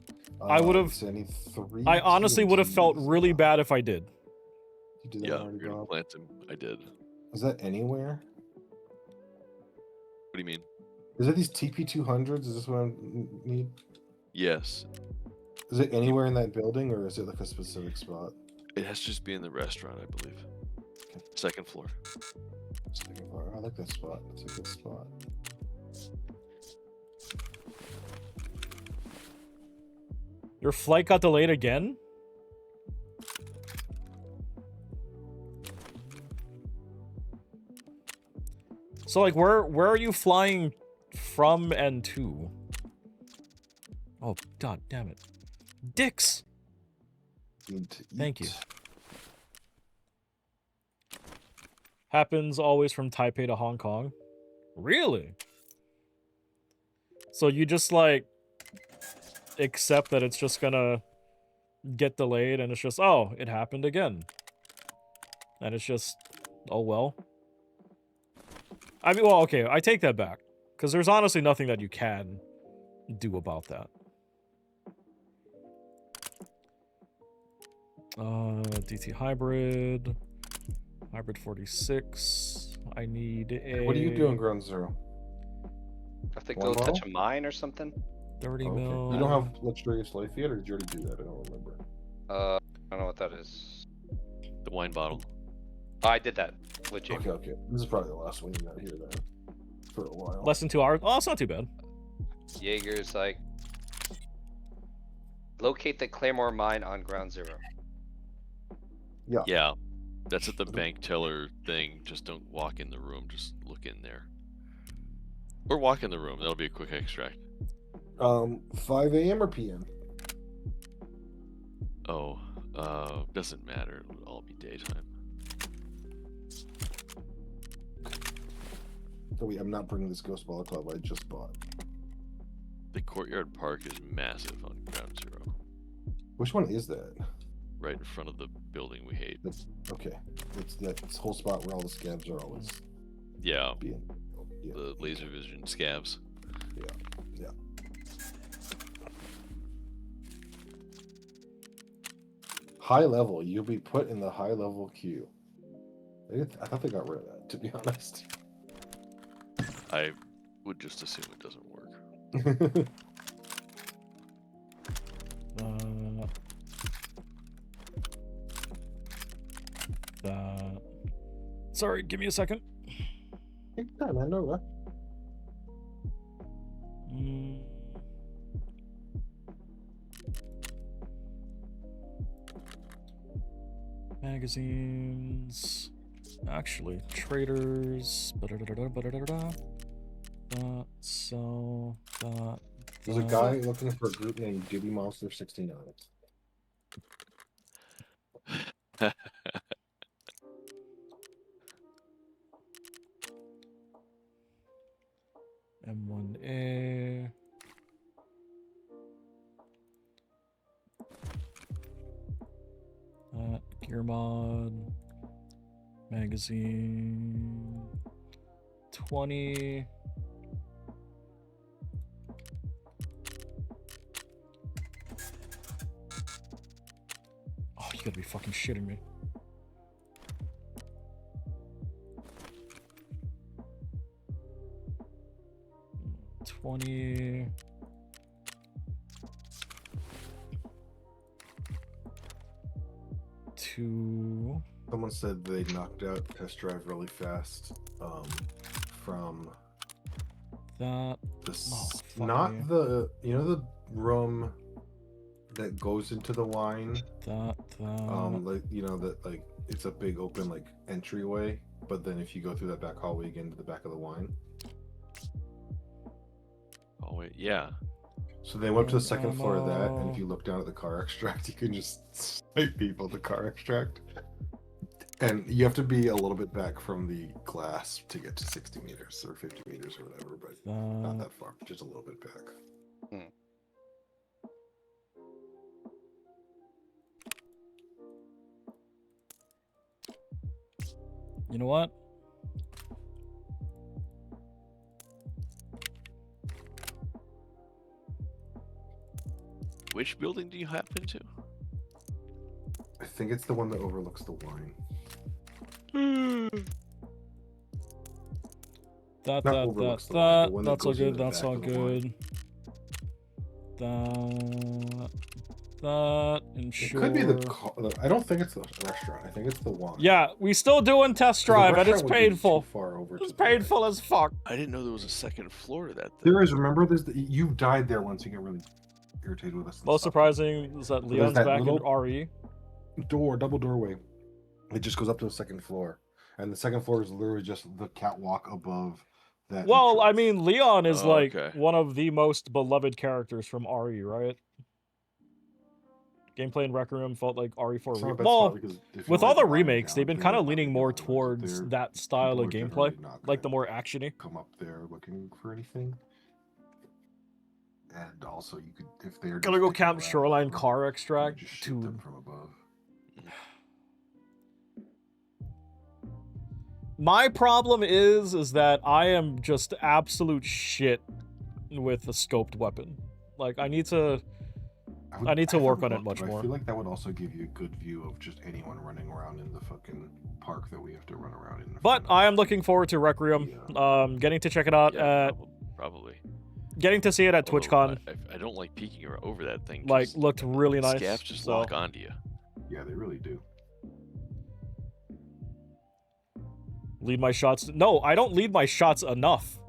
I would have. I honestly would have felt really bad if I did. You did that Yeah, already, you're gonna Bob? plant them. I did. Is that anywhere? What do you mean? Is it these TP200s? Is this what I need? Yes. Is it anywhere in that building, or is it like a specific spot? It has to just be in the restaurant, I believe. Okay. Second floor. Second floor. I like that spot. It's a good spot. Your flight got delayed again? So like where are you flying from and to? Oh god damn it. Dicks. Thank you. Happens always from Taipei to Hong Kong. Really? So you just like accept that it's just gonna get delayed and it's just, oh, it happened again. And it's just, oh well. I mean, well, okay, I take that back. Because there's honestly nothing that you can do about that. DT Hybrid. Hybrid 46. I need a... What are you doing, ground zero? I think they'll touch a mine or something. 30 Okay. mil. You don't have Luxurious Life yet, or did you already do that? I don't remember. I don't know what that is. The wine bottle. Oh, I did that. Legit. Okay, okay. This is probably the last one you got here then. For a while. Less than 2 hours. Oh, it's not too bad. Jaeger's like... Locate the Claymore mine on ground zero. Yeah. Yeah. That's at the bank teller thing. Just don't walk in the room. Just look in there. Or walk in the room. That'll be a quick extract. 5 a.m. or p.m.? Oh, doesn't matter. It'll all be daytime. Oh, wait, I'm not bringing this Ghost Ball Club I just bought. The Courtyard Park is massive on ground zero. Which one is that? Right in front of the building we hate. Okay. It's that whole spot where all the scabs are always Yeah. being. Yeah. The laser vision scabs. Yeah. Yeah. High level. You'll be put in the high level queue. I thought they got rid of that, to be honest. I would just assume it doesn't work. Sorry, give me a second. Take your time, man. No rush. Magazines. Actually, traders. So There's a guy looking for a group named Diddy Monster 69. M1A. Gear mod. Magazine. 20. Oh, you gotta be fucking shitting me. $20. Someone said they knocked out Test Drive really fast. From that. Not the the room that goes into the wine. That. Like that like it's a big open like entryway, but then if you go through that back hallway, you get into the back of the wine. Oh wait, yeah. So they went up to the second floor of that, and if you look down at the car extract, you can just snipe people the car extract. And you have to be a little bit back from the glass to get to 60 meters or 50 meters or whatever, but not that far, just a little bit back. You know what? Which building do you happen to? I think it's the one that overlooks the wine. That's all good. That's all good. That ensure. It could be the. I don't think it's the restaurant. I think it's the wine. Yeah, we still doing test drive, and it's painful. It's painful as fuck. I didn't know there was a second floor to that thing. There is. Remember, you died there once. You get really irritated with us. Most surprising is that Leon's back in RE. Double doorway. It just goes up to the second floor, and the second floor is literally just the catwalk above that. Well, I mean, Leon is one of the most beloved characters from RE, right? Gameplay in Rec Room felt like RE4. Well, with all the remakes, they've been kind of leaning more towards that style of gameplay, like the more actiony. Come up there looking for anything. And also, you could, if they're gonna go camp Shoreline car extract to them from above. My problem is that I am just absolute shit with a scoped weapon. Like I need to work on it much more. I feel like that would also give you a good view of just anyone running around in the fucking park that we have to run around in. But I am looking forward to Requiem. Getting to check it out at probably. Getting to see it at TwitchCon. I don't like peeking over that thing. Like looked really nice. Scavs just lock onto you. Yeah, they really do. Lead my shots. No, I don't lead my shots enough.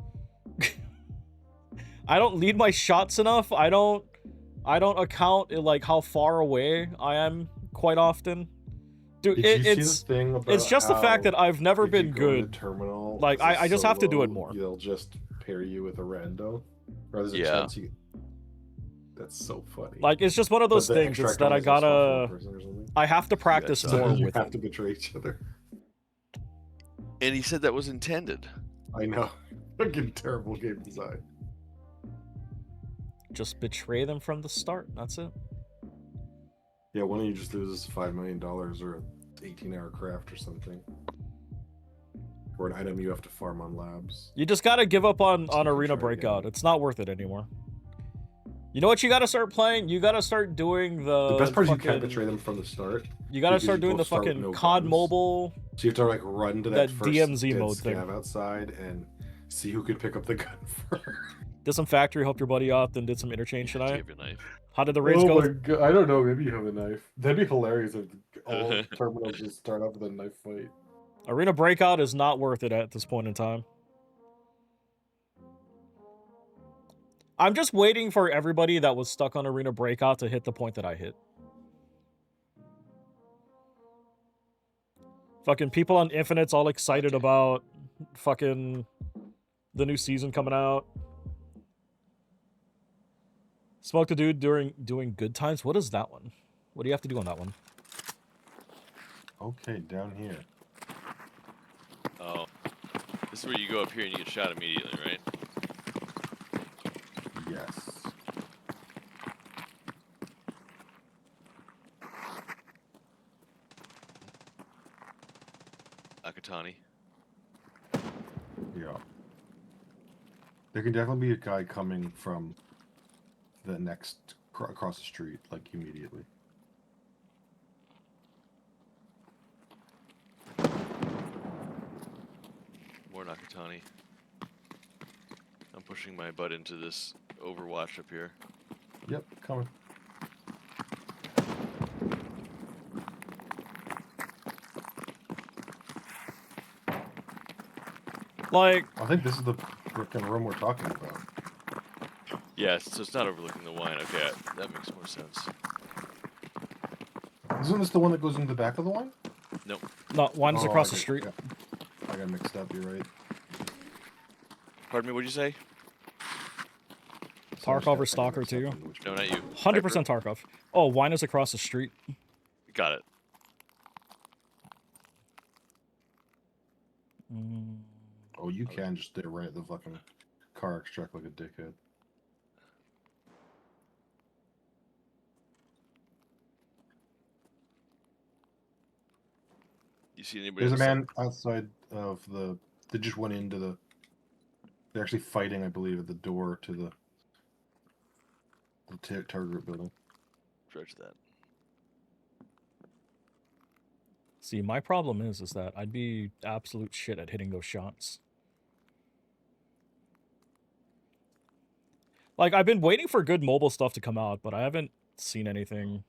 I don't lead my shots enough. I don't account like how far away I am quite often. Dude, it's just the fact that I've never been good. Terminal, like I just have to do it more. They'll just pair you with a rando. Or there's a chance you... That's so funny. Like it's just one of those things. It's that I have to practice more with it. You have to betray each other. And he said that was intended. I know. Fucking terrible game design. Just betray them from the start. That's it. Yeah, why don't you just lose $5 million or an 18-hour craft or something? Or an item you have to farm on labs. You just gotta give up on Arena Breakout. It's not worth it anymore. You know what you gotta start playing? You gotta start doing the best part is you can't betray them from the start. You gotta start doing the fucking COD Mobile. So you have to like run to that first DMZ mode thing outside and see who can pick up the gun first. Did some factory, helped your buddy out, then did some interchange tonight. How did the raids go? Oh my god, I don't know, maybe you have a knife. That'd be hilarious if all terminals just start off with a knife fight. Arena Breakout is not worth it at this point in time. I'm just waiting for everybody that was stuck on Arena Breakout to hit the point that I hit. Fucking people on Infinite's all excited about fucking the new season coming out. Smoked a dude doing good times. What is that one? What do you have to do on that one? Okay, down here. Oh. This is where you go up here and you get shot immediately, right? Yes. Akatani. Yeah. There can definitely be a guy coming from the next across the street, like immediately. More Nakatani. I'm pushing my butt into this Overwatch up here. Yep, coming. Like, I think this is the frickin' room we're talking about. Yeah, so it's not overlooking the wine. Okay, that makes more sense. Isn't this the one that goes into the back of the wine? Nope. no, one's Oh, across I the did- street. yeah. I got mixed up, you're right. Pardon me, what'd you say? Tarkov or Stalker to you? No, not you. 100% Tarkov. Oh, wine is across the street. Got it. Oh, you can just stay right at the fucking car extract like a dickhead. You see anybody? There's a else? man outside of the. They just went into the. They're actually fighting, I believe, at the door to the Target building. Dredge that. See, my problem is that I'd be absolute shit at hitting those shots. Like, I've been waiting for good mobile stuff to come out, but I haven't seen anything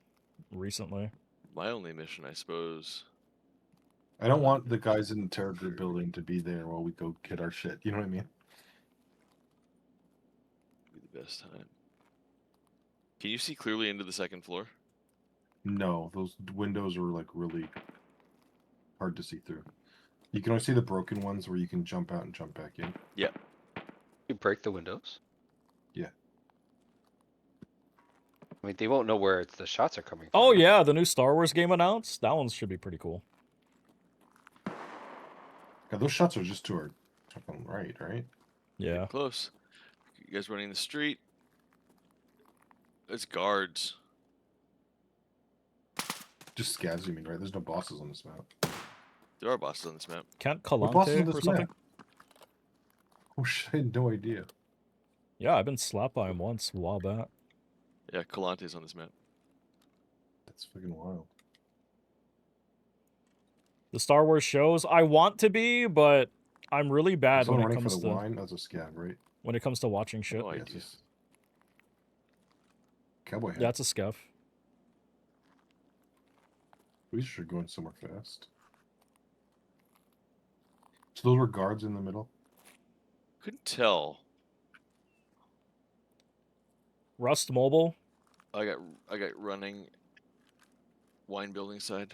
recently. My only mission, I suppose. I don't want the guys in the Target building to be there while we go get our shit. You know what I mean? Be the best time. Can you see clearly into the second floor? No, those windows are like really hard to see through. You can only see the broken ones where you can jump out and jump back in. Yeah. You break the windows? Yeah. I mean, they won't know where the shots are coming from. Oh yeah, the new Star Wars game announced. That one should be pretty cool. God, those shots are just to our fucking right? Yeah. Close. You guys running the street. There's guards. Just scavs, you mean, right? There's no bosses on this map. There are bosses on this map. Kent What bosses on Kalante this or something? map? Oh shit, I had no idea. Yeah, I've been slapped by him once a while back. Yeah, Calante's on this map. That's fucking wild. The Star Wars shows, I want to be, but I'm really bad Someone when it running for comes the to wine? That's a scav, right? when it comes to watching shit. No Yeah, idea. it's just... Cowboy hat. Yeah, it's a scav. We should go in somewhere fast. So those were guards in the middle? Couldn't tell. Rust Mobile. I got running wine building side.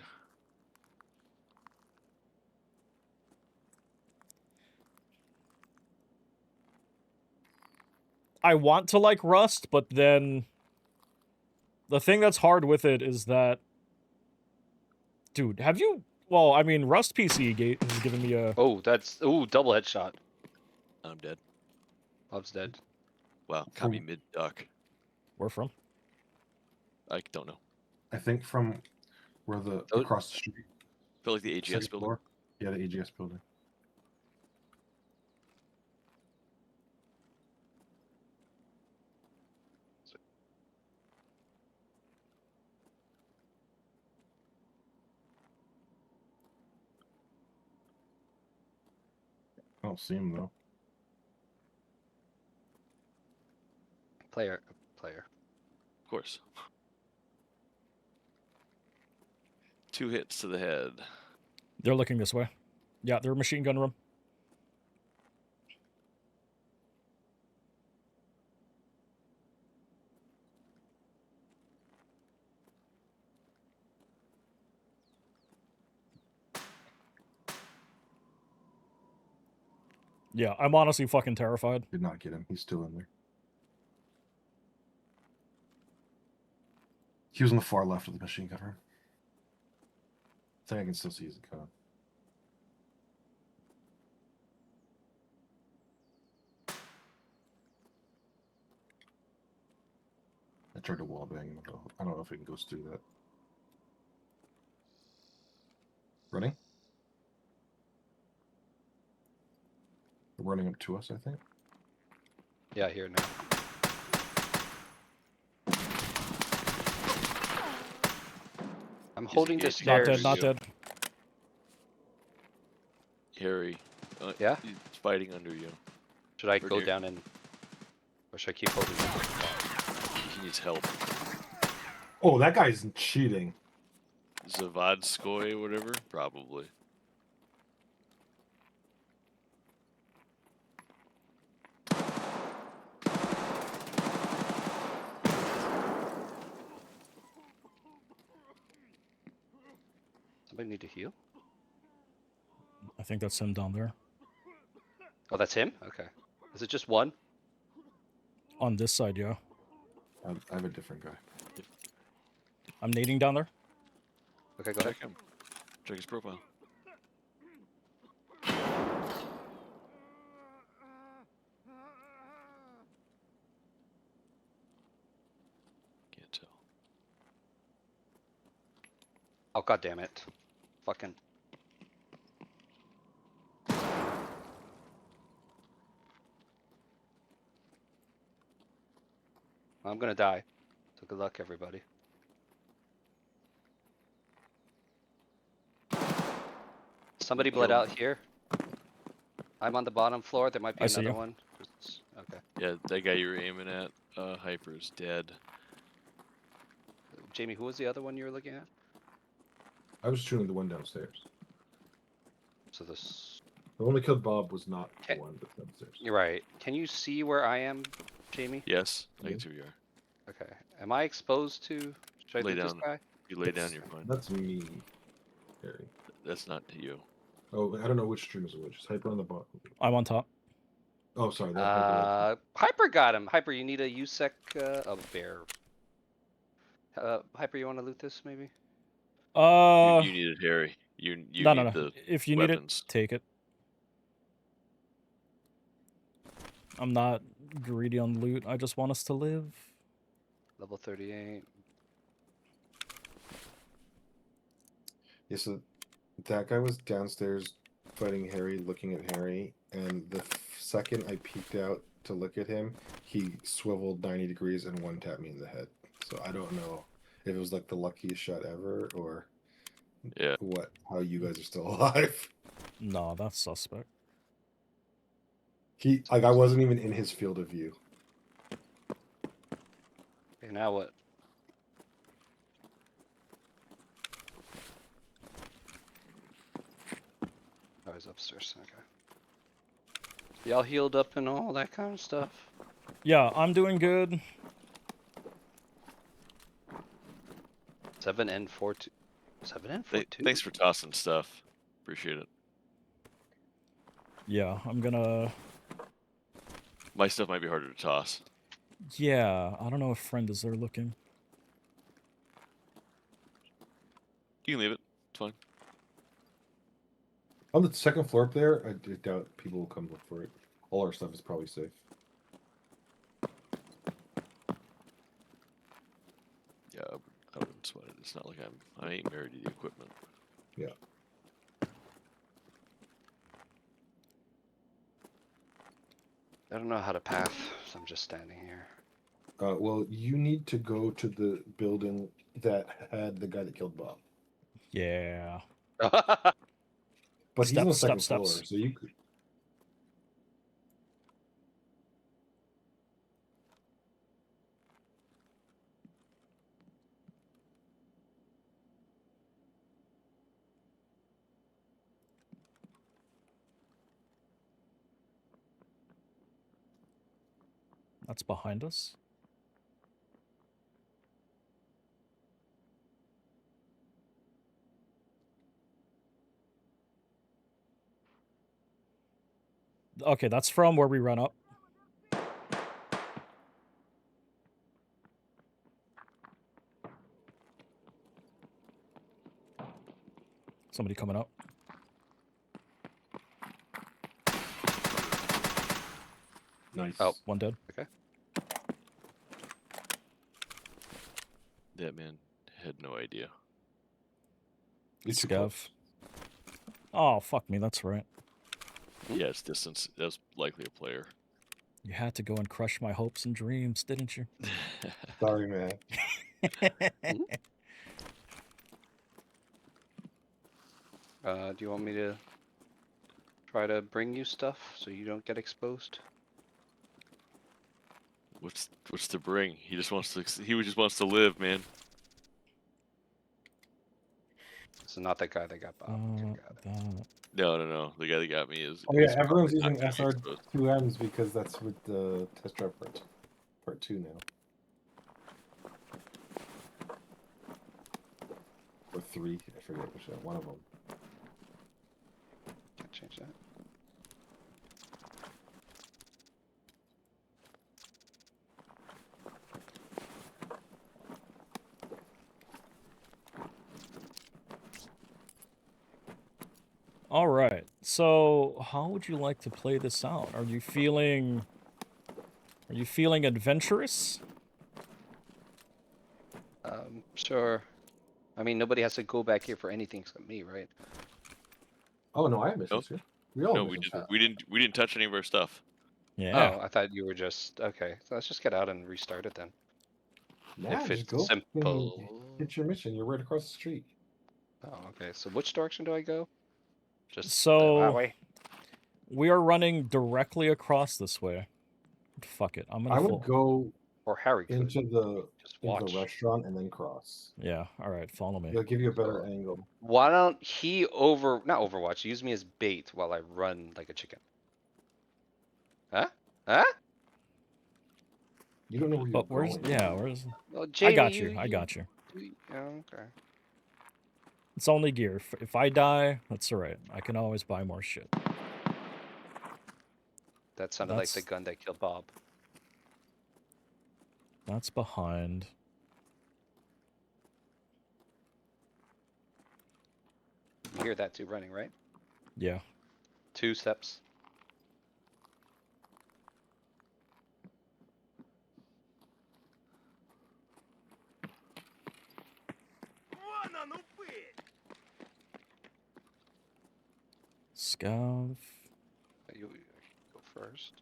I want to like Rust, but then the thing that's hard with it is that, dude, have you? Well, I mean, Rust PC has given me a. Oh, that's double headshot. I'm dead. Bob's dead. Wow, caught me mid duck. Where from? I don't know. I think from where the across the street. Felt like the AGS second building. floor. Yeah, the AGS building. I don't see him though. Player. Of course. 2 hits to the head. They're looking this way. Yeah, they're machine gun room. Yeah, I'm honestly fucking terrified. Did not get him. He's still in there. He was on the far left of the machine gun room. think I can still see his account. I tried to wallbang him, though. I don't know if he can go through that. Running? They're running up to us, I think. Yeah, here now. I'm holding the stairs. Not dead, not dead. Harry. Yeah? He's fighting under you. Should I Or go near- down and... Or should I keep holding him? He needs help. Oh, that guy's cheating. Zavadskoy, whatever? Probably. Somebody need to heal? I think that's him down there. Oh, that's him? Okay. Is it just one? On this side, yeah. I have a different guy. I'm nading down there. Okay, go ahead. Check him. Check his profile. Can't tell. Oh, god damn it. Fucking... I'm gonna die. So good luck, everybody. Somebody bled out here. I'm on the bottom floor. There might be I see another you. one. Okay. Yeah, that guy you were aiming at, Hyper, is dead. Jamie, who was the other one you were looking at? I was shooting the one downstairs. So this... The one that killed Bob was not Okay. the one that's downstairs. You're right. Can you see where I am, Jamie? Yes, I can see who you are. Okay. Am I exposed to... Should I Lay loot down. this guy? You lay down, you're fine. That's me, Harry. That's not to you. Oh, I don't know which stream is which. Is Hyper on the bottom? I'm on top. Oh, sorry. That Hyper got him. Hyper, you need a USEC, a bear. Hyper, you want to loot this, maybe? You needed Harry. You no, need no. the If you weapons. need it, take it. I'm not greedy on loot. I just want us to live. Level 38. Yeah, so that guy was downstairs fighting Harry, looking at Harry, and the second I peeked out to look at him, he swiveled 90 degrees and one tapped me in the head. So I don't know if it was like the luckiest shot ever or how you guys are still alive. No, that's suspect. I wasn't even in his field of view. Okay, now what? Oh, he's upstairs. Okay. Y'all healed up and all that kind of stuff. Yeah, I'm doing good. 7N42. 7N42? Thanks for tossing stuff. Appreciate it. Yeah, I'm gonna... My stuff might be harder to toss. Yeah, I don't know if friend is there looking. You can leave it. It's fine. On the second floor up there, I doubt people will come look for it. All our stuff is probably safe. Yeah, I wouldn't sweat it. It's not like I ain't married to the equipment. Yeah. I don't know how to path, so I'm just standing here. Well, you need to go to the building that had the guy that killed Bob. Yeah. But he's on the Steps, second floor, steps. so you could... That's behind us. Okay, that's from where we run up. Somebody coming up. Nice. Oh, One dead. okay. That man had no idea. It's too Scav. close. Oh, fuck me. That's right. Yeah, it's distance. That's likely a player. You had to go and crush my hopes and dreams, didn't you? Sorry, man. Do you want me to try to bring you stuff so you don't get exposed? What's to bring? He just wants to. He just wants to live, man. So not that guy that got bombed. No. The guy that got me is. Oh yeah, is everyone's probably using not gonna be exposed. SR2Ms because that's with the test drive part 2 now. Or 3, I forget which one of them. Can't change that. All right. So, how would you like to play this out? Are you feeling adventurous? Sure. I mean, nobody has to go back here for anything except me, right? Oh no, I have missions here. We all No, have we missions. didn't. We didn't touch any of our stuff. Yeah. Oh, I thought you were just okay. So let's just get out and restart it then. Yeah, If just it's go. simple. Get your mission. You're right across the street. Oh, okay. So which direction do I go? Just that So, way. we are running directly across this way. Fuck it. I'm I gonna would full. go Or Harry could. into the watch. restaurant and then cross. Yeah. All right. Follow me. It'll give you a better angle. Why don't he not Overwatch, use me as bait while I run like a chicken? Huh? Huh? You don't know where you're But where's? going. Yeah. Where's? Well, I Jamie, got you. I got you. Okay. It's only gear. If I die, that's all right. I can always buy more shit. That sounded like the That's- gun that killed Bob. That's behind. You hear that too running, right? Yeah. 2 steps. Scav. You go first.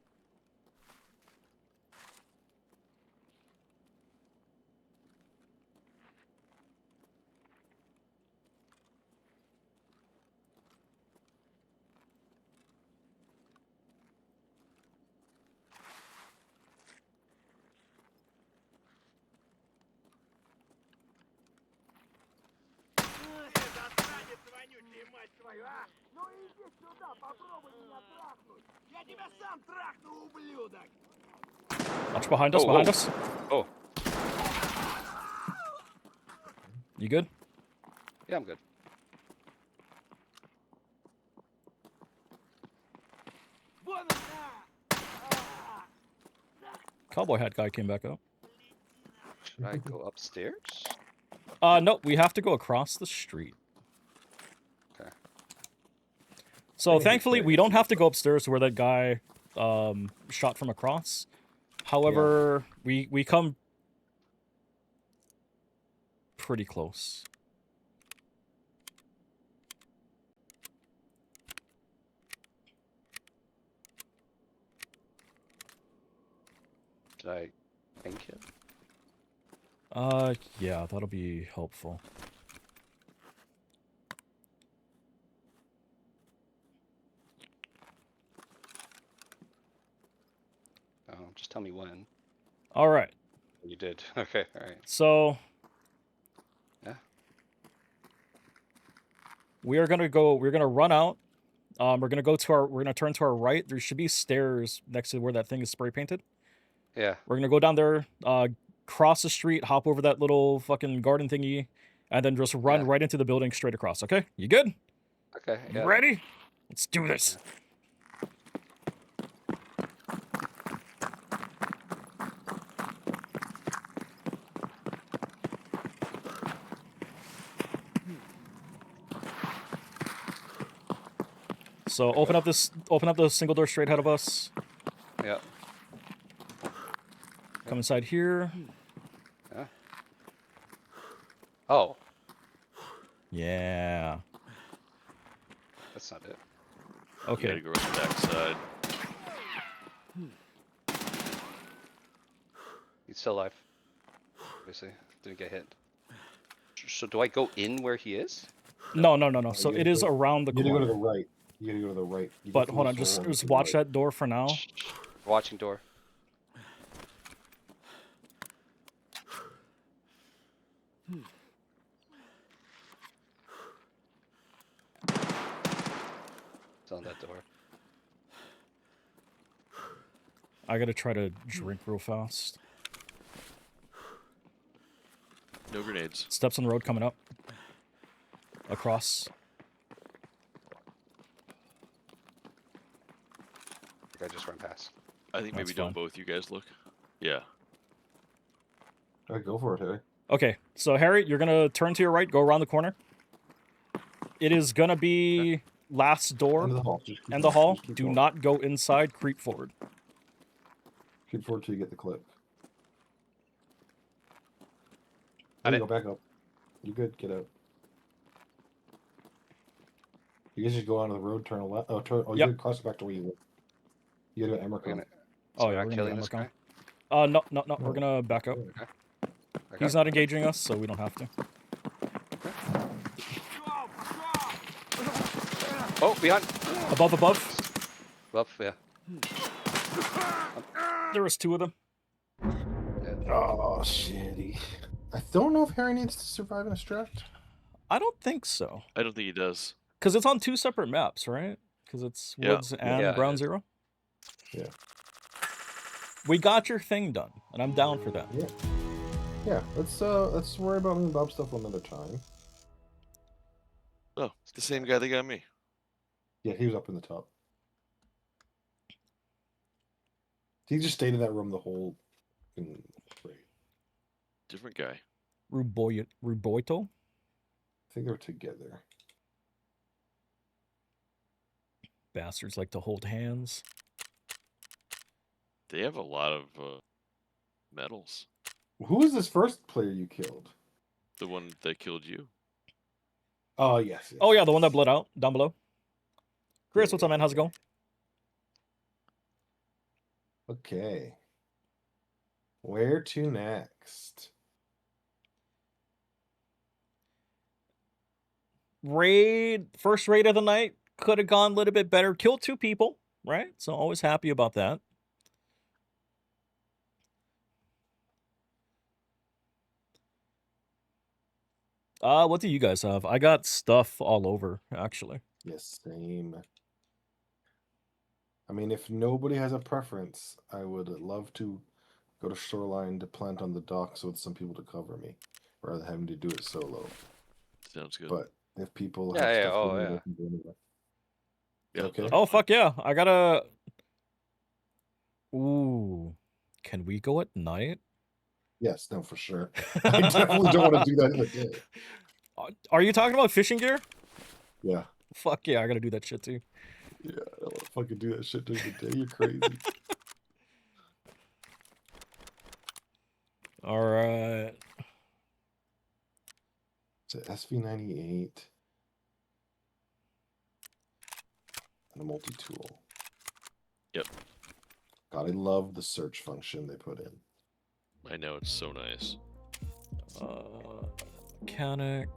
Watch behind us. Oh, Behind whoa. us. Oh, You good? yeah, I'm good. Cowboy hat guy came back up. Should I go upstairs? No, we have to go across the street. Okay. So thankfully, we don't have to go upstairs to where that guy shot from across. However, we come pretty close. Did I thank you? Yeah, that'll be helpful. Oh, just tell me when. All right. You did. Okay, all right. So Yeah. we're gonna run out. We're gonna turn to our right. There should be stairs next to where that thing is spray painted. Yeah. We're gonna go down there, cross the street, hop over that little fucking garden thingy, and then just run right into the building straight across. Okay? You good? Okay. You Yeah. ready? Let's do this. So open up the single door straight ahead of us. Yep. Come inside here. Yeah. Oh, Yeah. that's not it. You Okay. gotta go around the back side. He's still alive. Obviously, didn't get hit. So do I go in where he is? No. So you it gotta is go- around the You gotta go to corner. the right. You gotta go to the right. You But go hold through on, this just door and just to the watch right. that door for now. Watching door. It's on that door. I gotta try to drink real fast. No grenades. Steps on the road coming up. Across. I just ran past. I think maybe That's don't fine. both you guys look. Yeah. Alright, go for it, Harry. Okay, so Harry, you're gonna turn to your right, go around the corner. It is gonna be last door End of the hall. Just keep and the going. hall. Just keep Do going. not go inside. Creep forward. Keep forward till you get the clip. Got There you it. go, back up. You good? Get out. You guys just go onto the road, turn left. Oh, you Yep. gotta cross it back to where you live. You gotta go to We're Emercon. gonna. Oh so yeah, we're we're gonna killing do this Emercon. guy. No. We're gonna back up. Okay. He's not engaging us, so we don't have to. Oh, behind. Above. Up, yeah. There was two of them. Oh, shitty. I don't know if Harry needs to survive in a strat. I don't think so. I don't think he does. Because it's on two separate maps, right? Because it's Yeah. Woods and Yeah, Ground it is. Zero. Yeah. We got your thing done, and I'm down for that. Yeah. Yeah, let's worry about me and Bob stuff another time. Oh, it's the same guy that got me. Yeah, he was up in the top. He just stayed in that room the whole fucking raid. Different guy. Ruboito? I think they're together. Bastards like to hold hands. They have a lot of medals. Who was this first player you killed? The one that killed you. Oh, yes. Oh yeah, the one that bled out down below. Chris, what's up, man? How's it going? Okay. Where to next? First raid of the night. Could have gone a little bit better. Killed two people, right? So always happy about that. What do you guys have? I got stuff all over, actually. Yes, same. I mean, if nobody has a preference, I would love to go to Shoreline to plant on the docks with some people to cover me, rather than having to do it solo. Sounds good. But if people Yeah, have yeah, stuff oh, to do, yeah. they can do anyway. Yeah, Okay. Oh, fuck yeah. I gotta... Ooh. Can we go at night? Yes, no, for sure. I definitely don't want to do that in the day. Are you talking about fishing gear? Yeah. Fuck yeah, I gotta do that shit too. Yeah, I don't want to fucking do that shit during the day. You're crazy. Alright. It's an SV98 and a multi-tool. Yep. God, I love the search function they put in. I know, it's so nice. Mechanic.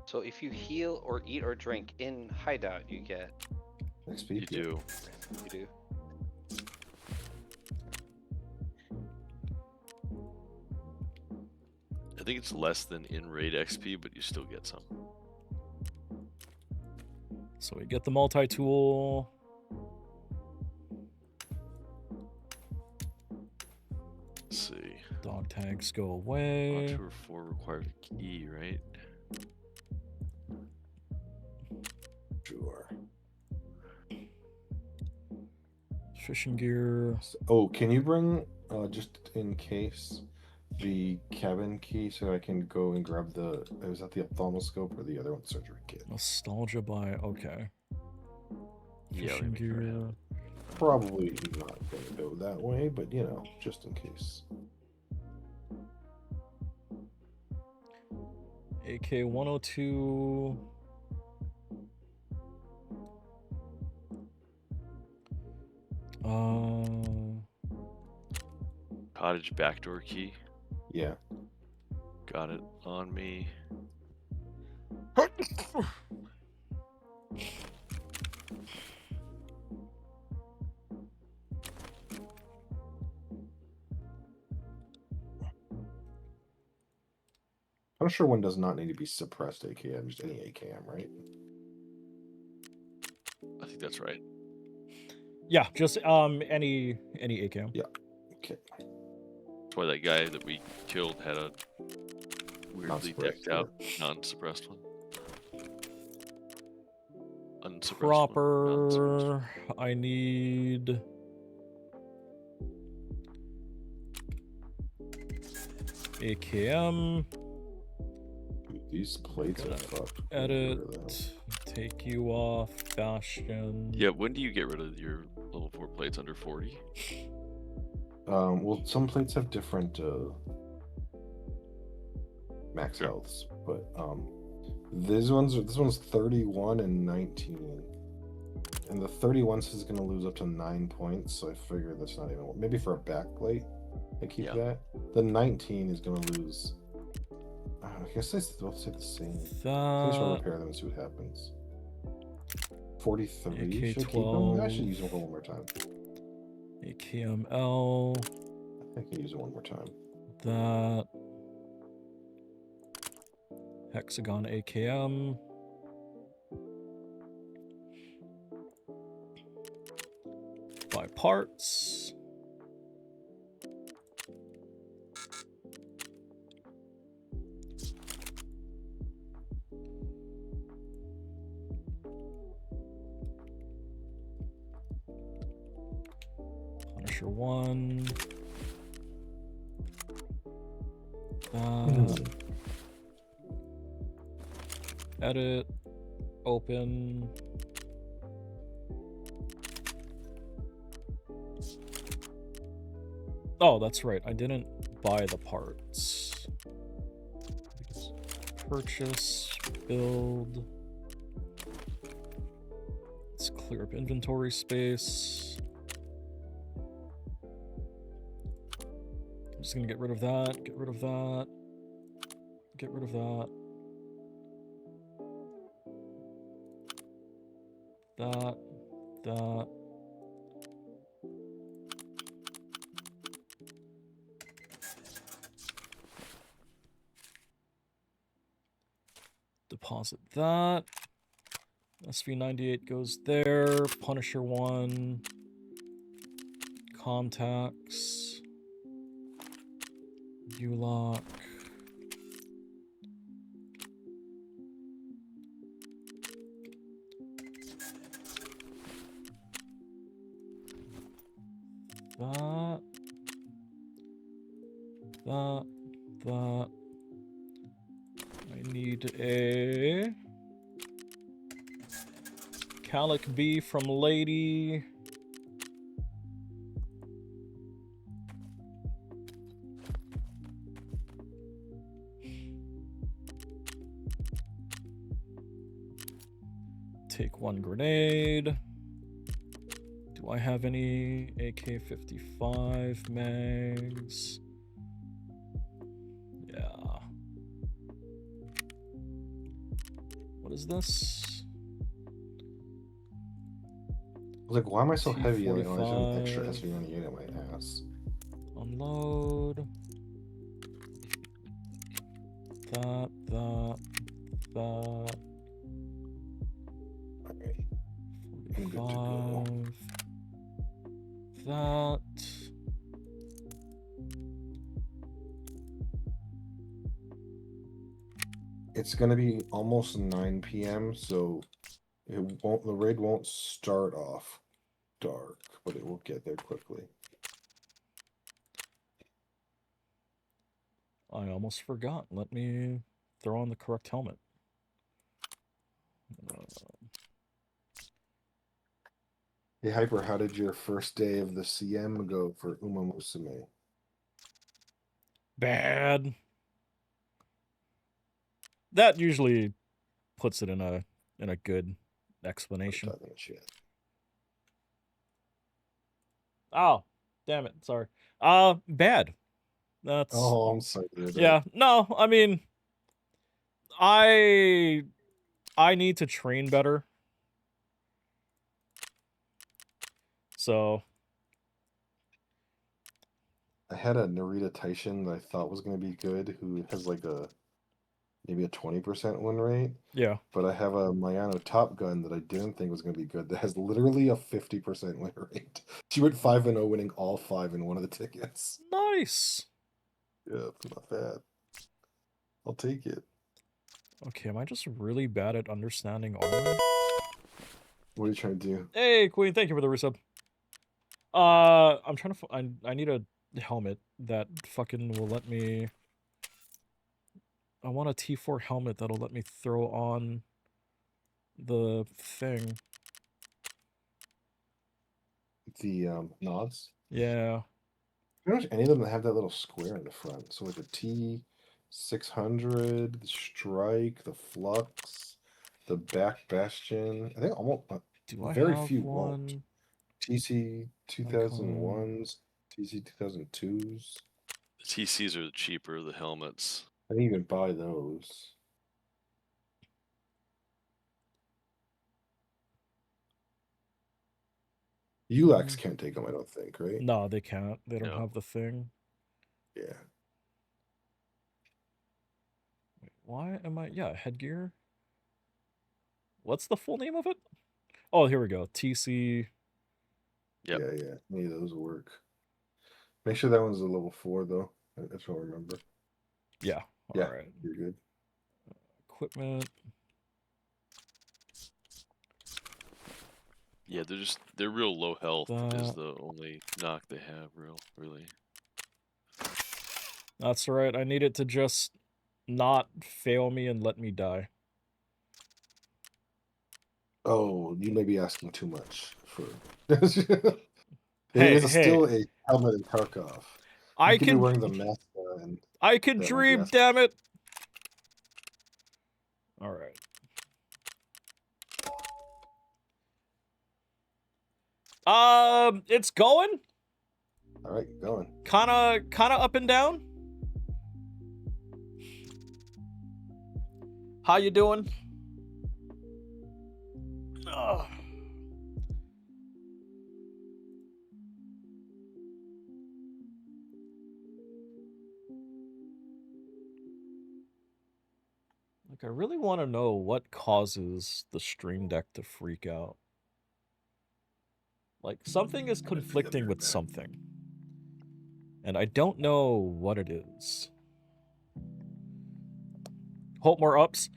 So if you heal or eat or drink in hideout, you get. XP. You do. You do. I think it's less than in-raid XP, but you still get some. So we get the multi-tool. Let's see. Dog tags go away. 2 or 4 requires a key, right? Sure. Fishing gear. Oh, can you bring, just in case, the cabin key so I can go and grab the. Is that the ophthalmoscope or the other one, surgery kit? Nostalgia by. Okay. Yeah, Fishing gear. Probably not going to go that way, but you know, just in case. AK 102. Cottage backdoor key. Yeah. Got it on me. Punisher one does not need to be suppressed AKM, just any AKM, right? I think that's right. Yeah, just any AKM. Yeah. Okay. That's why that guy that we killed had a weirdly decked out non-suppressed one. Unsuppressed Proper. I need. AKM. These plates are fucked. Edit. Take you off. Bastion. Yeah, when do you get rid of your level 4 plates under 40? Well, some plates have different max healths, but this one's 31 and 19, and the 31 is going to lose up to 9 points. So I figure that's not even maybe for a back plate. I keep that. The 19 is going to lose. I guess they both say the same. Please repair them and see what happens. 43. Should I keep them? I should use them one more time. AKML. I can use it one more time. That. Hexagon AKM. Buy parts. Punisher 1. Edit. Open. Oh, that's right. I didn't buy the parts. Purchase. Build. Let's clear up inventory space. I'm just gonna get rid of that, get rid of that, get rid of that. That. Deposit that. SV98 goes there. Punisher 1. Contacts. U-lock. That. I need a Calic B from Lady. Take 1 grenade. Do I have any AK-55 mags? Yeah. What is this? I was like, why am I so heavy? Like, oh, I have an extra SV98 on my ass. Unload. That. Okay. I'm good to 45. That. It's gonna be almost 9 p.m., so the raid won't start off dark, but it will get there quickly. I almost forgot. Let me throw on the correct helmet. Hey Hyper, how did your first day of the CM go for Uma Musume? Bad. That usually puts it in a good explanation. Oh, damn it. Sorry. Bad. That's Oh, I'm sorry. to hear that. Yeah, no, I mean I need to train better. So I had a Narita Taishin that I thought was going to be good, who has like maybe a 20% win rate. Yeah. But I have a Mayano Top Gun that I didn't think was going to be good that has literally a 50% win rate. She went 5-0, winning all 5 in one of the tickets. Nice. Yeah, it's not bad. I'll take it. Okay, am I just really bad at understanding armor? What are you trying to do? Hey, Queen, thank you for the resub. I'm trying to I need a helmet that fucking will let me. I want a T4 helmet that'll let me throw on the thing. The nods? Yeah. Pretty much any of them that have that little square in the front. So like the T600, the Strike, the Flux, the Back Bastion. I think almost Do I very have few one? won't. TC 2001s, TC 2002s. The TCs are cheaper, the helmets. I didn't even buy those. ULAX can't take them, I don't think, right? No, they can't. They don't No. have the thing. Yeah. Wait, why am I... Yeah, headgear. What's the full name of it? Oh, here we go. TC... Yep. Yeah. Any of those will work. Make sure that one's a level 4, though. That's what I remember. Yeah. Yeah, All right. you're good. Equipment. Yeah, they're real low health is That. the only knock they have, really. That's right. I need it to just not fail me and let me die. Oh, you may be asking too much for. It Hey, is still a helmet in Tarkov. I You could be can- wearing the mask and I can that won't be dream, asking. damn it! Alright. It's going? Alright, going. Kinda up and down? How you doing? Ugh. Like, I really want to know what causes the Stream Deck to freak out. Like, something is conflicting with something. And I don't know what it is. Hope more ups.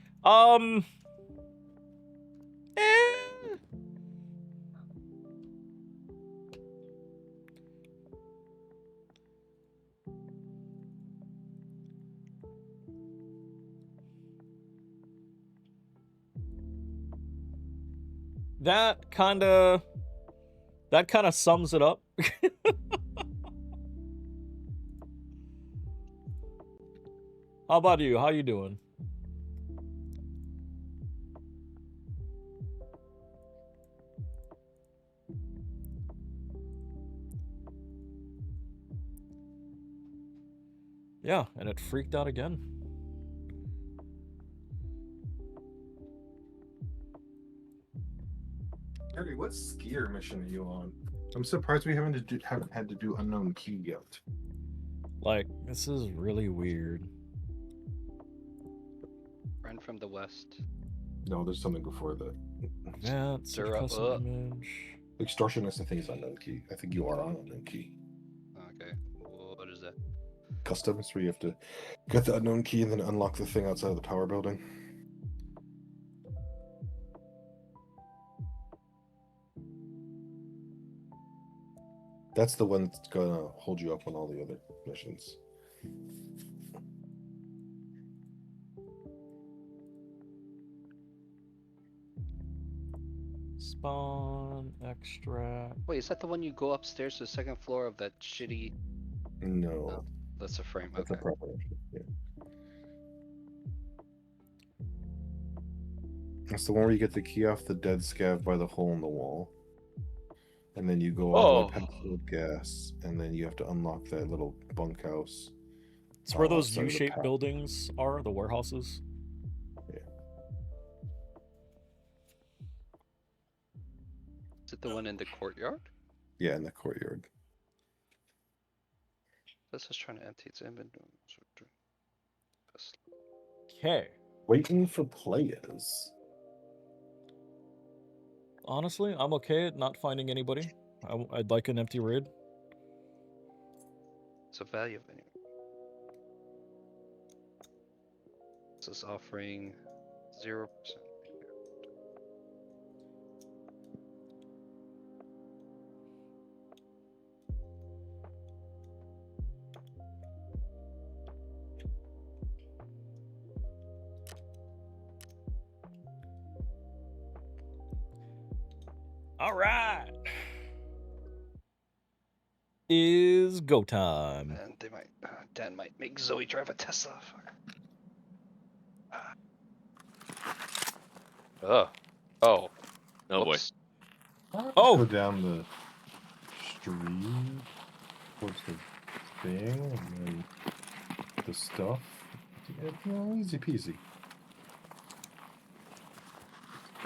That kinda sums it up. How about you? How you doing? Yeah, and it freaked out again. Harry, what skier mission are you on? I'm surprised we haven't had to do unknown key yet. Like, this is really weird. Friend from the west. No, there's something before that. Yeah, it's a Stir up. custom image. Extortionist, I think, is unknown key. I think you are on unknown key. Okay. What is that? Custom is where you have to get the unknown key and then unlock the thing outside of the power building. That's the one that's gonna hold you up on all the other missions. Spawn, extract. Wait, is that the one you go upstairs to the second floor of that shitty? No. Oh, that's a frame. That's Okay. a preparation. Yeah. That's the one where you get the key off the dead scav by the hole in the wall. And then you go on the pencil gas, and then you have to unlock that little bunkhouse. It's where those outside of the U-shaped path. buildings are, the warehouses. Is it the one in the courtyard? Yeah, in the courtyard. This is trying to empty its inventory. Okay. Waiting for players. Honestly, I'm okay at not finding anybody. I'd like an empty raid. It's a value of anyway. This is offering 0%. All right. Is go time. And they might, Dan might make Zoe drive a Tesla. Fuck. Oh. Oh boy. Oh. Go down the street towards the thing, and then the stuff. Yeah, no, easy peasy.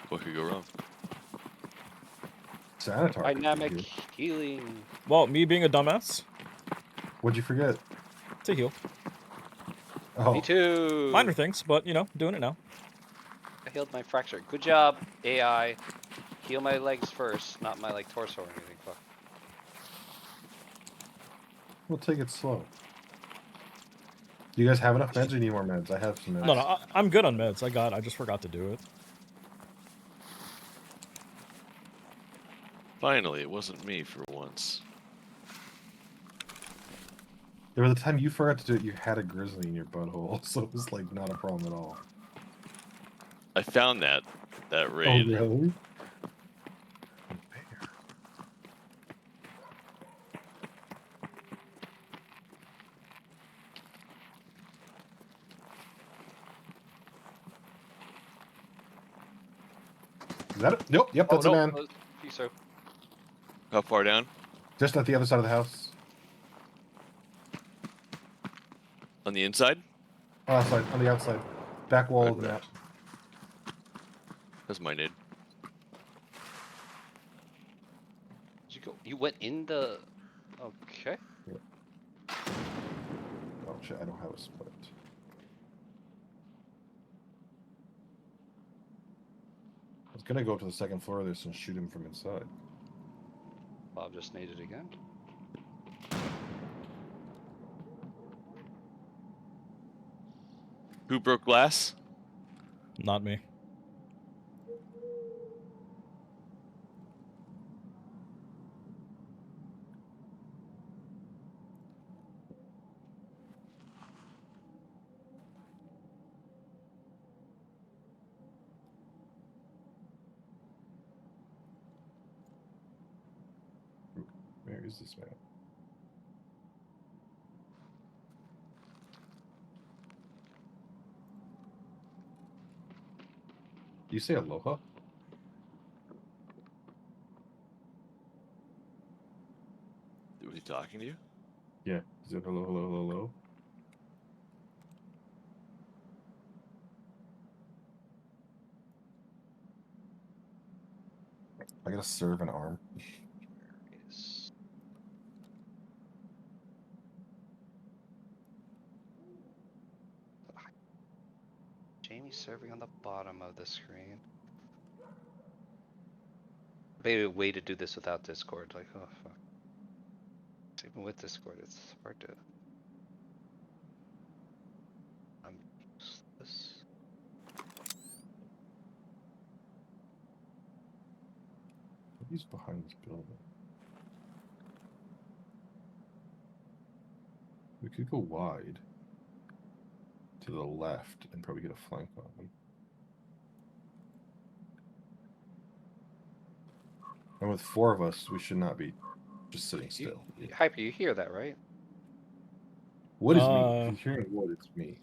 What could go wrong? Sanitar. Dynamic healing. Well, me being a dumbass. What'd you forget? To heal. Oh. Me too. Minor things, but you know, doing it now. I healed my fracture. Good job, AI. Heal my legs first, not my like torso or anything. Fuck. We'll take it slow. Do you guys have enough meds or need more meds? I have some meds. No, I'm good on meds. I just forgot to do it. Finally, it wasn't me for once. Yeah, by the time you forgot to do it, you had a grizzly in your butthole, so it was like not a problem at all. I found that raid. Oh, really? Is that it? Nope. Yep, that's oh, a no. man. So. How far down? Just at the other side of the house. On the inside? Outside, on the outside. Back wall of the map. That's my nade. Did you go? You went in the. Okay. Oh shit, I don't have a split. I was gonna go up to the second floor of this and shoot him from inside. Bob just naded again. Who broke glass? Not me. Where is this man? Do you say aloha? Was he talking to you? Yeah. Is it hello, hello, hello, hello? I gotta serve an arm. Jamie's serving on the bottom of the screen. Maybe a way to do this without Discord. Like, oh fuck. Even with Discord, it's hard to. I'm useless. He's behind this building. We could go wide to the left and probably get a flank on him. And with 4 of us, we should not be just sitting still. Hyper, you hear that, right? Wood is me. If you're hearing wood, it's me.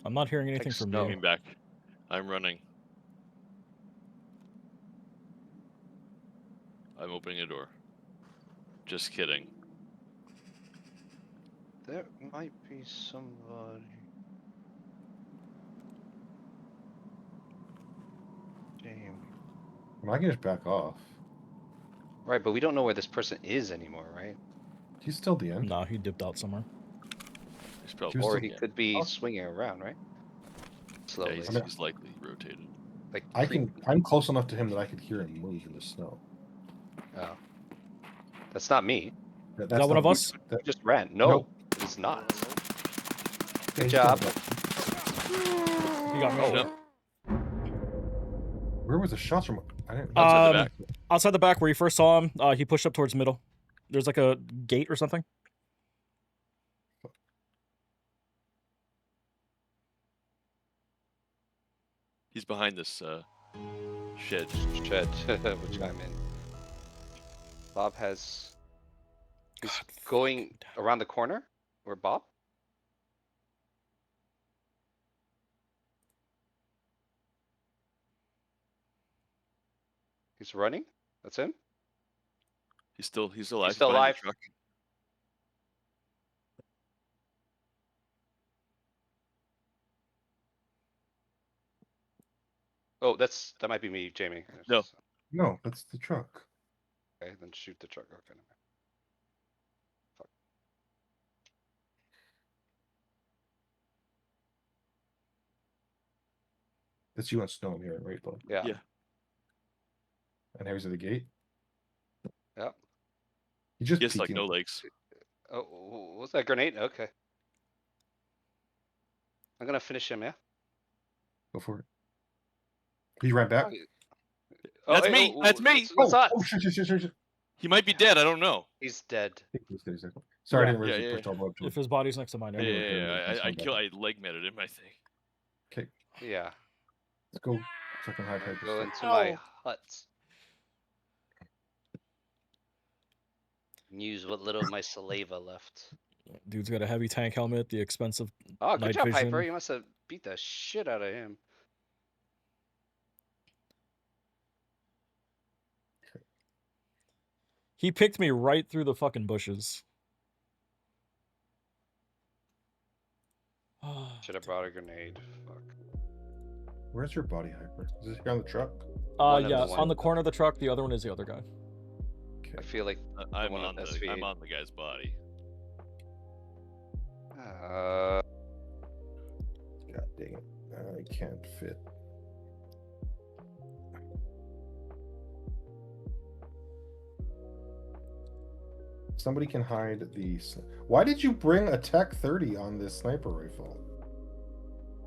I'm not hearing anything from you. Coming back. I'm running. I'm opening a door. Just kidding. There might be somebody. Damn. I can just back off. Right, but we don't know where this person is anymore, right? He's still the end. No, he dipped out somewhere. He's probably Or he could be swinging around, right? Slowly. Yeah, he's likely rotated. Like I'm close enough to him that I could hear him move in the snow. Oh. That's not me. Is that one of us? That just ran. No, it's not. Good job. He got me. Yep. Where was the shots from? I didn't. Outside the back. Outside the back where you first saw him, he pushed up towards middle. There's like a gate or something. He's behind this shed. Which I'm in. Bob has. He's going around the corner. Where Bob? He's running. That's him. He's still alive. He's still behind the alive. truck. Oh, that might be me, Jamie. No. No, that's the truck. Okay, then shoot the truck. Okay. Fuck. That's you on snow here, right, bud? Yeah. Yeah. And Harry's at the gate. Yep. He just Yes, like peeking. no legs. Oh, what's that grenade? Okay. I'm gonna finish him. Yeah. Go for it. He ran back. That's me. That's me. What's that? Oh, shit. He might be dead. I don't know. He's dead. Sorry, Yeah. I didn't realize Yeah, you pushed all the way up to If him. his body's next to mine. Yeah, I leg matted him, I think. Okay, Yeah. let's go. Second high type. Go into my hut. Use what little of my saliva left. Dude's got a heavy tank helmet, the expensive Oh, good night job, vision. Hyper. You must have beat the shit out of him. He picked me right through the fucking bushes. Should have brought a grenade. Fuck. Where's your body, Hyper? Is this here on the truck? One of Yeah, the on the corner of the truck. The other one is the other guy. I feel like I'm one on of the SV. I'm on the guy's body. God dang it. I can't fit. Somebody can hide the... Why did you bring a Tech 30 on this sniper rifle?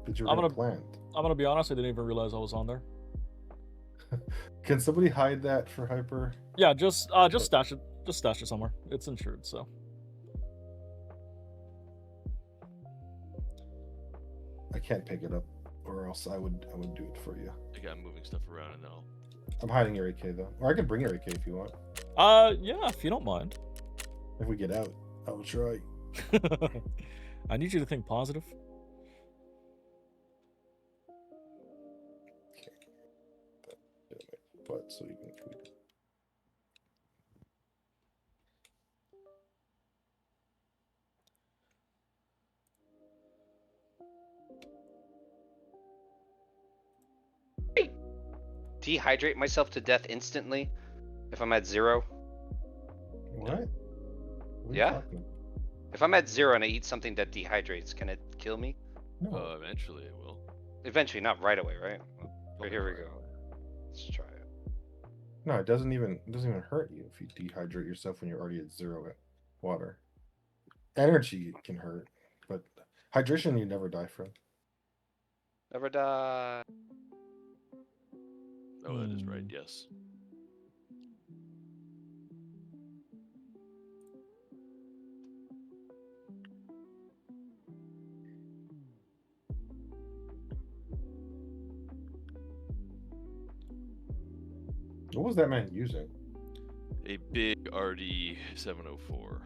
Did you already plan? I'm gonna be honest. I didn't even realize I was on there. Can somebody hide that for Hyper? Yeah, just stash it. Just stash it somewhere. It's insured, so. I can't pick it up, or else I would do it for you. I got moving stuff around and then I'll... I'm hiding your AK though, or I can bring your AK if you want. Yeah, if you don't mind. If we get out, I will try. I need you to think positive. But so you can tweet it. Dehydrate myself to death instantly if I'm at 0. What? What are you Yeah. talking? If I'm at 0 and I eat something that dehydrates, can it kill me? No. Eventually it will. Eventually, not right away, right? But here we go. Let's try it. No, it doesn't even hurt you if you dehydrate yourself when you're already at 0 at water. Energy can hurt, but hydration you never die from. Never die. Oh, that is right. Yes. What was that man using? A big RD 704.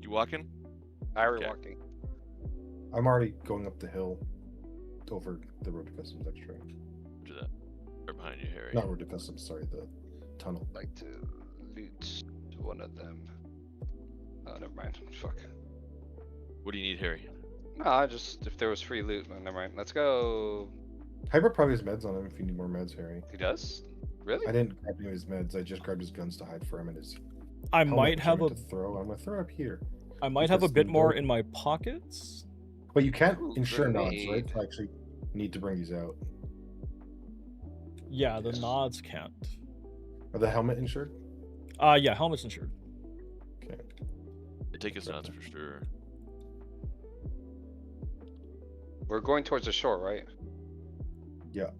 You walking? Harry Okay. walking. I'm already going up the hill over the road to customs extra. Do that. Right behind you, Harry. Not road to customs, sorry, the tunnel. Like to loot one of them. Oh, never mind. Fuck. What do you need, Harry? No, just if there was free loot. Oh, never mind. Let's go. Hyper probably has meds on him if you need more meds, Harry. He does? Really? I didn't grab any of his meds. I just grabbed his guns to hide from and his. I helmet, might which have meant a. to throw. I'm gonna throw up here. I might have a because bit the more door- in my pockets. But you can't Ooh, insure nods, right? grenade. I actually need to bring these out. Yeah, the nods can't. Are the helmet insured? Yeah, helmet's insured. Okay. They take his nuts for sure. We're going towards the shore, right? Yeah.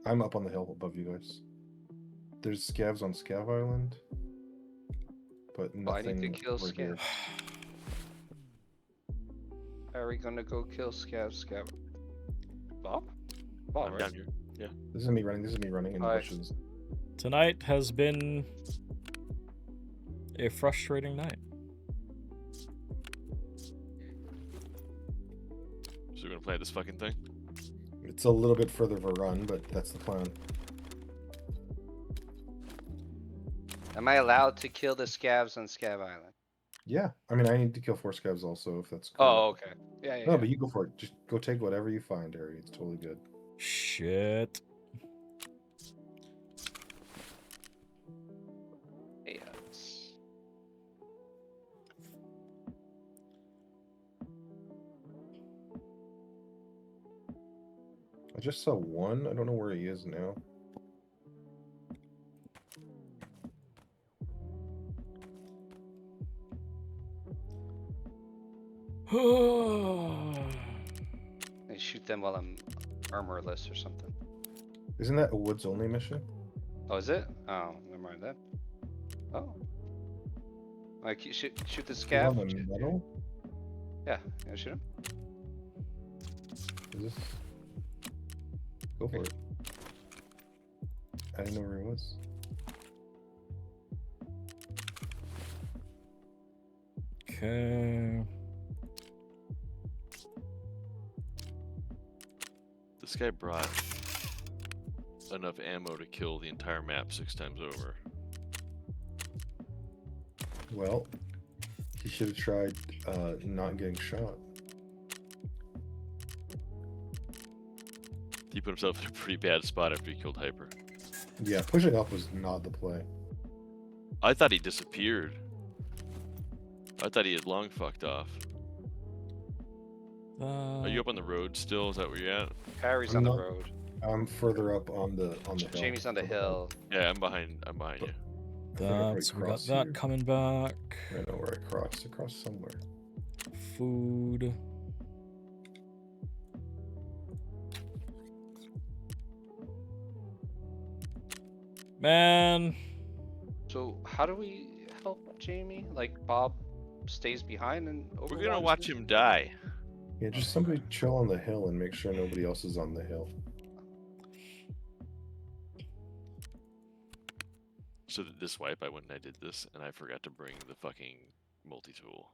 I'm up on the hill above you guys. There's scavs on Scav Island, but Oh, I nothing need to kill over here. Scav. Are we gonna go kill Scav? Bob? Bob, I'm right? down here. Yeah. This is me running. This is me running in the Hi. bushes. Tonight has been a frustrating night. So we're gonna play this fucking thing? It's a little bit further of a run, but that's the plan. Am I allowed to kill the Scavs on Scav Island? Yeah, I mean, I need to kill 4 scavs also, if that's cool. Oh, okay. Yeah, yeah. No, yeah. but you go for it. Just go take whatever you find, Harry. It's totally good. Shit. Yes. I just saw one. I don't know where he is now. I shoot them while I'm armorless or something. Isn't that a woods only mission? Oh, is it? Oh, never mind that. Oh. Like, shoot the He's Scav? on the metal? Yeah, yeah, shoot him. Is this? Go for it. I didn't know where he was. Okay. This guy brought enough ammo to kill the entire map 6 times over. Well, he should have tried not getting shot. He put himself in a pretty bad spot after he killed Hyper. Yeah, pushing up was not the play. I thought he disappeared. I thought he had long fucked off. Are you up on the road still? Is that where you're at? Harry's I'm on the not- road. I'm further up on the hill. Jamie's on the hill. Yeah, I'm behind you. That's, we got that coming back. I know where I crossed. I crossed somewhere. Food. Man. So how do we help Jamie? Like Bob stays behind and We're gonna overwatches watch him? him die. Yeah, just somebody chill on the hill and make sure nobody else is on the hill. So this wipe, I went and I did this, and I forgot to bring the fucking multi-tool.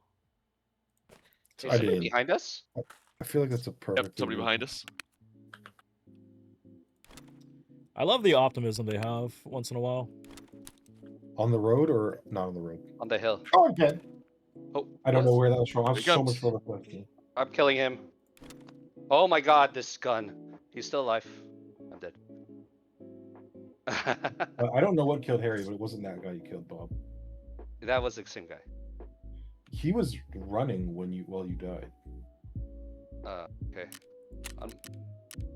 Is I somebody didn't. behind us? I feel like that's a perfect. Yep, somebody behind us. I love the optimism they have once in a while. On the road or not on the road? On the hill. Oh, I'm dead. Oh, I don't know what? where that was from. I was Here so comes. much further left. I'm killing him. Oh my god, this gun. He's still alive. I'm dead. I don't know what killed Harry, but it wasn't that guy you killed, Bob. That was the same guy. He was running while you died. Okay.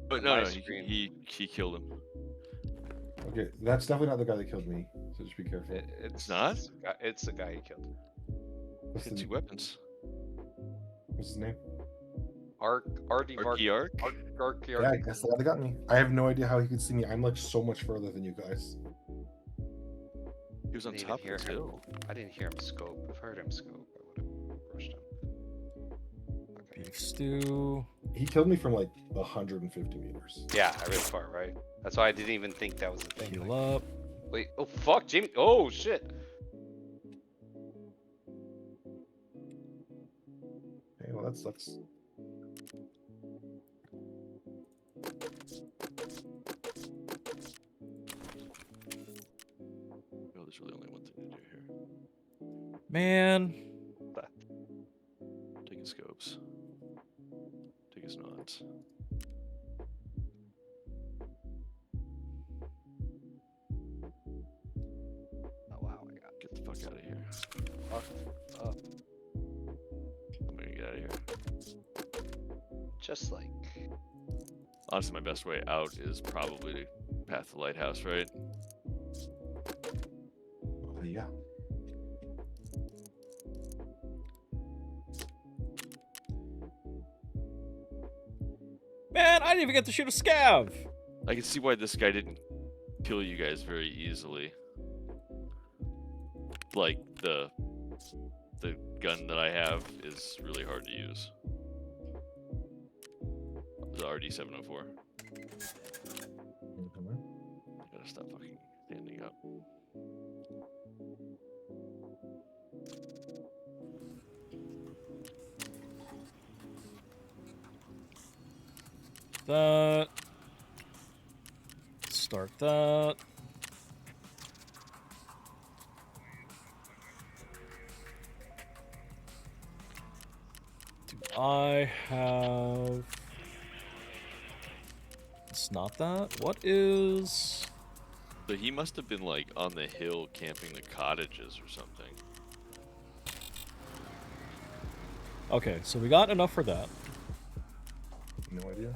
But On no, my no, screen. he killed him. Okay, that's definitely not the guy that killed me. So just be careful. It's not? It's the guy he killed. What's, Hit the, 2 weapons. what's his name? Arky Ark? Yeah, I guess that got me. I have no idea how he could see me. I'm like so much further than you guys. He was on top of the hill. I didn't hear him scope. If I heard him scope, I would have rushed him. Beef stew. He killed me from like 150 meters. Yeah, really far, right? That's why I didn't even think that was a thing. Heal up. Wait, oh fuck, Jamie. Oh shit. Okay, well that sucks. Oh, there's really only one thing to do here. Man. Taking scopes. Taking nods. Oh wow, I got Get the fuck out of here. fucked up. I'm gonna get out of here. Just like. Honestly, my best way out is probably to path the lighthouse, right? Yeah. Man, I didn't even get to shoot a scav. I can see why this guy didn't kill you guys very easily. Like, the gun that I have is really hard to use. The RD-704. Gotta stop fucking standing up. That. Start that. Do I have... It's not that. What is... So he must have been like on the hill camping the cottages or something. Okay, so we got enough for that. No idea.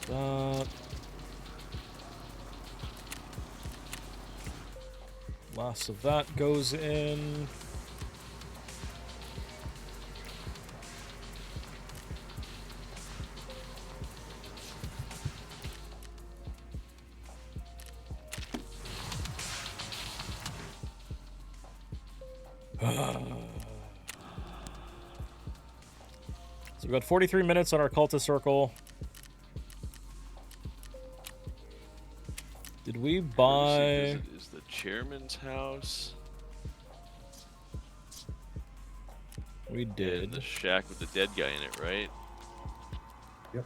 That. Last of that goes in. So we've got 43 minutes on our cultist circle. Did we buy... Is the chairman's house? We did. And the shack with the dead guy in it, right? Yep.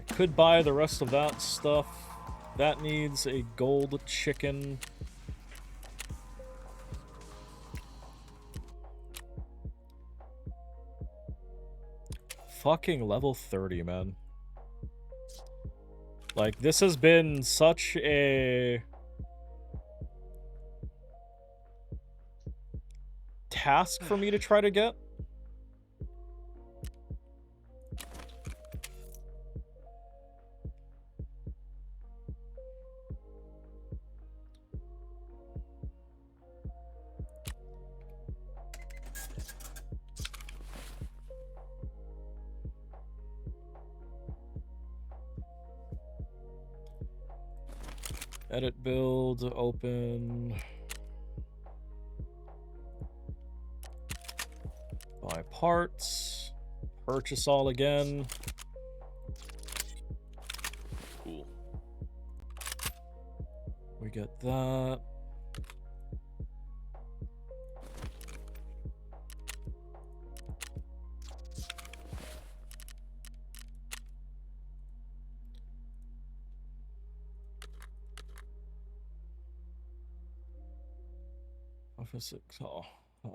I could buy the rest of that stuff. That needs a gold chicken. Fucking level 30, man. Like, this has been such a task for me to try to get. Edit, build, open. Buy parts. Purchase all again. Cool. We get that. Office 6.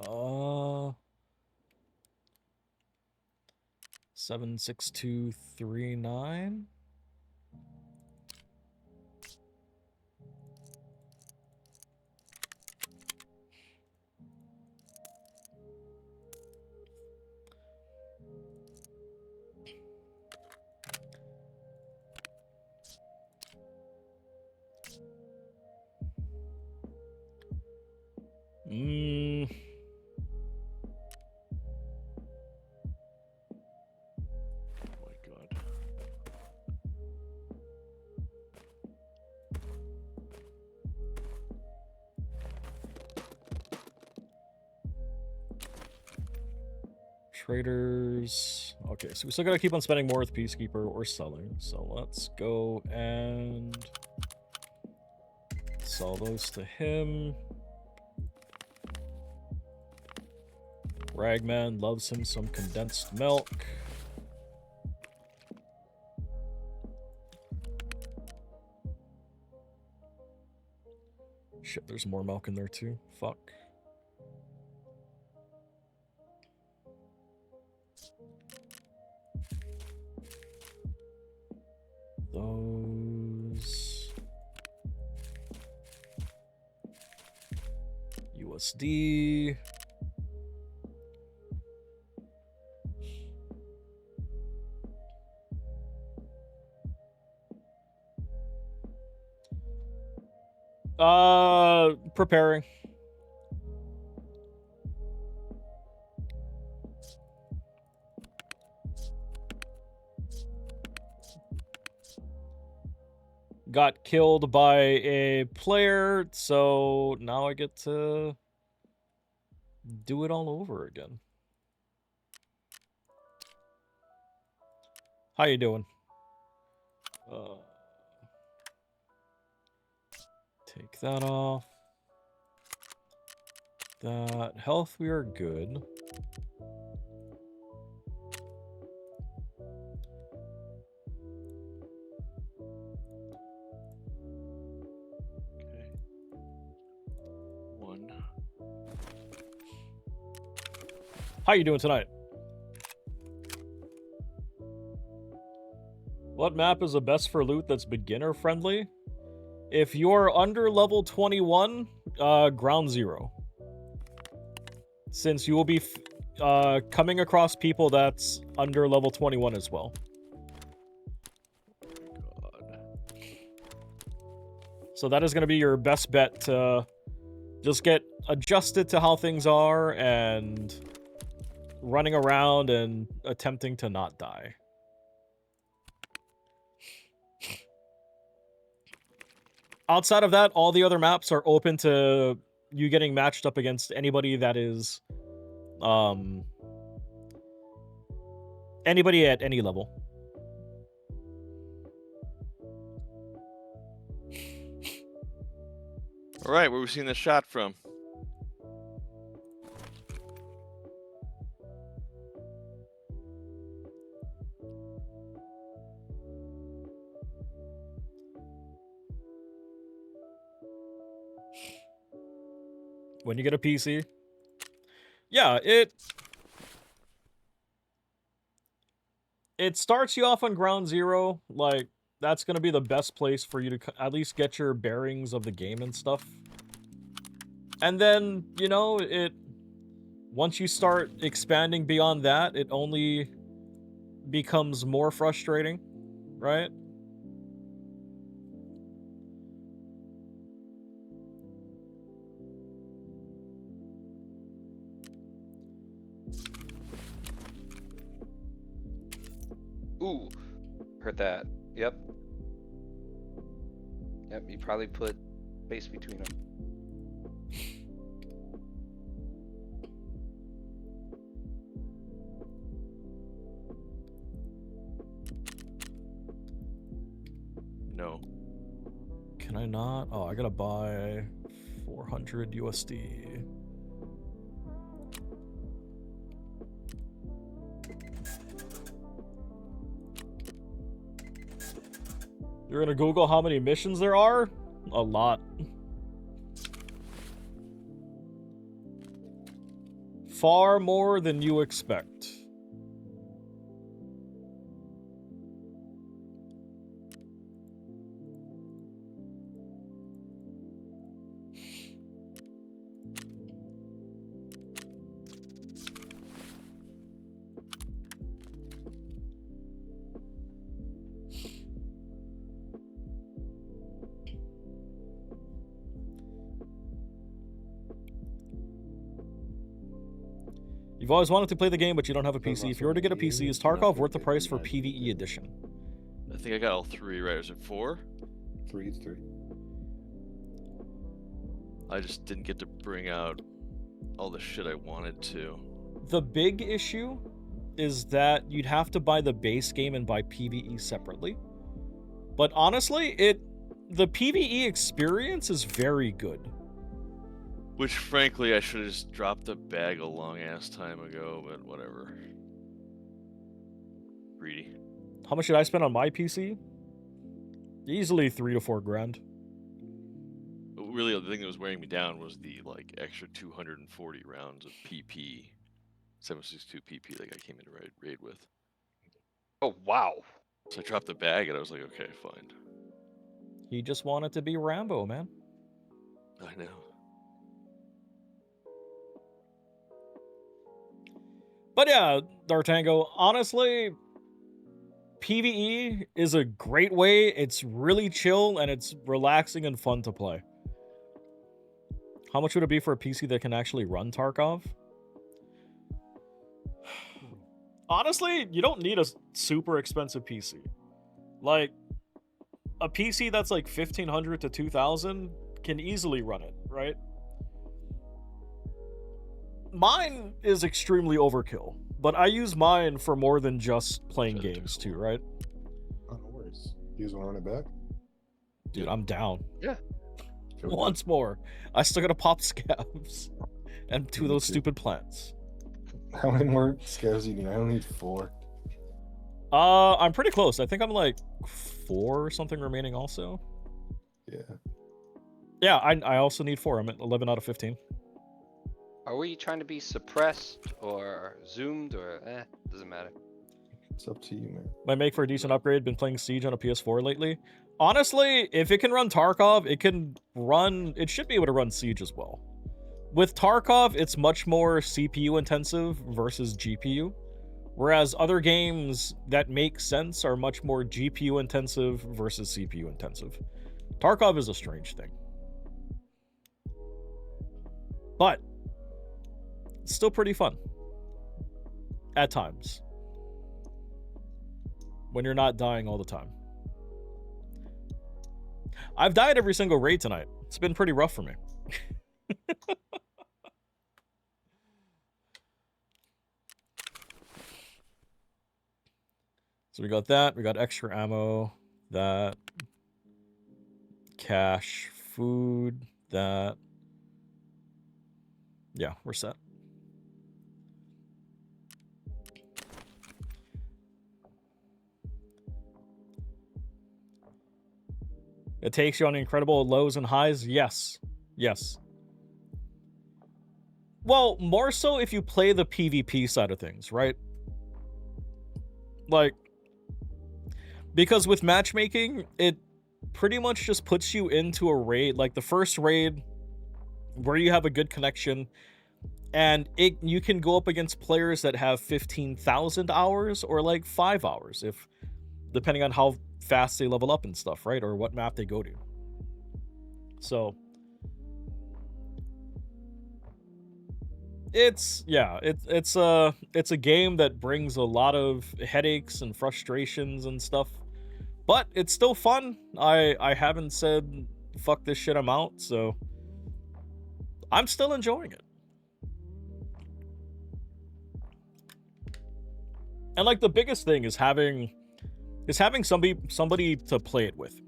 Oh. 76239. Oh my god. Traders. Okay, so we still gotta keep on spending more with Peacekeeper or selling. So let's go and sell those to him. Ragman loves him some condensed milk. Shit, there's more milk in there too. Fuck. Those USD. Preparing. Got killed by a player, so now I get to do it all over again. How you doing? Take that off. That health, we are good. Okay. 1. How you doing tonight? What map is the best for loot that's beginner friendly? If you're under level 21, Ground Zero. Since you will be coming across people that's under level 21 as well. God. So that is going to be your best bet to just get adjusted to how things are and running around and attempting to not die. Outside of that, all the other maps are open to you getting matched up against anybody that is anybody at any level. All right, where we seeing this shot from? When you get a PC. Yeah, it starts you off on ground zero. Like, that's going to be the best place for you to at least get your bearings of the game and stuff. And then, you know, once you start expanding beyond that, it only becomes more frustrating, right? Ooh, heard that. Yep. Yep, you probably put space between them. No. Can I not? Oh, I gotta buy 400 USD. You're gonna Google how many missions there are? A lot. Far more than you expect. You've always wanted to play the game, but you don't have a PC. If you were to get a PC, is Tarkov worth the price for PvE edition? I think I got all 3 right. Is it 4? 3, it's 3. I just didn't get to bring out all the shit I wanted to. The big issue is that you'd have to buy the base game and buy PvE separately. But honestly, the PvE experience is very good. Which, frankly, I should have just dropped the bag a long-ass time ago, but whatever. Greedy. How much did I spend on my PC? Easily 3 to 4 grand. But really, the thing that was wearing me down was the, like, extra 240 rounds of PP. 7.62 PP that I came into raid with. Oh, wow. So I dropped the bag, and I was like, okay, fine. He just wanted to be Rambo, man. I know. But yeah, D'Artango, honestly, PvE is a great way. It's really chill, and it's relaxing and fun to play. How much would it be for a PC that can actually run Tarkov? Honestly, you don't need a super expensive PC. Like, a PC that's like $1,500 to $2,000 can easily run it, right? Mine is extremely overkill, but I use mine for more than just playing games too, right? Oh, no worries. You guys want to run it back? Dude, I'm down. Yeah. Once more. I still gotta pop scabs and 2 of those stupid plants. How many more scabs do you need? I only need 4. I'm pretty close. I think I'm like 4 or something remaining also. Yeah. Yeah, I also need 4. I'm at 11 out of 15. Are we trying to be suppressed or zoomed or doesn't matter. It's up to you, man. Might make for a decent upgrade. Been playing Siege on a PS4 lately. Honestly, if it can run Tarkov, it should be able to run Siege as well. With Tarkov, it's much more CPU intensive versus GPU. Whereas other games that make sense are much more GPU intensive versus CPU intensive. Tarkov is a strange thing. But it's still pretty fun. At times. When you're not dying all the time. I've died every single raid tonight. It's been pretty rough for me. So we got that. We got extra ammo. That. Cash. Food. That. Yeah, we're set. It takes you on incredible lows and highs? Yes. Yes. Well, more so if you play the PvP side of things, right? Like, because with matchmaking, it pretty much just puts you into a raid, like the first raid where you have a good connection, and you can go up against players that have 15,000 hours or like 5 hours, depending on how fast they level up and stuff, right? Or what map they go to. So it's a game that brings a lot of headaches and frustrations and stuff, but it's still fun. I haven't said fuck this shit, I'm out, so I'm still enjoying it. And like the biggest thing is having somebody to play it with.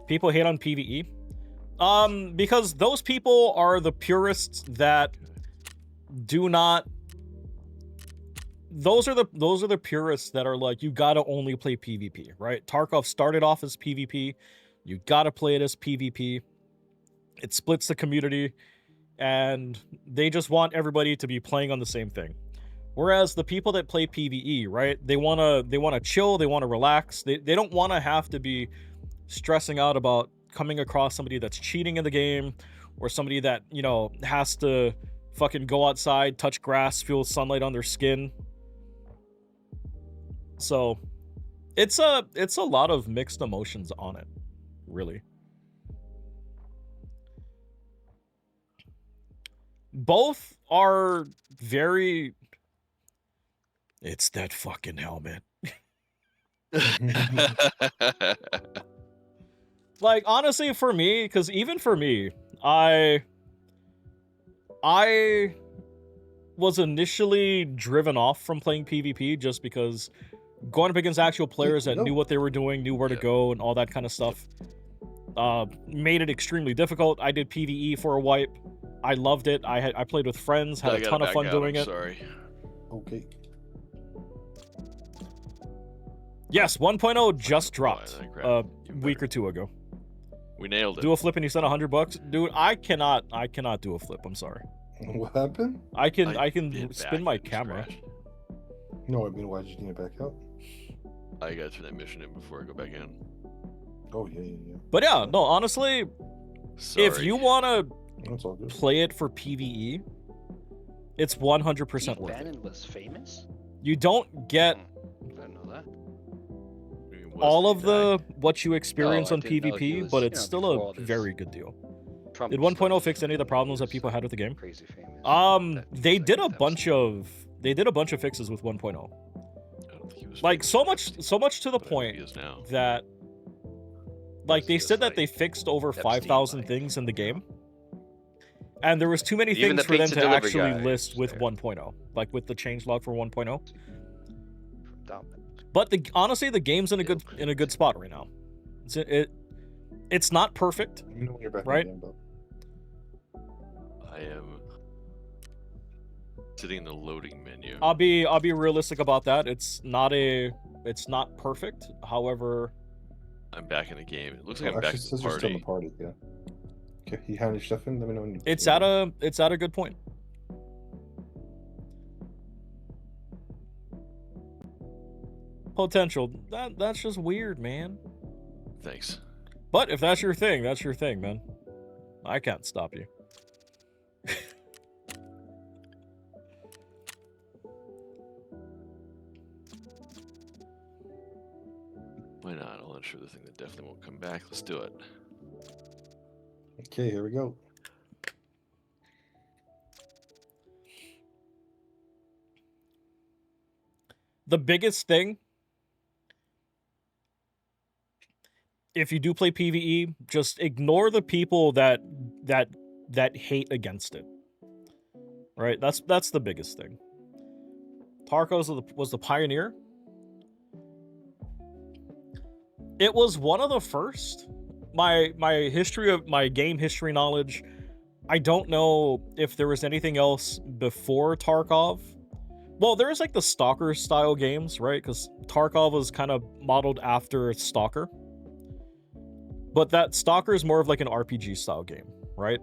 People hate on PvE. Because those people are the purists that do not. Those are the purists that are like, you gotta only play PvP, right? Tarkov started off as PvP. You gotta play it as PvP. It splits the community, and they just want everybody to be playing on the same thing. Whereas the people that play PvE, right? They wanna chill, they wanna relax. They don't wanna have to be stressing out about coming across somebody that's cheating in the game, or somebody that, you know, has to fucking go outside, touch grass, feel sunlight on their skin. So it's a lot of mixed emotions on it. really. Both are very... It's that fucking helmet. Like, honestly, for me, because even for me, I was initially driven off from playing PvP just because going up against actual players that knew what they were doing, knew where to go, and all that kind of stuff made it extremely difficult. I did PvE for a wipe. I loved it. I played with friends, had a ton of fun doing it. Sorry. Okay. Yes, 1.0 just dropped a week or two ago. We nailed it. Do a flip and you spent $100, dude. I cannot do a flip. I'm sorry. What happened? I can spin my camera. No, I mean, why did you need it back out? I gotta turn that mission in before I go back in. Oh yeah. But yeah, no, honestly, if you wanna play it for PvE, it's 100% worth it. Bannon was famous? You don't get I didn't know that. all of what you experience I on didn't know he PvP, was, but you it's know, still before a all this very good deal. Trump Did stuff 1.0 fix any of the problems that people had with the game? Crazy famous. They did a bunch of fixes with 1.0. Like so much to the point that like they said that they fixed over 5,000 things in the game. And there was too many Even things the for them pizza to delivery actually guy list with 1.0, like with the changelog for 1.0. Dumb. But honestly, the game's in a good spot right now. It's not perfect, You know when you're back right? in the game, I am sitting in the loading menu. I'll be realistic about that. It's not perfect. However, I'm back in the game. It looks but... like I'm back actually, in the says you're still in party. the party, yeah. Okay, you have your stuff in? Let me know when you... it's at a good point. Potential. That's just weird, man. Thanks. But if that's your thing, man. I can't stop you. Why not? I'll ensure the thing that definitely won't come back. Let's do it. Okay, here we go. The biggest thing, if you do play PvE, just ignore the people that hate against it. Right? That's the biggest thing. Tarkov was the pioneer. It was one of the first. My history of my game history knowledge, I don't know if there was anything else before Tarkov. Well, there was like the Stalker style games, right? Because Tarkov was kind of modeled after Stalker. But that Stalker is more of like an RPG style game, right?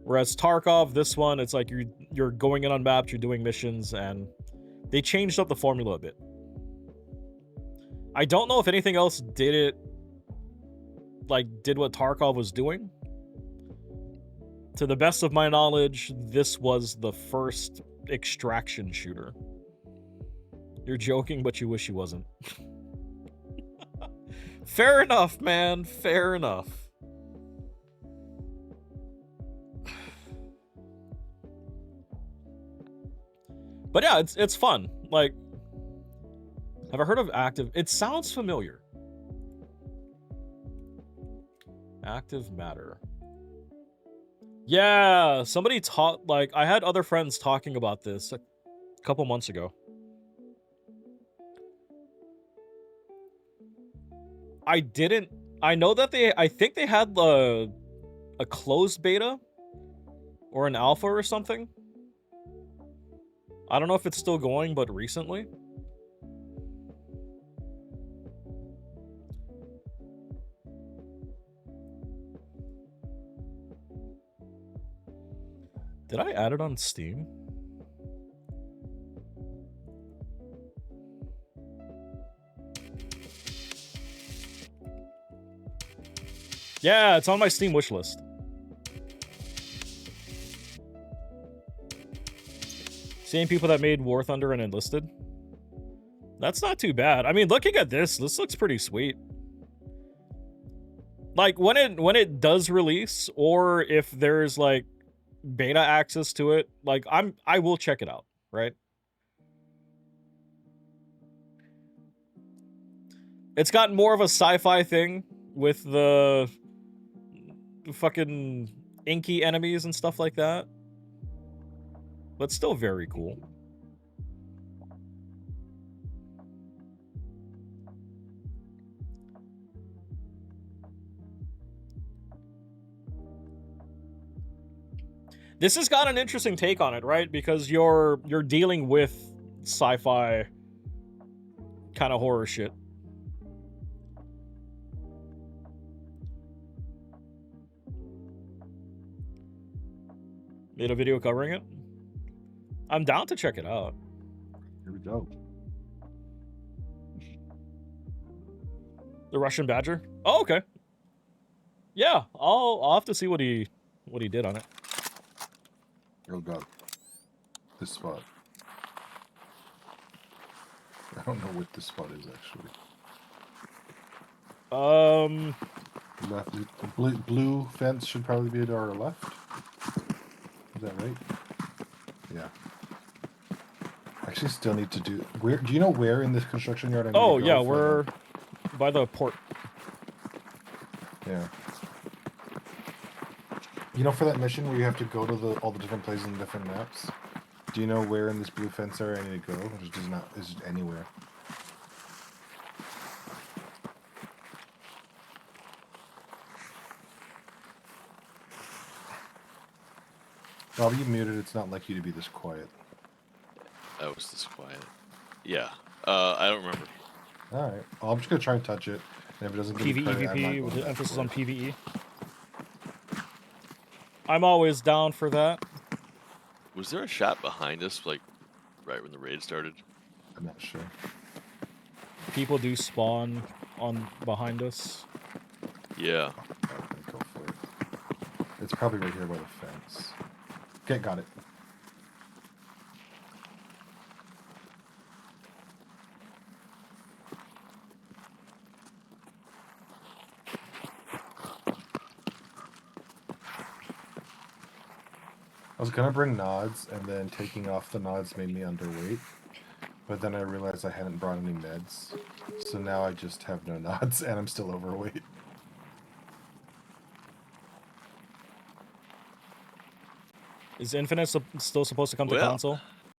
Whereas Tarkov, this one, it's like you're going in on maps, you're doing missions, and they changed up the formula a bit. I don't know if anything else did what Tarkov was doing. To the best of my knowledge, this was the first extraction shooter. You're joking, but you wish you wasn't. Fair enough, man. Fair enough. But yeah, it's fun. Like, have I heard of Active? It sounds familiar. Active Matter. Yeah, somebody like, I had other friends talking about this a couple months ago. I know that I think they had a closed beta or an alpha or something. I don't know if it's still going, but recently. Did I add it on Steam? Yeah, it's on my Steam wishlist. Same people that made War Thunder and Enlisted. That's not too bad. I mean, looking at this looks pretty sweet. Like when it does release, or if there's like beta access to it, like I will check it out, right? It's got more of a sci-fi thing with the fucking inky enemies and stuff like that. But still very cool. This has got an interesting take on it, right? Because you're dealing with sci-fi kind of horror shit. Made a video covering it. I'm down to check it out. Here we go. The Russian Badger? Oh, okay. Yeah, I'll have to see what he did on it. Oh god. This spot. I don't know what this spot is actually. Left. The blue fence should probably be to our left. Is that right? Yeah. I actually still need to do. Where do you know where in this construction yard? Oh yeah, we're by the port. Yeah. You know, for that mission where you have to go to all the different places in different maps. Do you know where in this blue fence area I need to go? Or is it anywhere? Bob, you muted. It's not like you to be this quiet. I was this quiet. Yeah. I don't remember. All right. Well, I'm just gonna try and touch it, and if it doesn't give me credit, I'm not PvEVP going with the back emphasis for on it. PvE. I'm always down for that. Was there a shot behind us, like, right when the raid started? I'm not sure. People do spawn on behind us. Yeah. Go for it. It's probably right here by the fence. Okay, got it. I was gonna bring nods, and then taking off the nods made me underweight. But then I realized I hadn't brought any meds. So now I just have no nods, and I'm still overweight. Is Infinite still supposed to come to console?